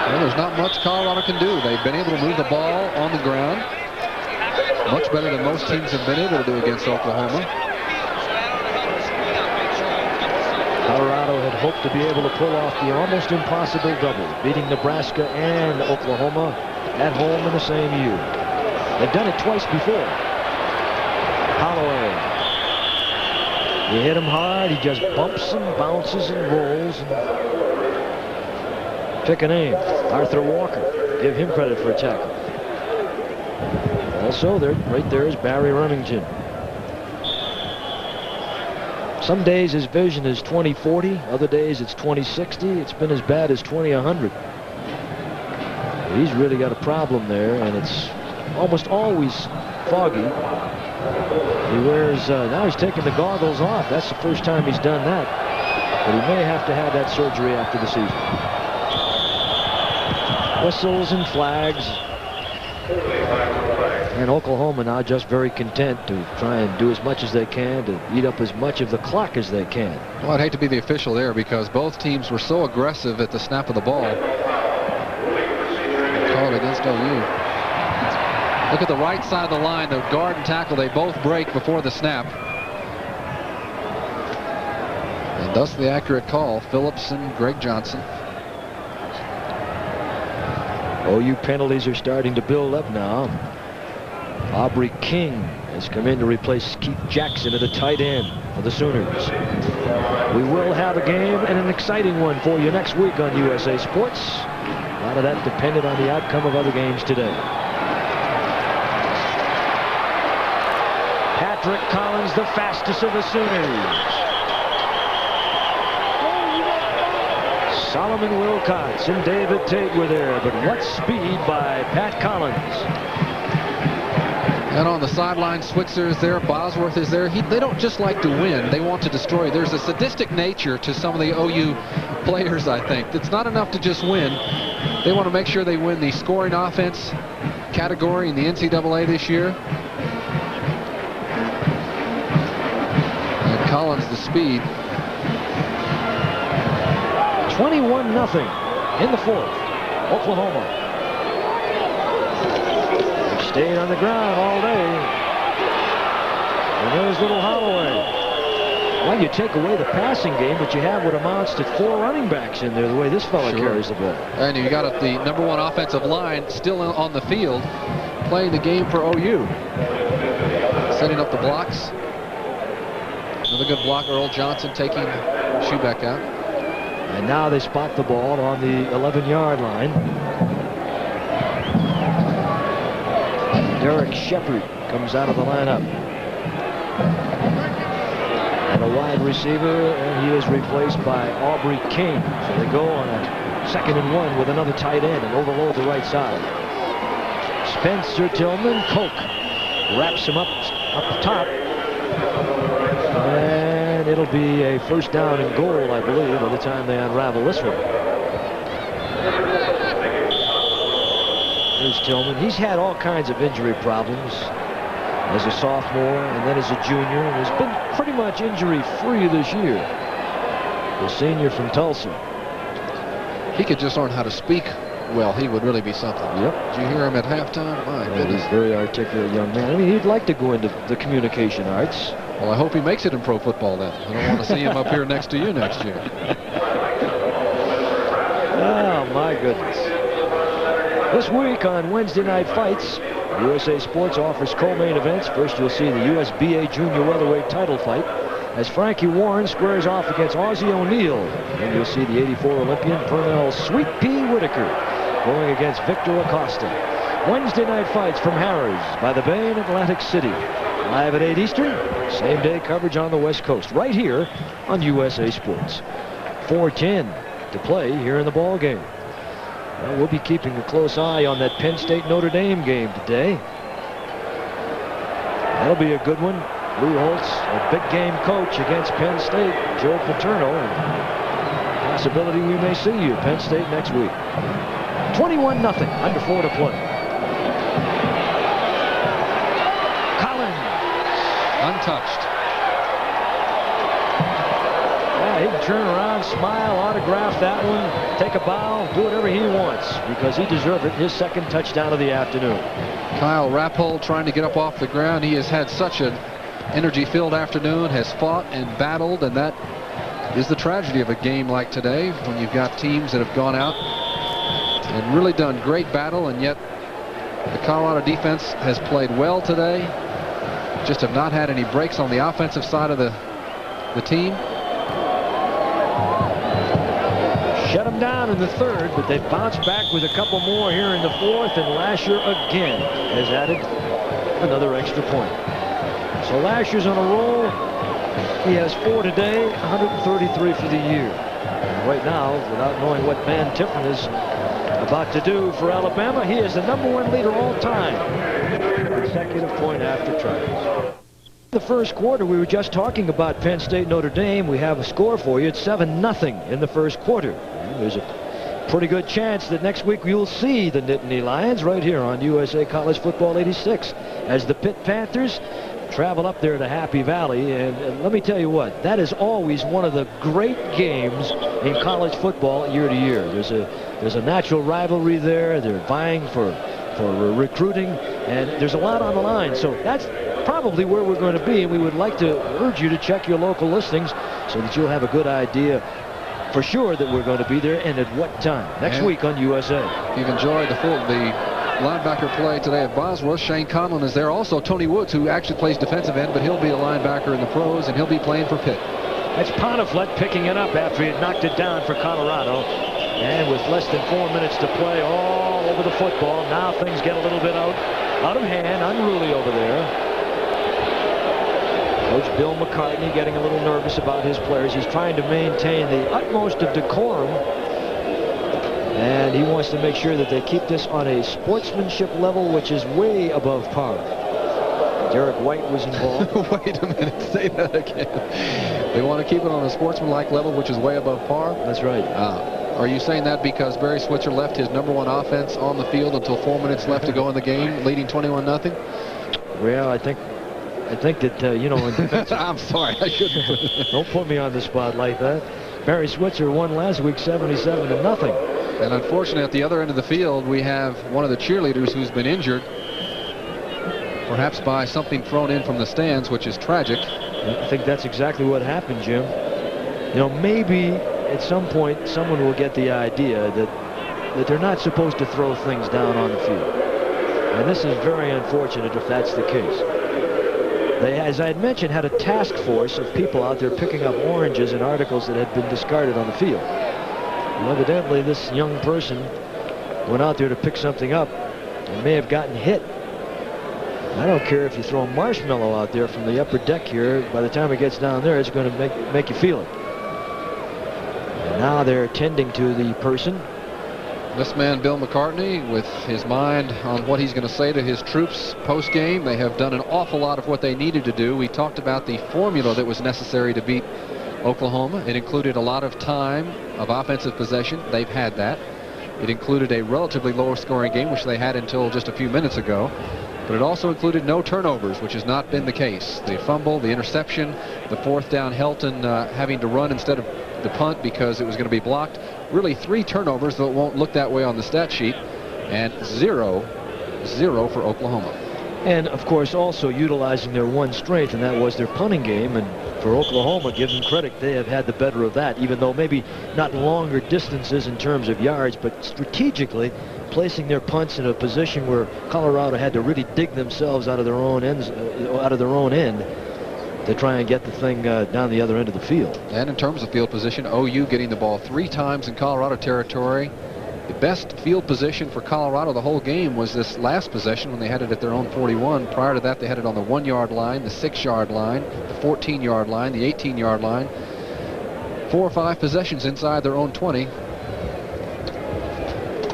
Well, there's not much Colorado can do. They've been able to move the ball on the ground much better than most teams have been able to do against Oklahoma. Colorado had hoped to be able to pull off the almost impossible double, beating Nebraska and Oklahoma at home in the same year. They've done it twice before. Holloway. You hit him hard, he just bumps and bounces and rolls. And pick a name. Arthur Walker. Give him credit for a tackle. Also, right there is Barry Remington. Some days his vision is 20/40, other days it's 20/60. It's been as bad as 20/100. He's really got a problem there, and it's almost always foggy. He wears, now he's taking the goggles off. That's the first time he's done that. But he may have to have that surgery after the season. Whistles and flags. And Oklahoma now just very content to try and do as much as they can to eat up as much of the clock as they can. Well, I'd hate to be the official there because both teams were so aggressive at the snap of the ball. Call it against OU. Look at the right side of the line, the guard and tackle, they both break before the snap. And thus the accurate call, Phillips and Greg Johnson. OU penalties are starting to build up now. Aubrey King has come in to replace Keith Jackson at a tight end for the Sooners. We will have a game, and an exciting one for you next week on USA Sports. A lot of that depended on the outcome of other games today. Patrick Collins, the fastest of the Sooners. Solomon Wilcox and David Tate were there, but what speed by Pat Collins. And on the sideline, Switzer is there, Bosworth is there. They don't just like to win, they want to destroy. There's a sadistic nature to some of the OU players, I think. It's not enough to just win. They want to make sure they win the scoring offense category in the NCAA this year. And Collins, the speed. 21-0 in the 4th. Oklahoma. They've stayed on the ground all day. And there's little Holloway. Well, you take away the passing game, but you have what amounts to 4 running backs in there, the way this fella carries the ball. And you got the #1 offensive line still on the field, playing the game for OU. Setting up the blocks. Another good block, Earl Johnson taking Schubeck out. And now they spot the ball on the 11-yard line. Derek Shepard comes out of the lineup. And a wide receiver, and he is replaced by Aubrey King. So they go on a 2nd and 1 with another tight end and overload the right side. Spencer Tillman, Koch wraps him up top. And it'll be a 1st down and goal, I believe, by the time they unravel this one. Here's Tillman. He's had all kinds of injury problems as a sophomore and then as a junior, and has been pretty much injury-free this year. The senior from Tulsa. He could just learn how to speak well. He would really be something. Yep. Did you hear him at halftime? My goodness. He's a very articulate young man. I mean, he'd like to go into the communication arts. Well, I hope he makes it in pro football then. I don't want to see him up here next to you next year. Oh, my goodness. This week on Wednesday Night Fights, USA Sports offers co-main events. First, you'll see the USBA Junior Welterweight title fight as Frankie Warren squares off against Aussie O'Neill. And you'll see the '84 Olympian Pernell Sweet Pea Whitaker going against Victor Acosta. Wednesday Night Fights from Harrah's by the Bay in Atlantic City. Live at 8 Eastern. Same day coverage on the West Coast. Right here on USA Sports. 4:10 to play here in the ball game. Well, we'll be keeping a close eye on that Penn State-Notre Dame game today. That'll be a good one. Lou Holtz, a big game coach against Penn State, Joe Paterno. And possibility we may see you, Penn State, next week. 21-0, under 4 to play. Collins. Untouched. Yeah, he can turn around, smile, autograph that one, take a bow, do whatever he wants because he deserved it. His 2nd touchdown of the afternoon. Kyle Rappold trying to get up off the ground. He has had such an energy-filled afternoon, has fought and battled, and that is the tragedy of a game like today when you've got teams that have gone out and really done great battle, and yet the Colorado defense has played well today. Just have not had any breaks on the offensive side of the team. Shut them down in the 3rd, but they bounced back with a couple more here in the 4th, and Lasher again has added another extra point. So Lasher's on a roll. He has 4 today, 133 for the year. And right now, without knowing what Van Tiffin is about to do for Alabama, he is the #1 leader all time. Consecutive point after tries. The first quarter, we were just talking about Penn State Notre Dame. We have a score for you. It's 7-0 in the first quarter. And there's a pretty good chance that next week you'll see the Nittany Lions right here on USA College Football 86 as the Pitt Panthers travel up there to Happy Valley. And let me tell you what, that is always one of the great games in college football year to year. There's a natural rivalry there. They're vying for recruiting, and there's a lot on the line. So that's probably where we're going to be, and we would like to urge you to check your local listings so that you'll have a good idea for sure that we're going to be there and at what time. Next week on USA. You've enjoyed the linebacker play today at Bosworth. Shane Conlon is there. Also Tony Woods, who actually plays defensive end, but he'll be a linebacker in the pros, and he'll be playing for Pitt. That's Poniflet picking it up after he had knocked it down for Colorado. And with less than 4 minutes to play all over the football, now things get a little bit out of hand, unruly over there. Coach Bill McCartney getting a little nervous about his players. He's trying to maintain the utmost of decorum, and he wants to make sure that they keep this on a sportsmanship level which is way above par. Derek White was involved. Wait a minute, say that again. They want to keep it on a sportsmanlike level which is way above par? That's right. Are you saying that because Barry Switzer left his #1 offense on the field until 4 minutes left to go in the game, leading 21-0? Well, I think that, you know, in defense, I'm sorry, I shouldn't. Don't put me on the spot like that. Barry Switzer won last week 77-0. And unfortunately, at the other end of the field, we have one of the cheerleaders who's been injured, perhaps by something thrown in from the stands, which is tragic. I think that's exactly what happened, Jim. You know, maybe at some point someone will get the idea that they're not supposed to throw things down on the field. And this is very unfortunate if that's the case. They, as I had mentioned, had a task force of people out there picking up oranges and articles that had been discarded on the field. Well, evidently, this young person went out there to pick something up and may have gotten hit. I don't care if you throw a marshmallow out there from the upper deck here. By the time it gets down there, it's going to make you feel it. And now they're tending to the person. This man, Bill McCartney, with his mind on what he's going to say to his troops post-game. They have done an awful lot of what they needed to do. We talked about the formula that was necessary to beat Oklahoma. It included a lot of time of offensive possession. They've had that. It included a relatively lower scoring game, which they had until just a few minutes ago. But it also included no turnovers, which has not been the case. The fumble, the interception, the 4th down, Helton having to run instead of the punt because it was going to be blocked. Really 3 turnovers, though it won't look that way on the stat sheet, and 0 for Oklahoma. And of course also utilizing their one strength, and that was their punting game. And for Oklahoma, give them credit, they have had the better of that, even though maybe not longer distances in terms of yards, but strategically placing their punts in a position where Colorado had to really dig themselves out of their own ends, to try and get the thing down the other end of the field. And in terms of field position, OU getting the ball 3 times in Colorado territory. The best field position for Colorado the whole game was this last possession when they had it at their own 41. Prior to that, they had it on the 1-yard line, the 6-yard line, the 14-yard line, the 18-yard line. 4 or 5 possessions inside their own 20.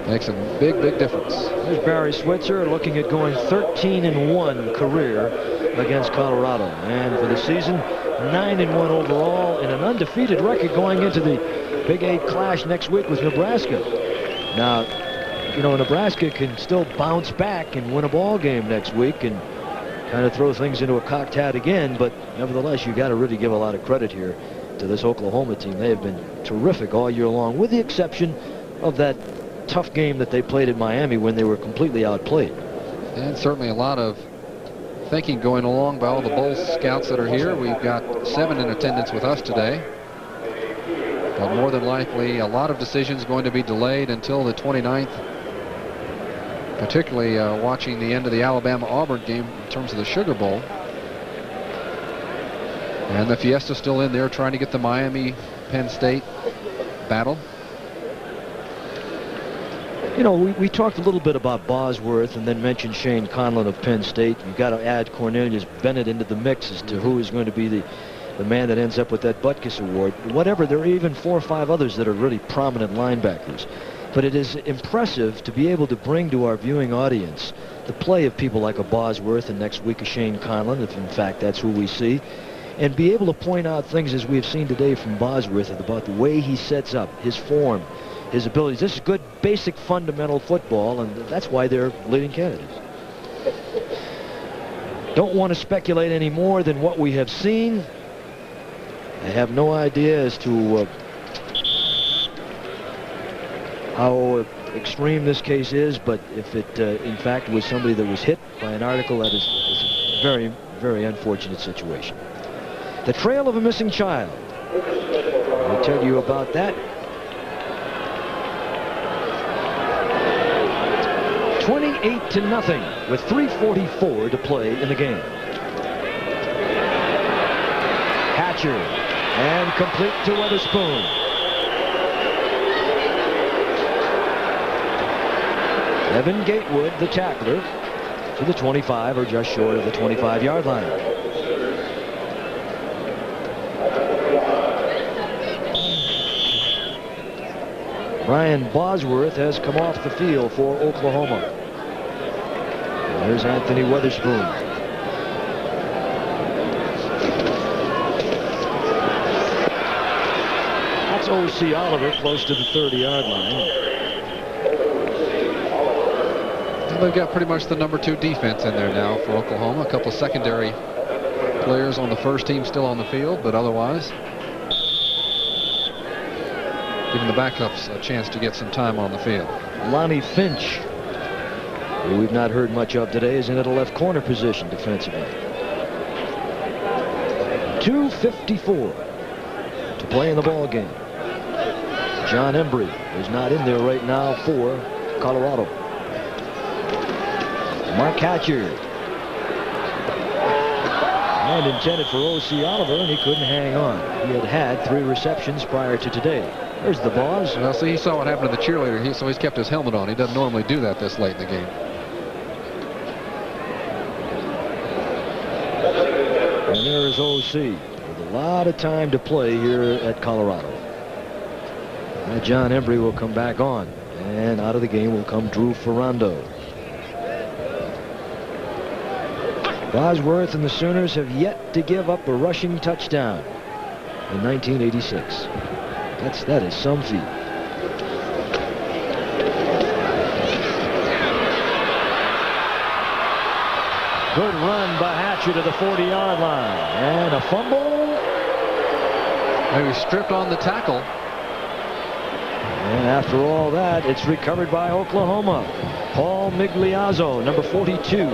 Makes a big, big difference. There's Barry Switzer looking at going 13-1 career against Colorado. And for the season, 9-1 overall and an undefeated record going into the Big 8 clash next week with Nebraska. Now, you know, Nebraska can still bounce back and win a ball game next week and kind of throw things into a cocked hat again. But nevertheless, you got to really give a lot of credit here to this Oklahoma team. They have been terrific all year long, with the exception of that tough game that they played in Miami when they were completely outplayed. And certainly a lot of thinking going along by all the Bull scouts that are here. We've got 7 in attendance with us today. But more than likely, a lot of decisions going to be delayed until the 29th. Particularly watching the end of the Alabama-Auburn game in terms of the Sugar Bowl. And the Fiesta's still in there trying to get the Miami-Penn State battle. You know, we talked a little bit about Bosworth and then mentioned Shane Conlon of Penn State. You've got to add Cornelius Bennett into the mix as to who is going to be the man that ends up with that Butkus Award. Whatever, there are even 4 or 5 others that are really prominent linebackers. But it is impressive to be able to bring to our viewing audience the play of people like a Bosworth and next week a Shane Conlon, if in fact that's who we see, and be able to point out things as we have seen today from Bosworth about the way he sets up, his form, his abilities. This is good basic fundamental football, and that's why they're leading candidates. Don't want to speculate any more than what we have seen. I have no idea as to how extreme this case is, but if it in fact was somebody that was hit by an article, that is a very, very unfortunate situation. The trail of a missing child. I'll tell you about that. 28-0 with 3:44 to play in the game. Hatcher and complete to Weatherspoon. Evan Gatewood, the tackler, to the 25 or just short of the 25-yard line. Brian Bosworth has come off the field for Oklahoma. And there's Anthony Weatherspoon. That's O.C. Oliver close to the 30-yard line. They've got pretty much the number 2 defense in there now for Oklahoma. A couple of secondary players on the first team still on the field, but otherwise giving the backups a chance to get some time on the field. Lonnie Finch, who we've not heard much of today, is in at a left corner position defensively. 2:54 to play in the ball game. John Embry is not in there right now for Colorado. Mark Hatcher. And intended for O.C. Oliver, and he couldn't hang on. He had 3 receptions prior to today. There's the Boss. Well, see, he saw what happened to the cheerleader, so he's kept his helmet on. He doesn't normally do that this late in the game. And there is O.C. with a lot of time to play here at Colorado. Now John Embry will come back on, and out of the game will come Drew Ferrando. Bosworth and the Sooners have yet to give up a rushing touchdown in 1986. That is some feat. Good run by Hatcher to the 40-yard line. And a fumble. Maybe stripped on the tackle. And after all that, it's recovered by Oklahoma. Paul Migliazzo, number 42.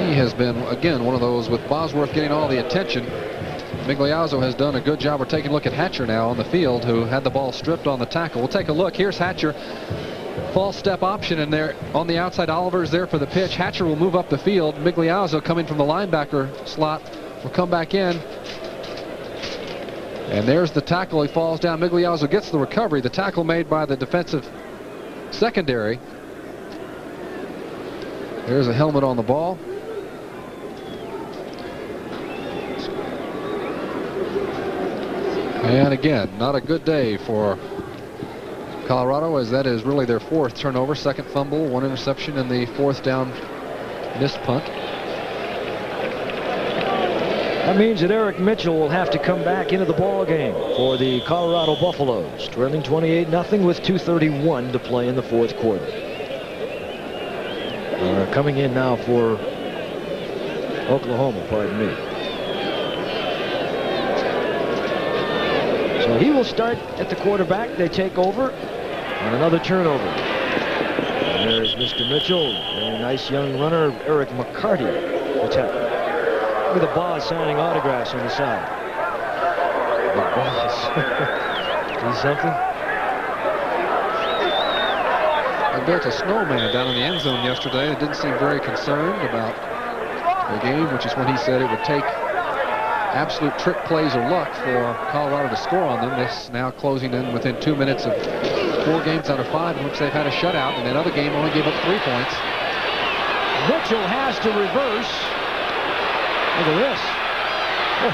He has been, again, one of those with Bosworth getting all the attention. Migliazzo has done a good job. We're taking a look at Hatcher now on the field, who had the ball stripped on the tackle. We'll take a look. Here's Hatcher. False step option in there on the outside. Oliver's there for the pitch. Hatcher will move up the field. Migliazzo coming from the linebacker slot will come back in. And there's the tackle. He falls down. Migliazzo gets the recovery. The tackle made by the defensive secondary. There's a helmet on the ball. And again, not a good day for Colorado, as that is really their 4th turnover. 2nd fumble, 1 interception, and the 4th down missed punt. That means that Eric Mitchell will have to come back into the ball game for the Colorado Buffaloes, trailing 28-0 with 2:31 to play in the 4th quarter. Coming in now for Oklahoma, pardon me. So he will start at the quarterback. They take over on another turnover. And there's Mr. Mitchell. Very nice young runner, Eric McCarty. The tackle. Look at the Boss signing autographs on the side. The Boss. See something? I built a snowman down in the end zone yesterday. It didn't seem very concerned about the game, which is when he said it would take absolute trick plays or luck for Colorado to score on them. This now closing in within 2 minutes of 4 games out of 5 in which they've had a shutout, and that other game only gave up 3 points. Mitchell has to reverse. Look at this. Oh.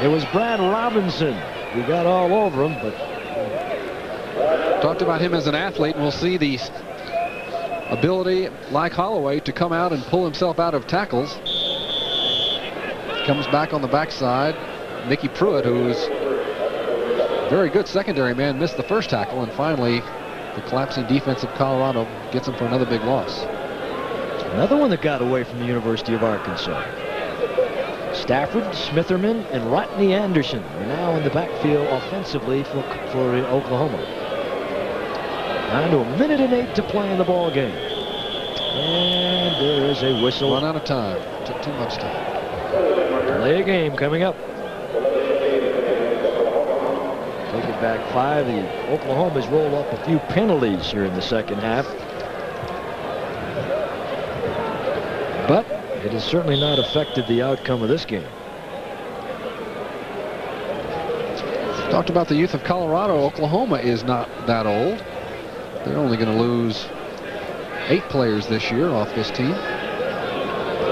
It was Brad Robinson who got all over him, but talked about him as an athlete, and we'll see the ability, like Holieway, to come out and pull himself out of tackles. Comes back on the backside. Mickey Pruitt, who's a very good secondary man, missed the first tackle, and finally the collapsing defense of Colorado gets him for another big loss. Another one that got away from the University of Arkansas. Stafford, Smitherman, and Rodney Anderson are now in the backfield offensively for Oklahoma. Down to 1:08 to play in the ball game. And there is a whistle. Run out of time. Took too much time. Delay a game coming up. Take it back 5. The Oklahoma's rolled up a few penalties here in the second half. But it has certainly not affected the outcome of this game. Talked about the youth of Colorado. Oklahoma is not that old. They're only going to lose 8 players this year off this team.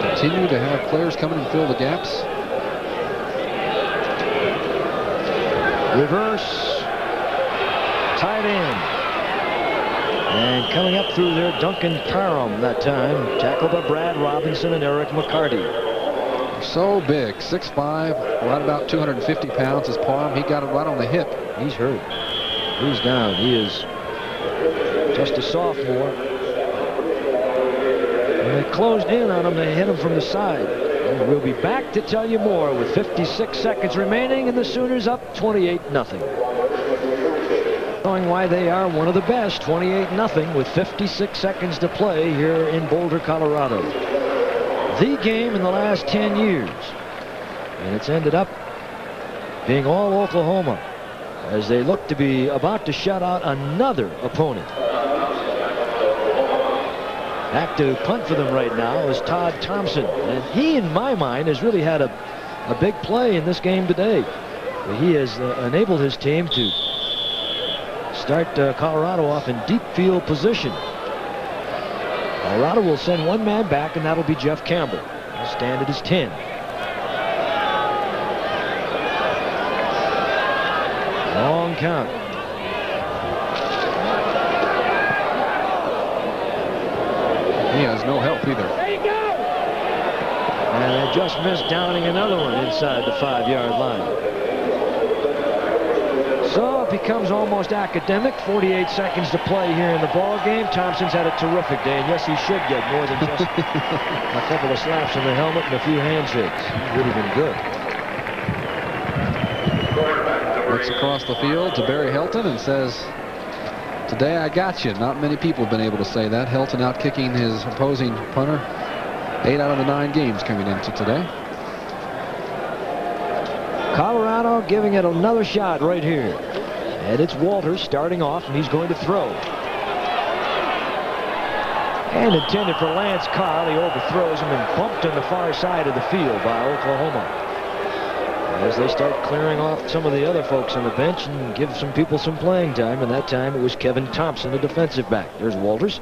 Continue to have players come in and fill the gaps. Reverse. Tight end. And coming up through there, Duncan Parham that time. Tackled by Brad Robinson and Eric McCarty. So big, 6'5", right about 250 pounds is Parham. He got it right on the hip. He's hurt. He's down. He is just a sophomore. And they closed in on him. They hit him from the side. And we'll be back to tell you more with 56 seconds remaining and the Sooners up 28-0. and why they are one of the best. 28-0 with 56 seconds to play here in Boulder, Colorado. The game in the last 10 years. And it's ended up being all Oklahoma as they look to be about to shut out another opponent. Back to punt for them right now is Todd Thompson. And he, in my mind, has really had a big play in this game today. He has enabled his team to start Colorado off in deep field position. Colorado will send one man back, and that'll be Jeff Campbell. He'll stand at his 10. Long count. He has no help either. And they just missed downing another one inside the 5-yard line. So it becomes almost academic. 48 seconds to play here in the ball game. Thompson's had a terrific day, and yes, he should get more than just a couple of slaps on the helmet and a few handshakes. He's really been good. Looks across the field to Barry Helton and says, "Today I got you." Not many people have been able to say that. Helton out kicking his opposing punter 8 out of the 9 games coming into today. Colorado giving it another shot right here. And it's Walters starting off, and he's going to throw. And intended for Lance Carl. He overthrows him and bumped on the far side of the field by Oklahoma. As they start clearing off some of the other folks on the bench and give some people some playing time, and that time it was Kevin Thompson, the defensive back. There's Walters.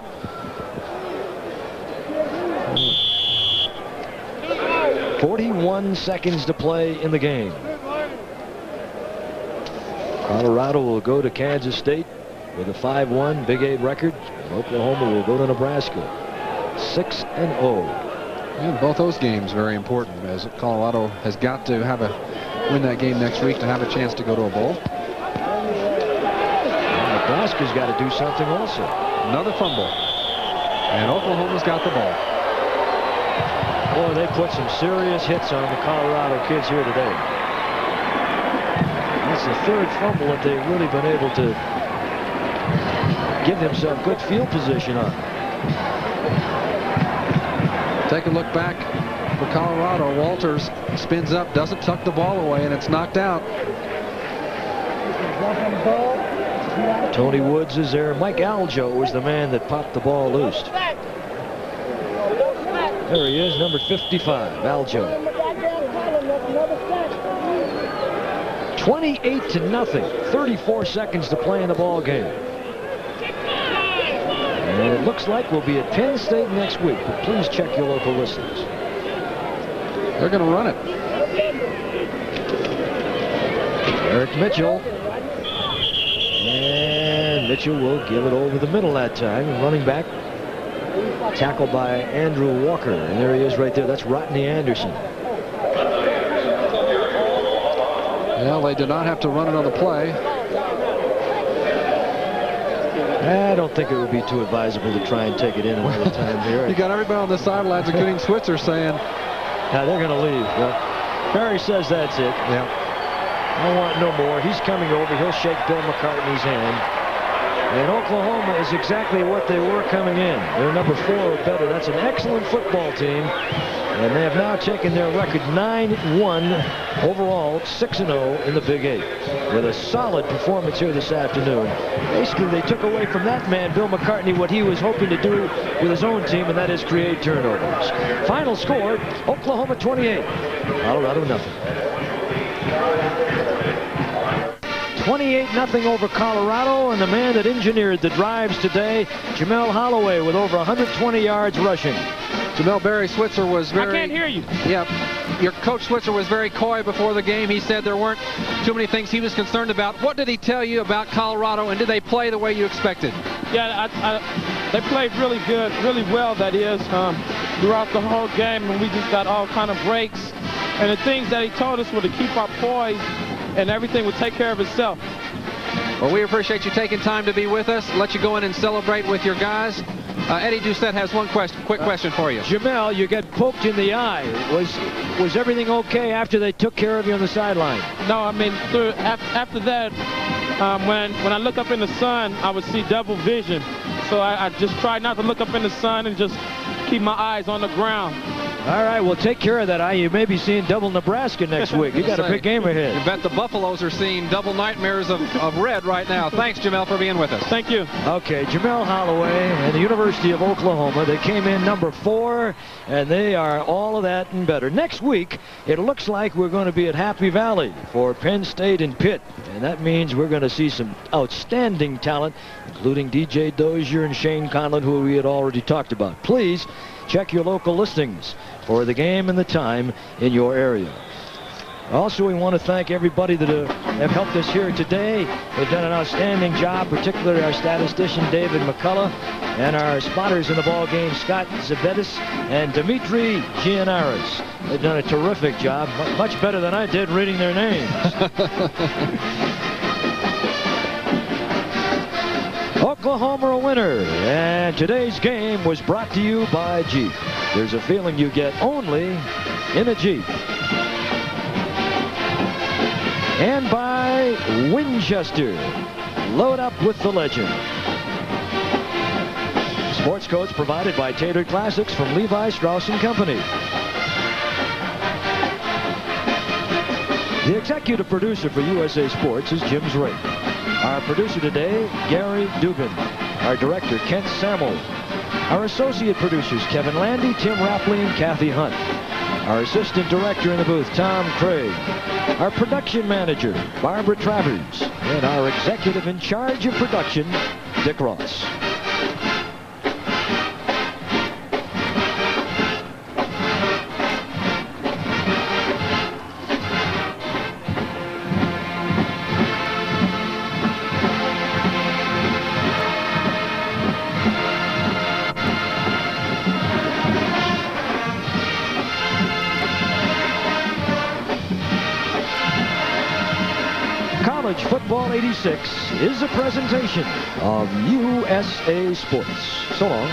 .41 seconds to play in the game. Colorado will go to Kansas State with a 5-1 Big 8 record. Oklahoma will go to Nebraska 6-0. And both those games very important, as Colorado has got to win that game next week to have a chance to go to a bowl. And Nebraska's got to do something also. Another fumble. And Oklahoma's got the ball. Boy, they put some serious hits on the Colorado kids here today. That's the 3rd fumble that they've really been able to give themselves good field position on. Take a look back for Colorado. Walters spins up, doesn't tuck the ball away, and it's knocked out. Tony Woods is there. Mike Aljo was the man that popped the ball loose. There he is, number 55, Aljo. 28-0. 34 seconds to play in the ball game. And it looks like we'll be at Penn State next week, but please check your local listings. They're going to run it. Eric Mitchell. And Mitchell will give it over the middle that time. Running back. Tackled by Andrew Walker. And there he is right there. That's Rodney Anderson. Well, they did not have to run another play. I don't think it would be too advisable to try and take it in another time here. You got everybody on the sidelines, including Switzer, saying, "Now they're going to leave." Well, Barry says that's it. Yeah. I want no more. He's coming over. He'll shake Bill McCartney's hand. And Oklahoma is exactly what they were coming in. They're number 4 or better. That's an excellent football team. And they have now taken their record 9-1 overall, 6-0 in the Big 8. With a solid performance here this afternoon. Basically, they took away from that man, Bill McCartney, what he was hoping to do with his own team, and that is create turnovers. Final score, Oklahoma 28, Colorado nothing. 28-0 over Colorado, and the man that engineered the drives today, Jamelle Holieway, with over 120 yards rushing. Jamelle, Barry Switzer was very... I can't hear you. Yeah, your coach Switzer was very coy before the game. He said there weren't too many things he was concerned about. What did he tell you about Colorado, and did they play the way you expected? Yeah, they played really good, really well, that is, throughout the whole game, and we just got all kind of breaks. And the things that he told us were to keep our poise, and everything would take care of itself. Well, we appreciate you taking time to be with us. Let you go in and celebrate with your guys. Eddie Doucette has one quick question for you. Jamelle, you get poked in the eye. Was everything okay after they took care of you on the sideline? No, I mean, after that, when I look up in the sun, I would see double vision. So I just try not to look up in the sun and just keep my eyes on the ground. All right, well, take care of that eye. You may be seeing double Nebraska next week. You got a big game ahead. You bet the Buffaloes are seeing double nightmares of red right now. Thanks, Jamelle, for being with us. Thank you. Okay, Jamelle Holieway and the University of Oklahoma. They came in number 4, and they are all of that and better. Next week, it looks like we're going to be at Happy Valley for Penn State and Pitt, and that means we're going to see some outstanding talent, including DJ Dozier and Shane Conlon, who we had already talked about. Please check your local listings for the game and the time in your area. Also, we want to thank everybody that have helped us here today. They've done an outstanding job, particularly our statistician, David McCullough, and our spotters in the ball game, Scott Zabetis and Dimitri Gianaris. They've done a terrific job, much better than I did reading their names. Oklahoma a winner, and today's game was brought to you by Jeep. There's a feeling you get only in a Jeep. And by Winchester. Load up with the legend. Sports codes provided by Tailored Classics from Levi Strauss & Company. The executive producer for USA Sports is Jim Zrake. Our producer today, Gary Dubin. Our director, Kent Samuel. Our associate producers, Kevin Landy, Tim Rapley, and Kathy Hunt. Our assistant director in the booth, Tom Craig. Our production manager, Barbara Travers. And our executive in charge of production, Dick Ross. Football 86 is a presentation of USA Sports. So long.